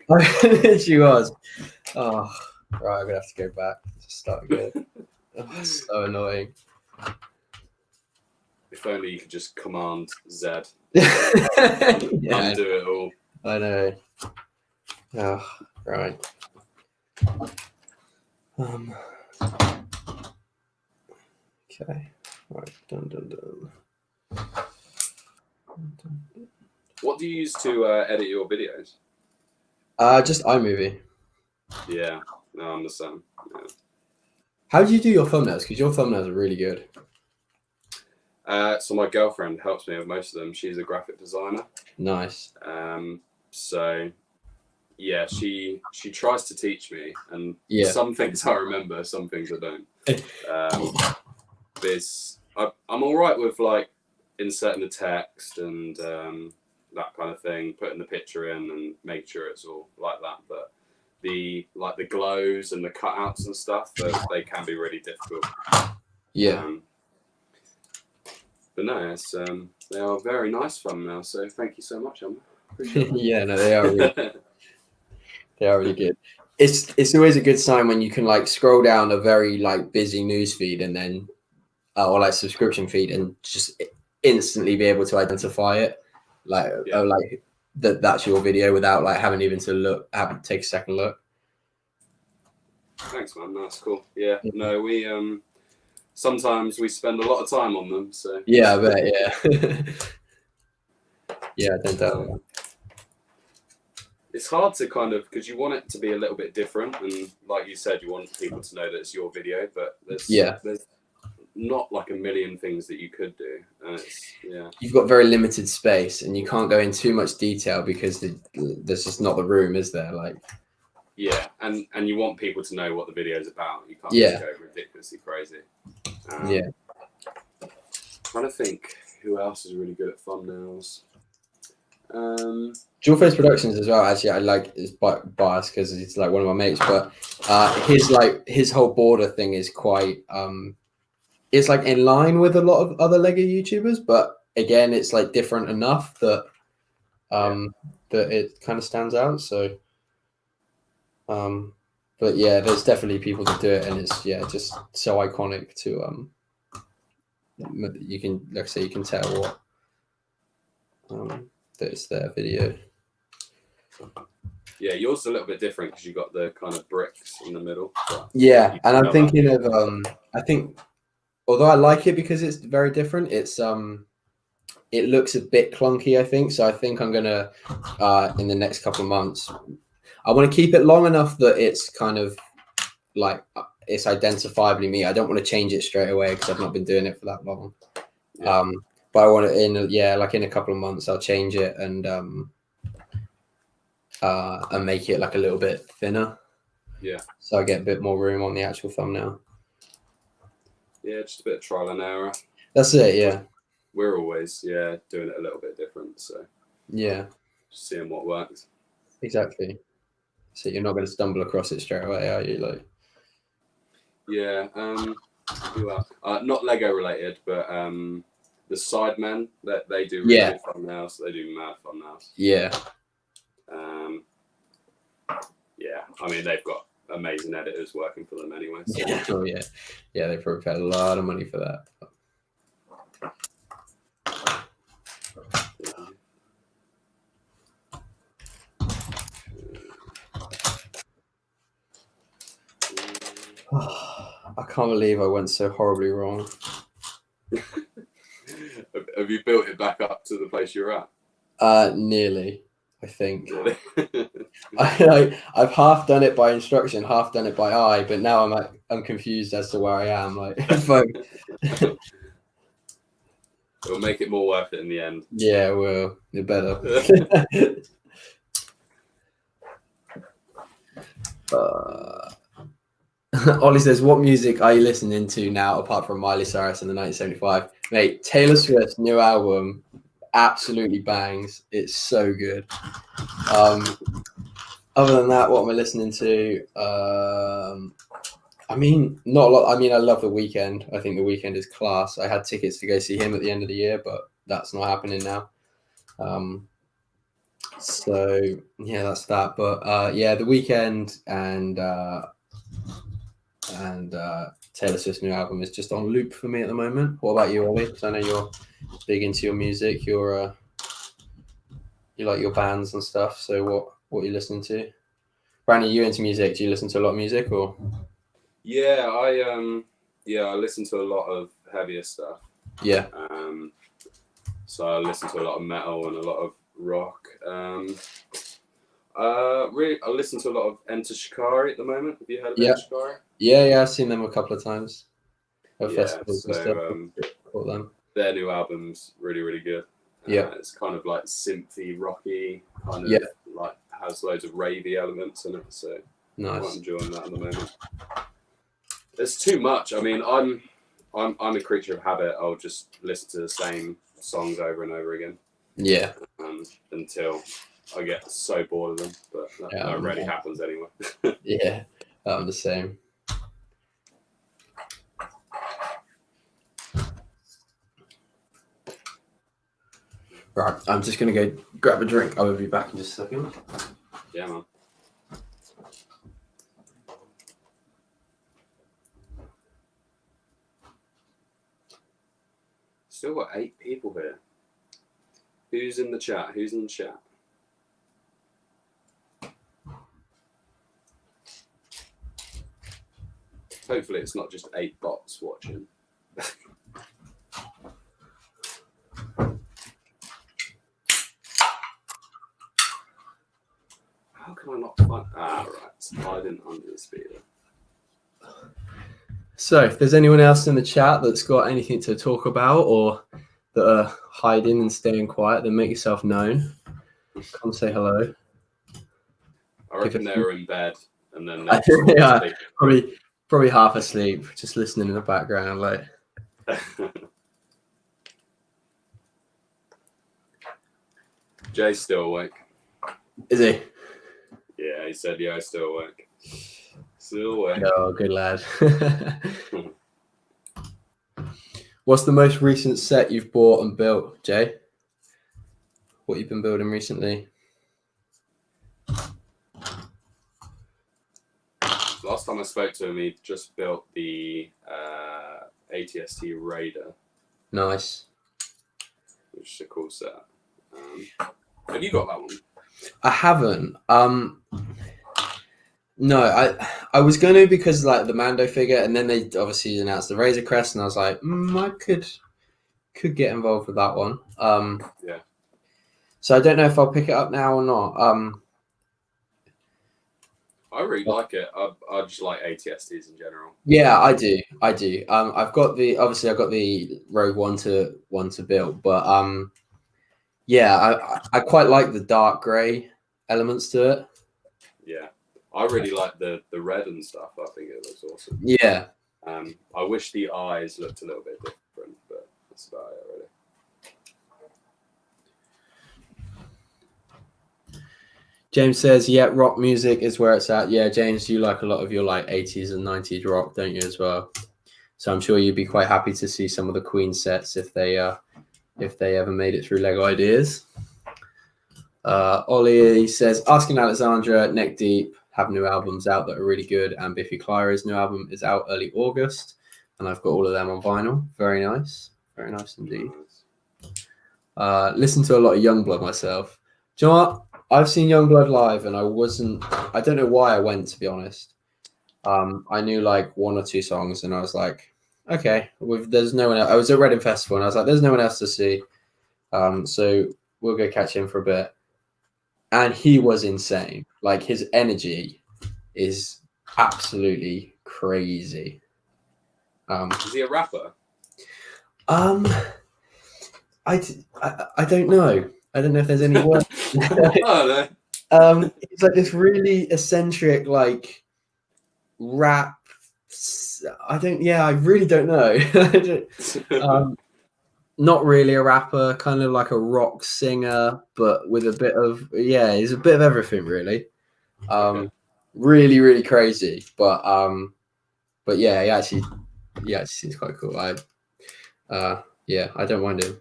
She was. Oh, right. I'm gonna have to go back to start again. Oh, it's so annoying. If only you could just command Z. Undo it all. I know. Oh, right. Okay. Right. Dun. What do you use to edit your videos? Just iMovie. Yeah. No, I'm the same. Yeah. How do you do your thumbnails? Because your thumbnails are really good. So my girlfriend helps me with most of them. She's a graphic designer. Nice. So yeah, she tries to teach me, and some things I remember, some things I don't. But I'm all right with like inserting the text and that kind of thing, putting the picture in and making sure it's all like that. But the glows and the cutouts and stuff, they can be really difficult. Yeah. But no, it's they are very nice thumbnails. So thank you so much, Emma. Appreciate that. Yeah, no, they are really good. It's always a good sign when you can like scroll down a very like busy news feed and then or like subscription feed and just instantly be able to identify it, like like that's your video without like having even to take a second look. Thanks, man. That's cool. Yeah. No, we sometimes we spend a lot of time on them. So yeah, I bet. Yeah. Yeah, I don't doubt that. It's hard to kind of, because you want it to be a little bit different, and like you said, you want people to know that it's your video, but there's not like a million things that you could do, and you've got very limited space, and you can't go in too much detail because there's just not the room, is there? Like, and you want people to know what the video is about. You can't just go ridiculously crazy. Trying to think who else is really good at thumbnails. Dual Face Productions as well. Actually, I like is biased because he's like one of my mates, but his whole border thing is quite it's like in line with a lot of other Lego YouTubers, but again, it's like different enough that that it kind of stands out. So, but yeah, there's definitely people that do it, and it's just so iconic to you can, like I say, you can tell what that it's their video. Yeah, yours is a little bit different because you got the kind of bricks in the middle. Yeah, and I'm thinking of I think although I like it because it's very different, it's it looks a bit clunky, I think. So I think I'm gonna in the next couple of months, I want to keep it long enough that it's kind of like it's identifiably me. I don't want to change it straight away because I've not been doing it for that long. But I want it in like in a couple of months I'll change it and make it like a little bit thinner. Yeah. So I get a bit more room on the actual thumbnail. Yeah, just a bit of trial and error. That's it, yeah. We're always, doing it a little bit different. So just seeing what works. Exactly. So you're not going to stumble across it straight away, are you? Like, yeah. Not Lego related, but the Sidemen, that they do really good thumbnails. They do mad thumbnails. Yeah. I mean, they've got amazing editors working for them anyway. So. Yeah, they probably paid a lot of money for that. I can't believe I went so horribly wrong. Have you built it back up to the place you're at? Nearly, I think. Really? I've half done it by instruction, half done it by eye, but now I'm confused as to where I am. Like, it'll make it more worth it in the end. Yeah, it will. It better. Ollie says, what music are you listening to now apart from Miley Cyrus and the 1975? Mate, Taylor Swift's new album absolutely bangs. It's so good. Other than that, what am I listening to? I mean, not a lot. I mean, I love The Weeknd. I think The Weeknd is class. I had tickets to go see him at the end of the year, but that's not happening now. So yeah, that's that. But The Weeknd and Taylor Swift's new album is just on loop for me at the moment. What about you, Ollie? Because I know you're big into your music. You like your bands and stuff. So what are you listening to? Brandon, are you into music? Do you listen to a lot of music or? Yeah, I listen to a lot of heavier stuff. Yeah. So I listen to a lot of metal and a lot of rock. Really, I listen to a lot of Enter Shikari at the moment. Have you heard of Enter Shikari? Yeah, I've seen them a couple of times at festivals and stuff. Them. Their new album's really, really good. It's kind of like synthy, rocky, kind of like has loads of ravey elements in it. So nice. I'm quite enjoying that at the moment. There's too much. I mean, I'm a creature of habit. I'll just listen to the same songs over and over again. Yeah. Until I get so bored of them, but that rarely happens anyway. Yeah, I'm the same. Right, I'm just gonna go grab a drink. I will be back in just a second. Yeah, man. Still got 8 people here. Who's in the chat? Who's in the chat? Hopefully it's not just 8 bots watching. How can I not find... Ah, right. I didn't under the speeder. So, if there's anyone else in the chat that's got anything to talk about or that are hiding and staying quiet, then make yourself known. Come say hello. I reckon they were in bed and then yeah, probably half asleep, just listening in the background. Like, Jay's still awake. Is he? Yeah, he said, yeah, he's still awake. Still awake. Oh, good lad. What's the most recent set you've bought and built, Jay? What you've been building recently? Last time I spoke to him, he just built the ATST Raider. Nice. Which is a cool set. Have you got that one? I haven't. No, I was going to because like the Mando figure, and then they obviously announced the Razor Crest, and I was like, I could get involved with that one. Yeah. So I don't know if I'll pick it up now or not. I really like it. I just like ATSTs in general. Yeah, I do. I've got the Rogue one to build, but yeah, I quite like the dark grey elements to it. Yeah, I really like the red and stuff. I think it looks awesome. Yeah. I wish the eyes looked a little bit different, but that's about it really. James says, yeah, rock music is where it's at. Yeah, James, you like a lot of your like 80s and 90s rock, don't you, as well? So I'm sure you'd be quite happy to see some of the Queen sets if they ever made it through Lego Ideas. Ollie says, asking Alexandra, Neck Deep have new albums out that are really good, and Biffy Clyro's new album is out early August, and I've got all of them on vinyl. Very nice indeed. Listen to a lot of Youngblood myself. Do you know what? I've seen Youngblood live, and I don't know why I went, to be honest. I knew like 1 or 2 songs, and I was like, okay, there's no one else. I was at Reading Festival, and I was like, there's no one else to see. So we'll go catch him for a bit. And he was insane. Like, his energy is absolutely crazy. Is he a rapper? I don't know. I don't know if there's any word. Oh, no. It's like this really eccentric, like, rap. I really don't know. Not really a rapper, kind of like a rock singer, but with a bit of, he's a bit of everything, really. Really, really crazy. But yeah, he actually seems quite cool. I don't mind him.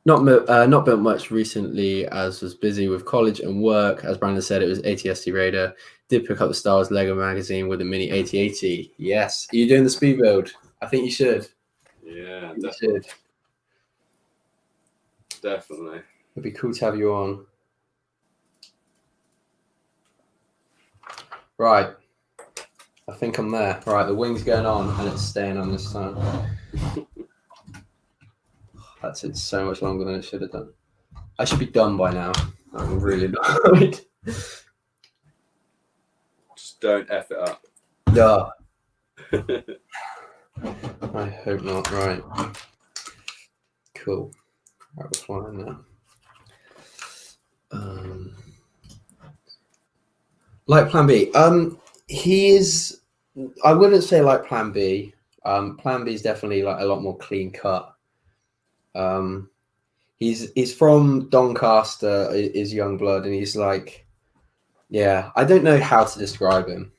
Not built much recently, as was busy with college and work. As Brandon said, it was ATST Raider. Did pick up the Star Wars Lego magazine with a mini AT-AT. Yes. Are you doing the speed build? I think you should. Yeah, you should. Definitely. It'd be cool to have you on. Right. I think I'm there. Right, the wing's going on and it's staying on this time. That's it so much longer than it should have done. I should be done by now. I'm really annoyed. Just don't F it up. Yeah. I hope not. Right. Cool. Right, we're flying now. Like Plan B. He is. I wouldn't say like Plan B. Plan B is definitely like a lot more clean cut. He's from Doncaster, is Youngblood, and he's like, I don't know how to describe him.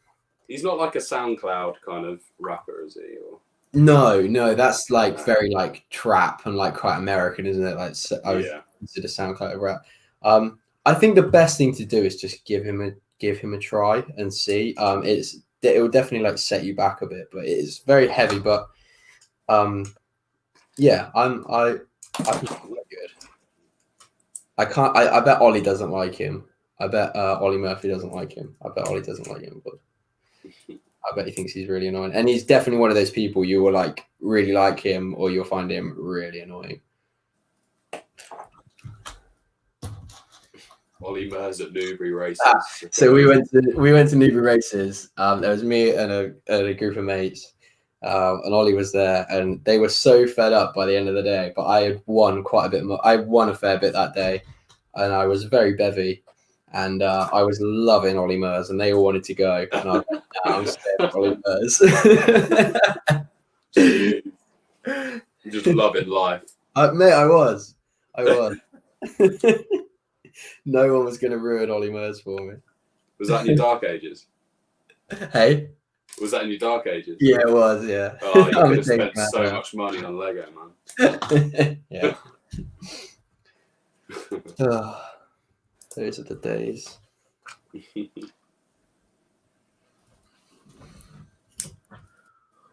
He's not like a SoundCloud kind of rapper, is he? Or... No, that's like very like trap and like quite American, isn't it? Like I would consider SoundCloud rap. I think the best thing to do is just give him a try and see. It will definitely like set you back a bit, but it's very heavy. But yeah, I think it's quite good. I bet Ollie doesn't like him. I bet Ollie Murphy doesn't like him. I bet Ollie doesn't like him, but I bet he thinks he's really annoying. And he's definitely one of those people you will like really like him, or you'll find him really annoying. Ollie Murs at Newbury races. So we went to Newbury races. There was me and a group of mates, and Ollie was there, and they were so fed up by the end of the day. But I had won quite a bit more. I won a fair bit that day, and I was very bevy, and I was loving Ollie Murs, and they all wanted to go, and I was like, "No, I'm staying with Ollie Murs." Just loving life, mate. I was. No one was going to ruin Ollie Murs for me. Was that in your dark ages? Hey? Was that in your dark ages? Yeah, it was, yeah. Oh, you could have spent so much money on Lego, man. Yeah. Those are the days.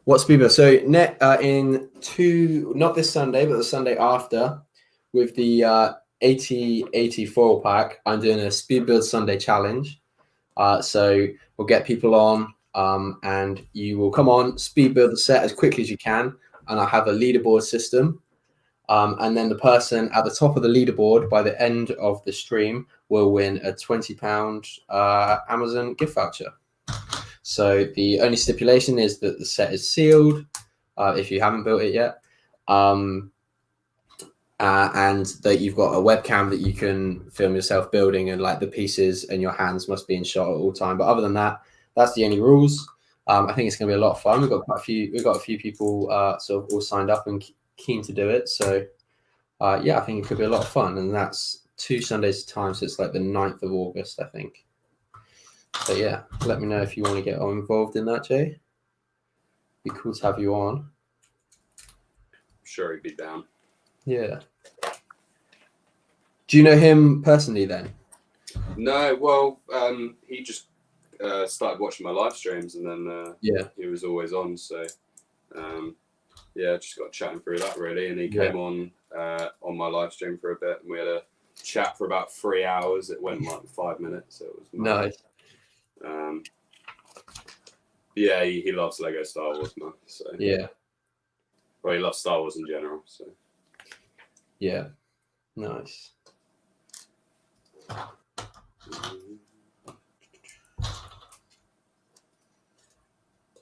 What's people? So not this Sunday, but the Sunday after, with the 80 foil pack, I'm doing a Speed Build Sunday challenge. So we'll get people on, and you will come on, speed build the set as quickly as you can, and I have a leaderboard system. And then the person at the top of the leaderboard by the end of the stream will win a £20 Amazon gift voucher. So the only stipulation is that the set is sealed if you haven't built it yet. And that you've got a webcam that you can film yourself building, and like the pieces and your hands must be in shot at all time. But other than that, that's the only rules. I think it's going to be a lot of fun. We've got a few people sort of all signed up and keen to do it. So yeah, I think it could be a lot of fun. And that's 2 Sundays time, so it's like the 9th of August, I think. So yeah, let me know if you want to get involved in that, Jay. Be cool to have you on. I'm sure he'd be down. Yeah. Do you know him personally then? No, well, he just started watching my live streams, and then he was always on. So yeah, just got chatting through that really, and he came on my live stream for a bit, and we had a chat for about 3 hours. It went like 5 minutes, so it was nice. Yeah, he loves Lego Star Wars, man. So yeah, well, he loves Star Wars in general. So yeah, nice.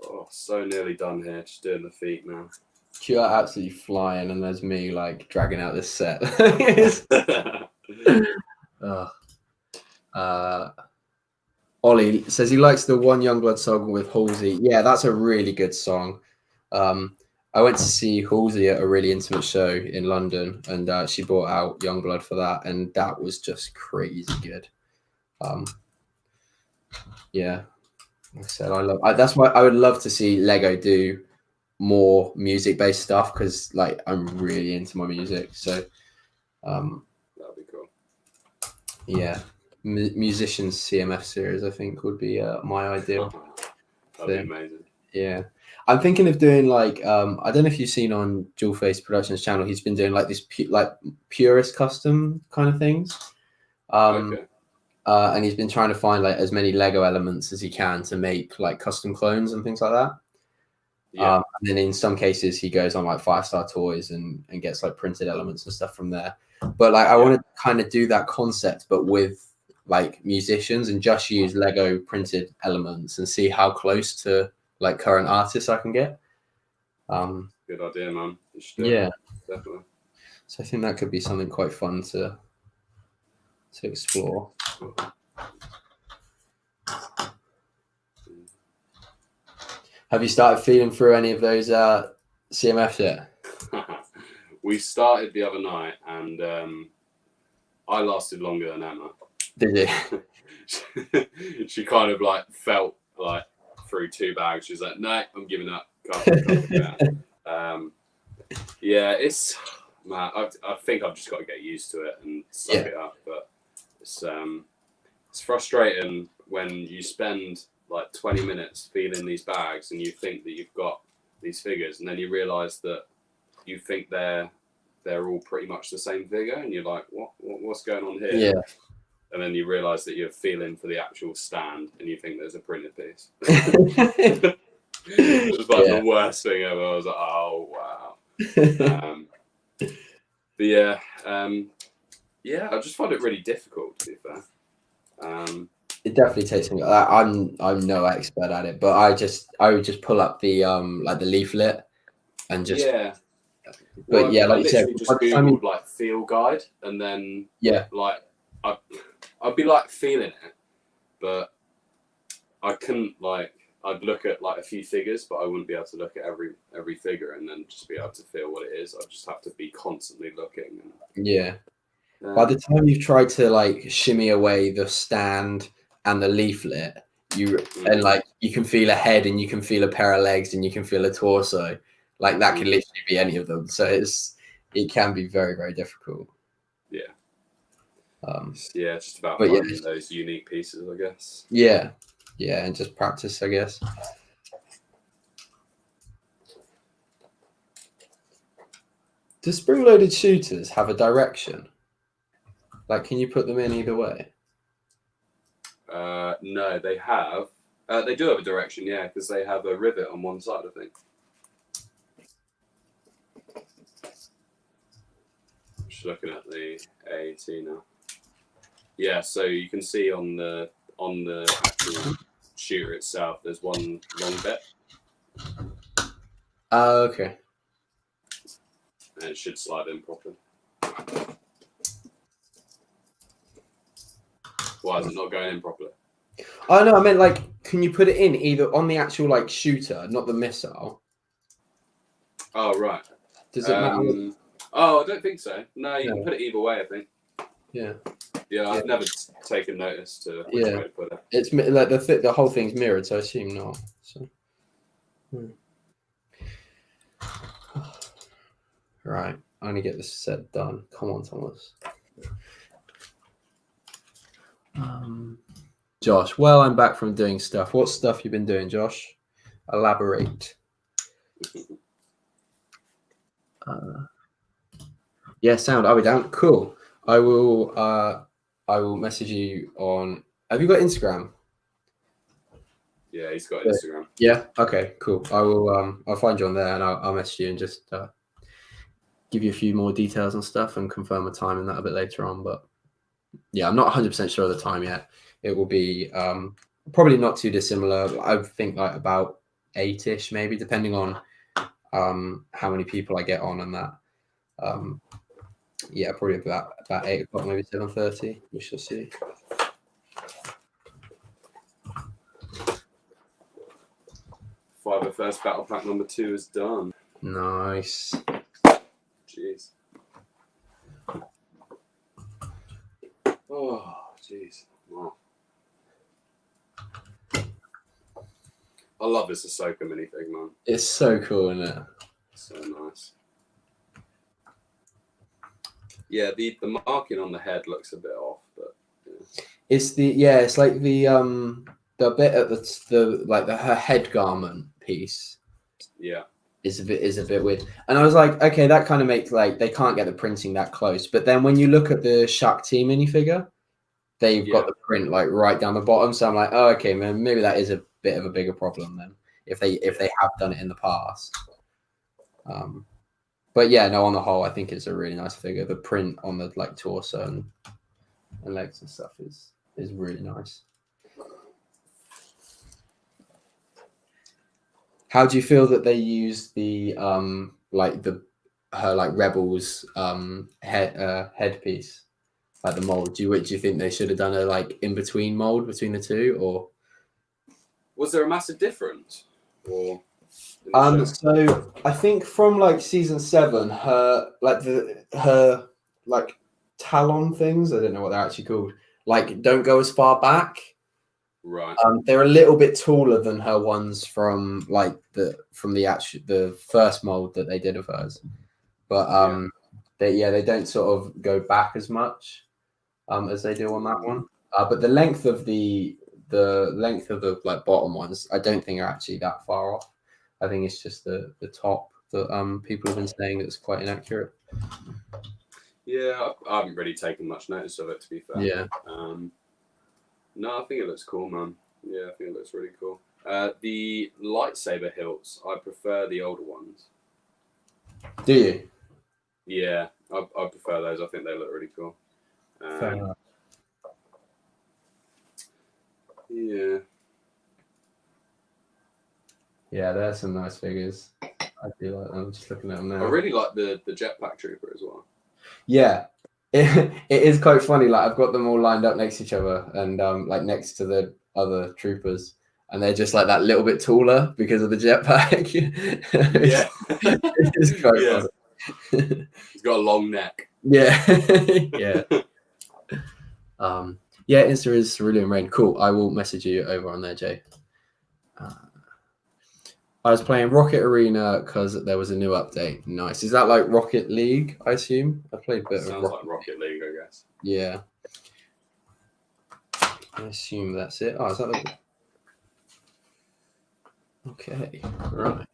Oh, so nearly done here. Just doing the feet now. You're absolutely flying, and there's me like dragging out this set. Ollie says he likes the One Youngblood song with Halsey. Yeah, that's a really good song. I went to see Halsey at a really intimate show in London, and she brought out Youngblood for that, and that was just crazy good. Yeah, like I said, that's why I would love to see Lego do more music-based stuff, because like I'm really into my music. So that'd be cool. Yeah, musicians CMF series I think would be my ideal. That'd be amazing. Yeah, I'm thinking of doing like I don't know if you've seen on Jewel Face Productions channel, he's been doing like this purist custom kind of things. Okay. And he's been trying to find like as many Lego elements as he can to make like custom clones and things like that. Yeah. And then in some cases he goes on like 5-star toys and gets like printed elements and stuff from there. But like I want to kind of do that concept, but with like musicians, and just use Lego printed elements and see how close to like current artists I can get. Good idea, man. Yeah, definitely. So I think that could be something quite fun to explore. Have you started feeling through any of those CMFs yet? We started the other night, and I lasted longer than Emma. Did you? She kind of like felt like through 2 bags. She was like, "No, I'm giving up." Can't Yeah, it's man. I think I've just got to get used to it and suck it up. But it's frustrating when you spend like 20 minutes feeling these bags and you think that you've got these figures, and then you realise that you think they're all pretty much the same figure, and you're like, what's going on here? Yeah. And then you realise that you're feeling for the actual stand, and you think there's a printed piece. It was like the worst thing ever. I was like, oh wow. But yeah, I just find it really difficult, to be fair. It definitely takes me. I'm no expert at it, but I would just pull up the like the leaflet and just But I like you said, just googled like feel guide, and then like I'd be like feeling it, but I couldn't like. I'd look at like a few figures, but I wouldn't be able to look at every figure and then just be able to feel what it is. I'd just have to be constantly looking. By the time you've tried to like shimmy away the stand and the leaflet, and like you can feel a head and you can feel a pair of legs and you can feel a torso. Like that can literally be any of them. So it can be very, very difficult. Yeah. It's just about finding those unique pieces, I guess. Yeah, and just practice, I guess. Do spring-loaded shooters have a direction? Like, can you put them in either way? No, they have. They do have a direction, yeah, because they have a rivet on one side, I think. Just looking at the AAT now. Yeah, so you can see on the actual shooter itself, there's one long bit. Okay. And it should slide in properly. Why is it not going in properly? Oh no, I meant like, can you put it in either on the actual like shooter, not the missile? Oh right. Does it matter? Oh, I don't think so. No, you can put it either way, I think. Yeah. Yeah, I've never taken notice to which way to put it. It's like the whole thing's mirrored, so I assume not. So. Right, I want to get this set done. Come on, Thomas. Josh, well, I'm back from doing stuff. What stuff you been doing, Josh? Elaborate. Sound. Are we down? Cool. I will message you on. Have you got Instagram? Yeah, he's got Instagram. Yeah. Okay. Cool. I will. I'll find you on there, and I'll message you and just give you a few more details and stuff, and confirm a time and that a bit later on. But yeah, I'm not 100% sure of the time yet. It will be probably not too dissimilar. I think like about 8ish, maybe, depending on how many people I get on and that. Yeah, probably about 8 o'clock, maybe 7:30. We shall see. Fiverr First Battle Pack number 2 is done. Nice. Jeez. Oh, jeez. Wow. I love this Ahsoka minifig, man. It's so cool, isn't it? So nice. Yeah, the marking on the head looks a bit off, but yeah. It's like the bit at the like her head garment piece. Yeah. Is a bit weird. And I was like, okay, that kind of makes like they can't get the printing that close. But then when you look at the Shakti minifigure, they've got the print like right down the bottom. So I'm like, oh, okay, man, maybe that is a bit of a bigger problem then if they have done it in the past. But yeah, no, on the whole, I think it's a really nice figure. The print on the like torso and legs and stuff is really nice. How do you feel that they use the her Rebels headpiece, like the mold? Do you think they should have done a like in between mold between the two, or was there a massive difference? Or so I think from like season 7, her talon things, I don't know what they're actually called, like don't go as far back. Right. They're a little bit taller than her ones from like the first mold that they did of hers, but they don't sort of go back as much as they do on that one. But the length of the like bottom ones, I don't think are actually that far off. I think it's just the top that people have been saying that's quite inaccurate. Yeah, I haven't really taken much notice of it, to be fair. Yeah. No, I think it looks cool, man. Yeah, I think it looks really cool. The lightsaber hilts, I prefer the older ones. Do you? Yeah, I prefer those. I think they look really cool. Fair enough. Yeah. Yeah, there's some nice figures. I do like them. Just looking at them now. I really like the jetpack trooper as well. Yeah, it is quite funny. Like I've got them all lined up next to each other, and like next to the other troopers, and they're just like that little bit taller because of the jetpack. Yeah, it's quite funny. He's got a long neck. Yeah, yeah. Yeah, Insta is Cerulean Rain. Cool. I will message you over on there, Jay. I was playing Rocket Arena because there was a new update. Nice. Is that like Rocket League, I assume? I played a bit of Sounds like Rocket League, I guess. Yeah. I assume that's it. Oh, is that like... Okay. Right.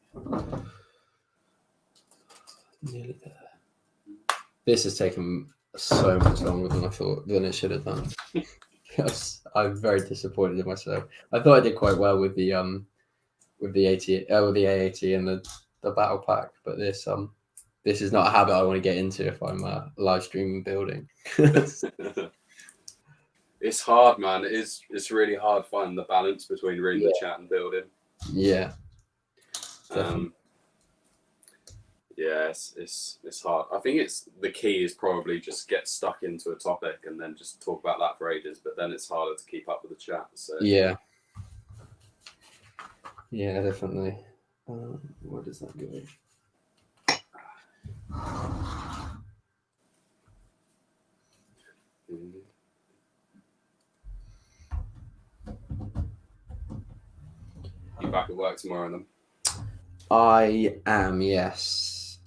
Nearly there. This has taken so much longer than it should have done. I'm very disappointed in myself. I thought I did quite well with the AAT and the battle pack, but this is not a habit I want to get into if I'm live streaming building. It's hard, man. It's really hard finding the balance between reading the chat and building. Yeah. Yeah, it's hard. I think the key is probably just get stuck into a topic and then just talk about that for ages, but then it's harder to keep up with the chat. So yeah. Yeah, definitely. Where does that go? You back at work tomorrow then? I am, yes.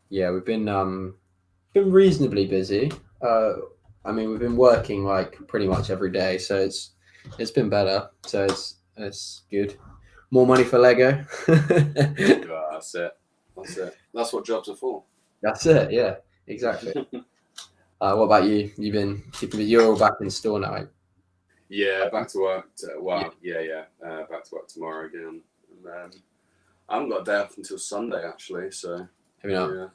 Yeah, we've been reasonably busy. I mean, we've been working like pretty much every day, so it's been better. So it's good. More money for Lego. That's it. That's what jobs are for. That's it. Yeah, exactly. What about you? You've been keeping. You're all back in store now. Yeah, back to work. Back to work tomorrow again. And I haven't got a day off until Sunday actually. So yeah.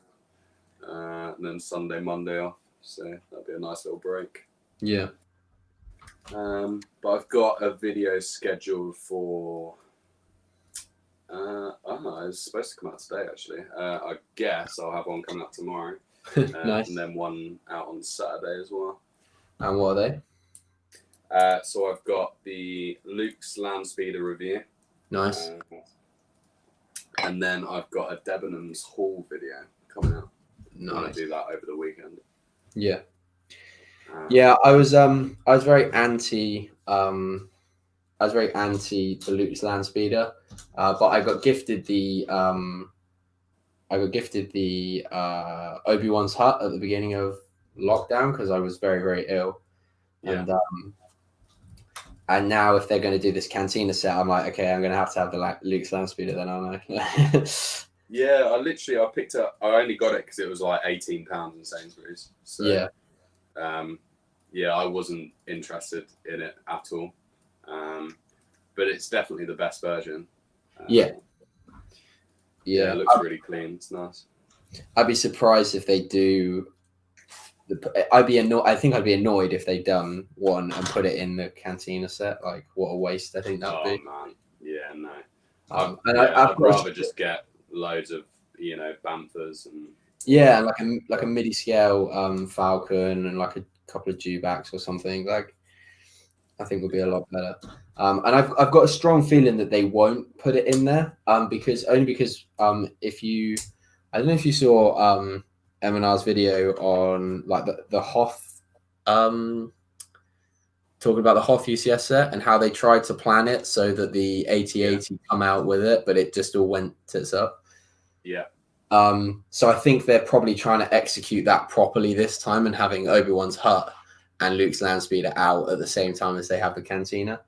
And then Sunday, Monday off. So that'll be a nice little break. Yeah. But I've got a video scheduled for. It's supposed to come out today actually. I guess I'll have one coming out tomorrow. Nice. And then one out on Saturday as well. And what are they? So I've got the Luke's Land Speeder review. Nice. And then I've got a Debenhams haul video coming out. Nice. I'm gonna do that over the weekend. Yeah. Yeah, I was very anti the Luke's Land Speeder, but I got gifted the Obi-Wan's hut at the beginning of lockdown because I was very, very ill. Yeah. And now if they're going to do this Cantina set, I'm like, okay, I'm going to have the Luke's Land Speeder then, aren't I? Yeah, I picked up. I only got it because it was like £18 in Sainsbury's. So, yeah. I wasn't interested in it at all. But it's definitely the best version. Yeah, it looks really clean. It's nice. I'd be surprised if they do. I think I'd be annoyed if they'd done one and put it in the Cantina set. Like, what a waste! I think that'd be. Oh man, yeah, no. I'd rather just get loads of Banthas and like a midi scale Falcon and like a couple of Dewbacks or something. Like, I think would be a lot better. And I've got a strong feeling that they won't put it in there. Because I don't know if you saw M&R's video on like the Hoth talking about the Hoth UCS set and how they tried to plan it so that the AT-80 come out with it, but it just all went tits up. Yeah. So I think they're probably trying to execute that properly this time and having Obi-Wan's hut and Luke's land speeder out at the same time as they have the cantina.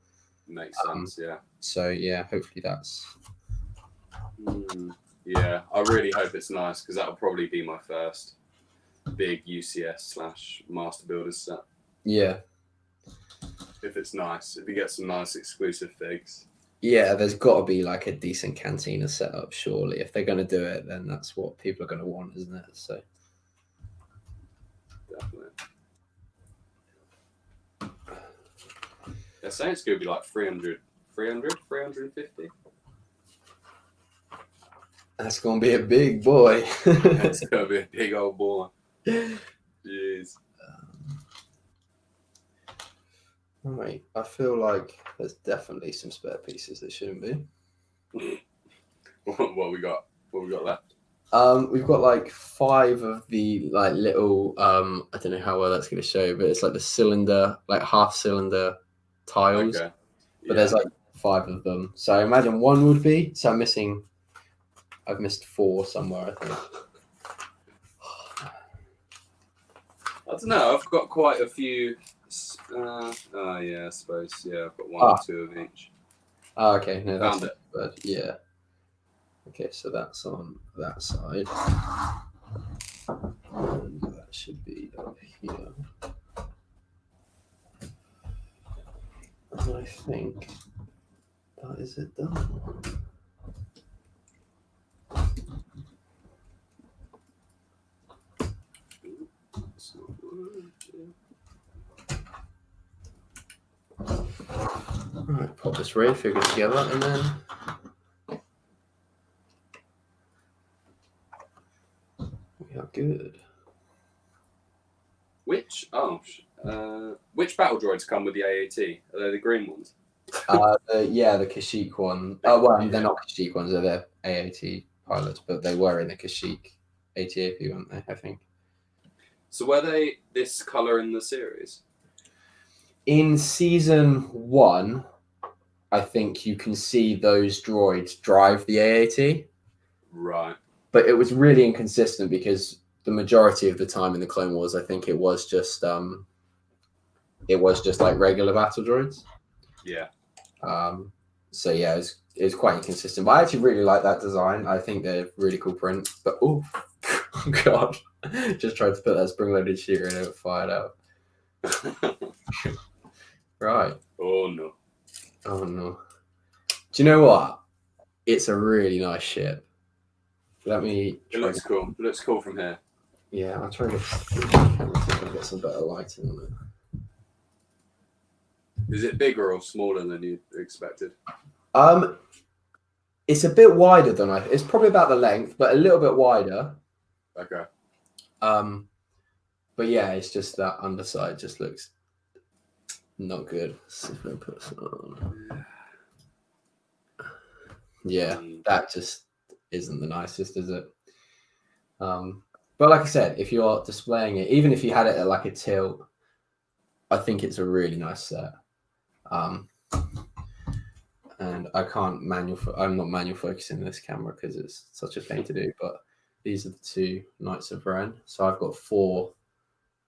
Makes sense, yeah. So yeah, hopefully that's... Yeah, I really hope it's nice because that'll probably be my first big UCS/Master Builders set. Yeah. If it's nice, if you get some nice exclusive figs. Yeah, there's got to be like a decent cantina setup, surely. If they're going to do it, then that's what people are going to want, isn't it? So definitely. They're saying it's going to be like 350. That's going to be a big boy. It's going to be a big old boy. Jeez. Right, I feel like there's definitely some spare pieces that shouldn't be. What we got? What we got left? We've got like 5 of the like little I don't know how well that's going to show, but it's like the cylinder, like half cylinder tiles. Okay. But there's like 5 of them. So I imagine 1 would be. So I've missed 4 somewhere, I think. I don't know. I've got quite a few. Yeah, I suppose. Yeah, I've got 1 or 2 of each. Oh, okay. No, that's Found it. bad. Yeah. Okay, so that's on that side. And that should be up here. And I think that is it done. Alright, pop this ray figure together and then we are good. Which battle droids come with the AAT? Are they the green ones? The Kashyyyk one. Oh, well, they're not Kashyyyk ones, they're AAT pilots, but they were in the Kashyyyk ATAP, weren't they, I think. So were they this colour in the series? In season 1, I think you can see those droids drive the AAT. Right. But it was really inconsistent because the majority of the time in the Clone Wars, I think it was just like regular battle droids. Yeah. So yeah, it was quite inconsistent. But I actually really like that design. I think they're really cool print. But oh god, just tried to put that spring-loaded shooter and it fired out. Right. Oh no. Oh no. Do you know what? It's a really nice ship. Let me. It looks cool. It looks cool from here. Yeah, I'll try to get some better lighting on it. Is it bigger or smaller than you expected? It's a bit wider than it's probably about the length, but a little bit wider. Okay. But yeah, it's just that underside just looks not good. Let's see if I put some on. Yeah, that just isn't the nicest, is it? But like I said, if you're displaying it, even if you had it at like a tilt, I think it's a really nice set. And I can't I'm not manual focusing this camera because it's such a pain to do, but these are the 2 Knights of Ren. So I've got 4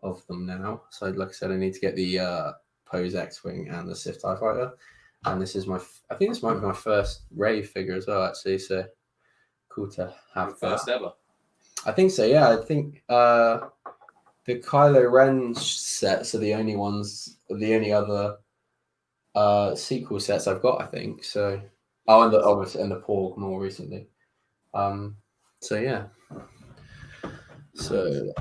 of them now. So like I said, I need to get the Pose X-Wing and the Sith TIE Fighter. And this is I think this might be my first Rave figure as well, actually. So cool to have first ever. I think so, yeah. I think the Kylo Ren sets are the only other sequel sets I've got, I think. So, and the Porg more recently. So yeah. So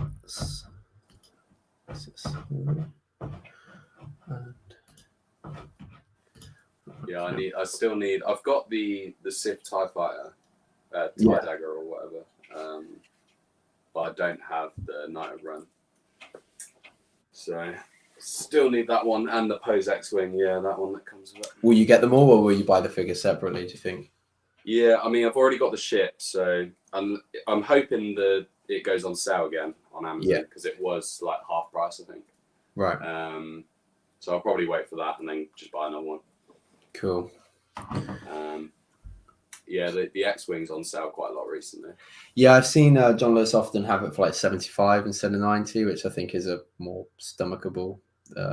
I've got the Sith TIE Fighter, TIE Dagger or whatever. But I don't have the Knight of Ren. So still need that one and the Pose X-Wing, that one that comes with it. Will you get them all or will you buy the figures separately, do you think? Yeah, I mean I've already got the ship, so I'm hoping that it goes on sale again on Amazon because it was like half price, I think. Right. So I'll probably wait for that and then just buy another one. Cool. Yeah, the X-Wing's on sale quite a lot recently. Yeah, I've seen John Lewis often have it for like 75 instead of 90, which I think is a more stomachable.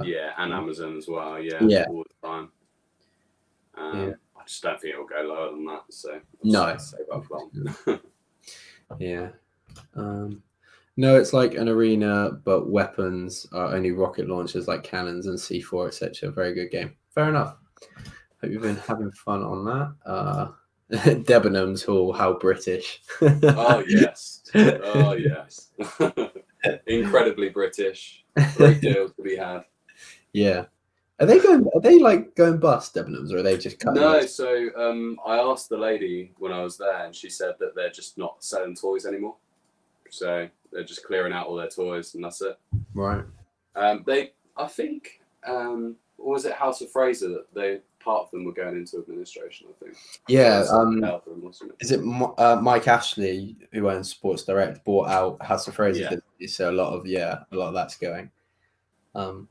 Yeah, and Amazon as well. Yeah, all the time. I just don't think it'll go lower than that. So no, save up for that. Yeah. No, it's like an arena, but weapons are only rocket launchers like cannons and C4, etc. Very good game. Fair enough. Hope you've been having fun on that. Debenhams Hall, how British. Oh yes. Oh yes. Incredibly British. Great deal to be had. Yeah. Are they like going bust, Debenhams, or are they just cutting? No, so I asked the lady when I was there, and she said that they're just not selling toys anymore. So they're just clearing out all their toys, and that's it. Right. I think, or was it House of Fraser that part of them were going into administration? I think. Yeah. Is it Mike Ashley, who owns Sports Direct, bought out House of Fraser? Yeah. So a lot of that's going.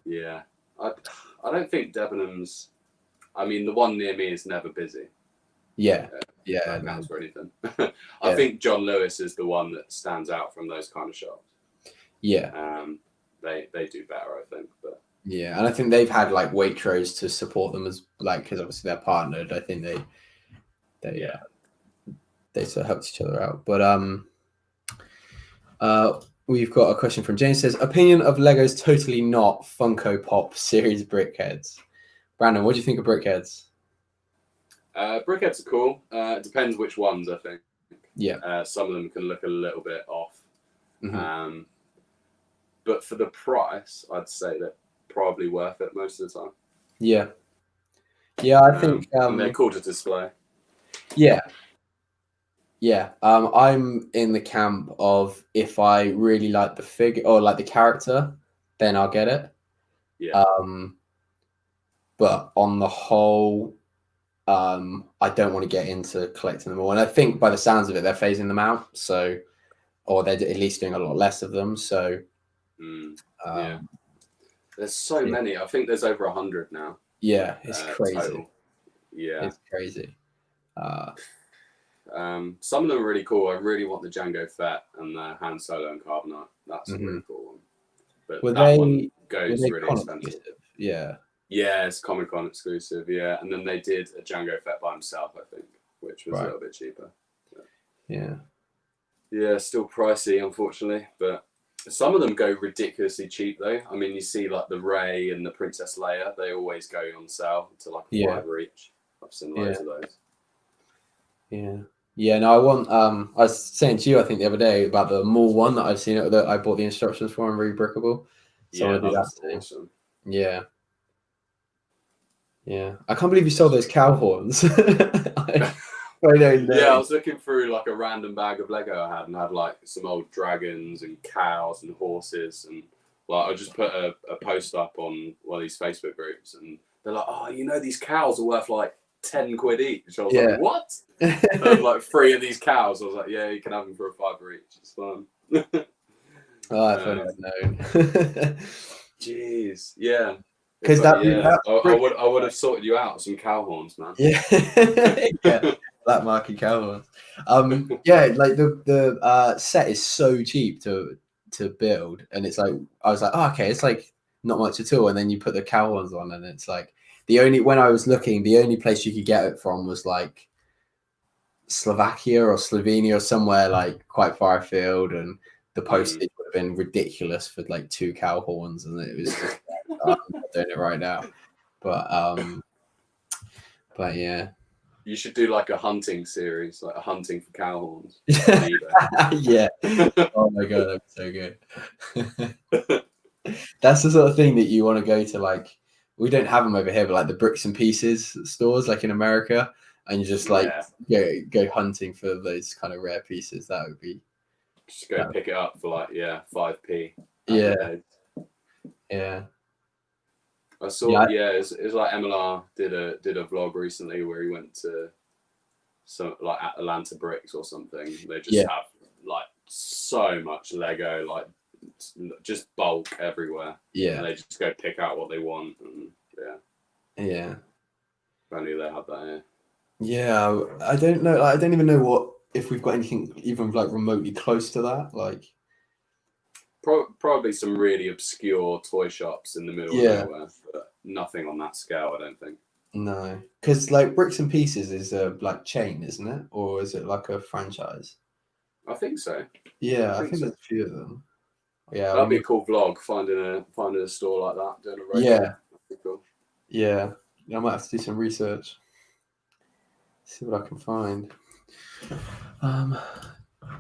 Yeah. I don't think Debenhams. I mean, the one near me is never busy. Yeah. Or anything. I think John Lewis is the one that stands out from those kind of shops. Yeah. They do better, I think. But yeah, and I think they've had like Waitrose to support them as like, because obviously they're partnered. I think they sort of helped each other out. But we've got a question from James. Says, opinion of Lego's totally not Funko Pop series brickheads. Brandon, what do you think of brickheads? Brickheads are cool. It depends which ones, I think. Yeah. Some of them can look a little bit off. Mm-hmm. But for the price, I'd say they're probably worth it most of the time. Yeah. Yeah, I think and they're cool to display. Yeah. Yeah. I'm in the camp of, if I really like the figure or like the character, then I'll get it. Yeah. But on the whole, I don't want to get into collecting them all. And I think by the sounds of it, they're phasing them out. So, or they're at least doing a lot less of them. So, yeah. There's so many. I think there's over 100 now. Yeah, it's crazy. Total. Yeah. It's crazy. Some of them are really cool. I really want the Jango Fett and the Han Solo and Carbonite. That's a really cool one. But one goes really expensive. Yeah. Yeah, it's Comic-Con exclusive, yeah. And then they did a Jango Fett by himself, I think, which was a little bit cheaper. Yeah. Yeah, still pricey, unfortunately. But some of them go ridiculously cheap, though. I mean, you see, like, the Rey and the Princess Leia, they always go on sale to, like, a $5 each. I've seen loads of those. Yeah. Yeah, no, I want, I was saying to you, I think, the other day about the Maul one that I've seen, that I bought the instructions for and rebrickable. So I want to do that awesome. Yeah. Yeah. I can't believe you sold those cow horns. I don't know. Yeah, I was looking through like a random bag of Lego I had and had like some old dragons and cows and horses, and like I just put a post up on one of these Facebook groups and they're like, oh, you know, these cows are worth like 10 quid each. I was like, what? And like 3 of these cows. I was like, yeah, you can have them for a $5 each. It's fun. Oh, if I'd known. Jeez, yeah. Because I would have sorted you out some cow horns, man. Yeah, yeah, black market cow horns. Yeah, like the set is so cheap to build, and it's like I was like, oh, okay, it's like not much at all, and then you put the cow horns on, and it's like when I was looking, the only place you could get it from was like Slovakia or Slovenia or somewhere like quite far afield, and the postage would have been ridiculous for like 2 cow horns, and it was just I'm doing it right now. But yeah. You should do like a hunting series, like a hunting for cow horns. Yeah. Oh my god, that's so good. That's the sort of thing that you want to go to. Like, we don't have them over here, but like the bricks and pieces stores, like in America, and you just like go hunting for those kind of rare pieces. That would be. Just go pick it up for like 5p. Yeah. Yeah. I saw, it's like MLR did a vlog recently where he went to some like Atlanta Bricks or something. They just have like so much Lego, like just bulk everywhere. Yeah, and they just go pick out what they want. And Yeah. If only they had that here. Yeah, I don't know. I don't even know if we've got anything even like remotely close to that. Like, probably some really obscure toy shops in the middle of nowhere, but nothing on that scale, I don't think. No, because like Bricks and Pieces is a like chain, isn't it, or is it like a franchise? I think so. Yeah, I think so. there's a few of them. Yeah, That'd be a cool vlog, finding a store like that, doing a race. Yeah, That'd be cool. yeah. I might have to do some research. See what I can find.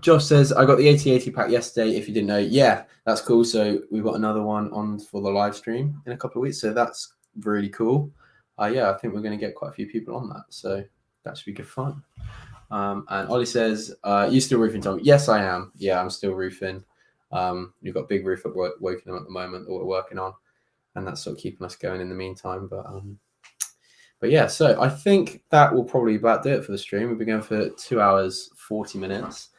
Josh says, I got the 8080 pack yesterday, if you didn't know. Yeah, that's cool. So we've got another one on for the live stream in a couple of weeks. So that's really cool. Yeah, I think we're going to get quite a few people on that. So that should be good fun. And Ollie says, you still roofing, Tom? Yes, I am. Yeah, I'm still roofing. You've got Big Roof at Wokingham at the moment that we're working on. And that's sort of keeping us going in the meantime. But yeah, so I think that will probably about do it for the stream. We've been going for 2 hours, 40 minutes.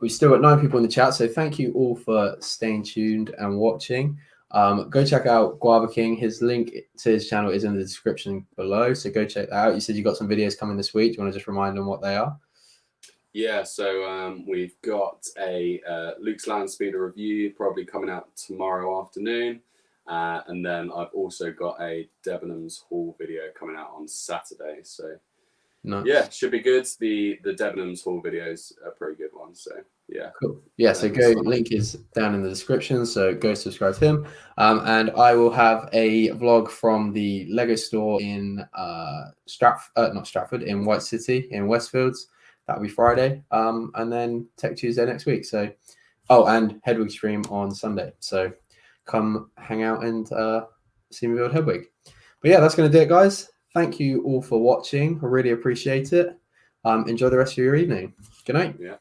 We've still got 9 people in the chat, so thank you all for staying tuned and watching. Go check out GuavaKing. His link to his channel is in the description below, so go check that out. You said you got some videos coming this week. Do you want to just remind them what they are? Yeah, so we've got a Luke's Land Speeder review probably coming out tomorrow afternoon. And then I've also got a Debenhams haul video coming out on Saturday. So nice. Yeah, should be good. The Debenhams haul videos are a pretty good one. So yeah. Cool. Yeah, so go, link is down in the description. So go subscribe to him. And I will have a vlog from the Lego store in not Stratford, in White City in Westfields. That'll be Friday. And then Tech Tuesday next week. So and Hedwig stream on Sunday. So come hang out and see me build Hedwig. But yeah, that's going to do it, guys. Thank you all for watching. I really appreciate it. Enjoy the rest of your evening. Good night. Yeah.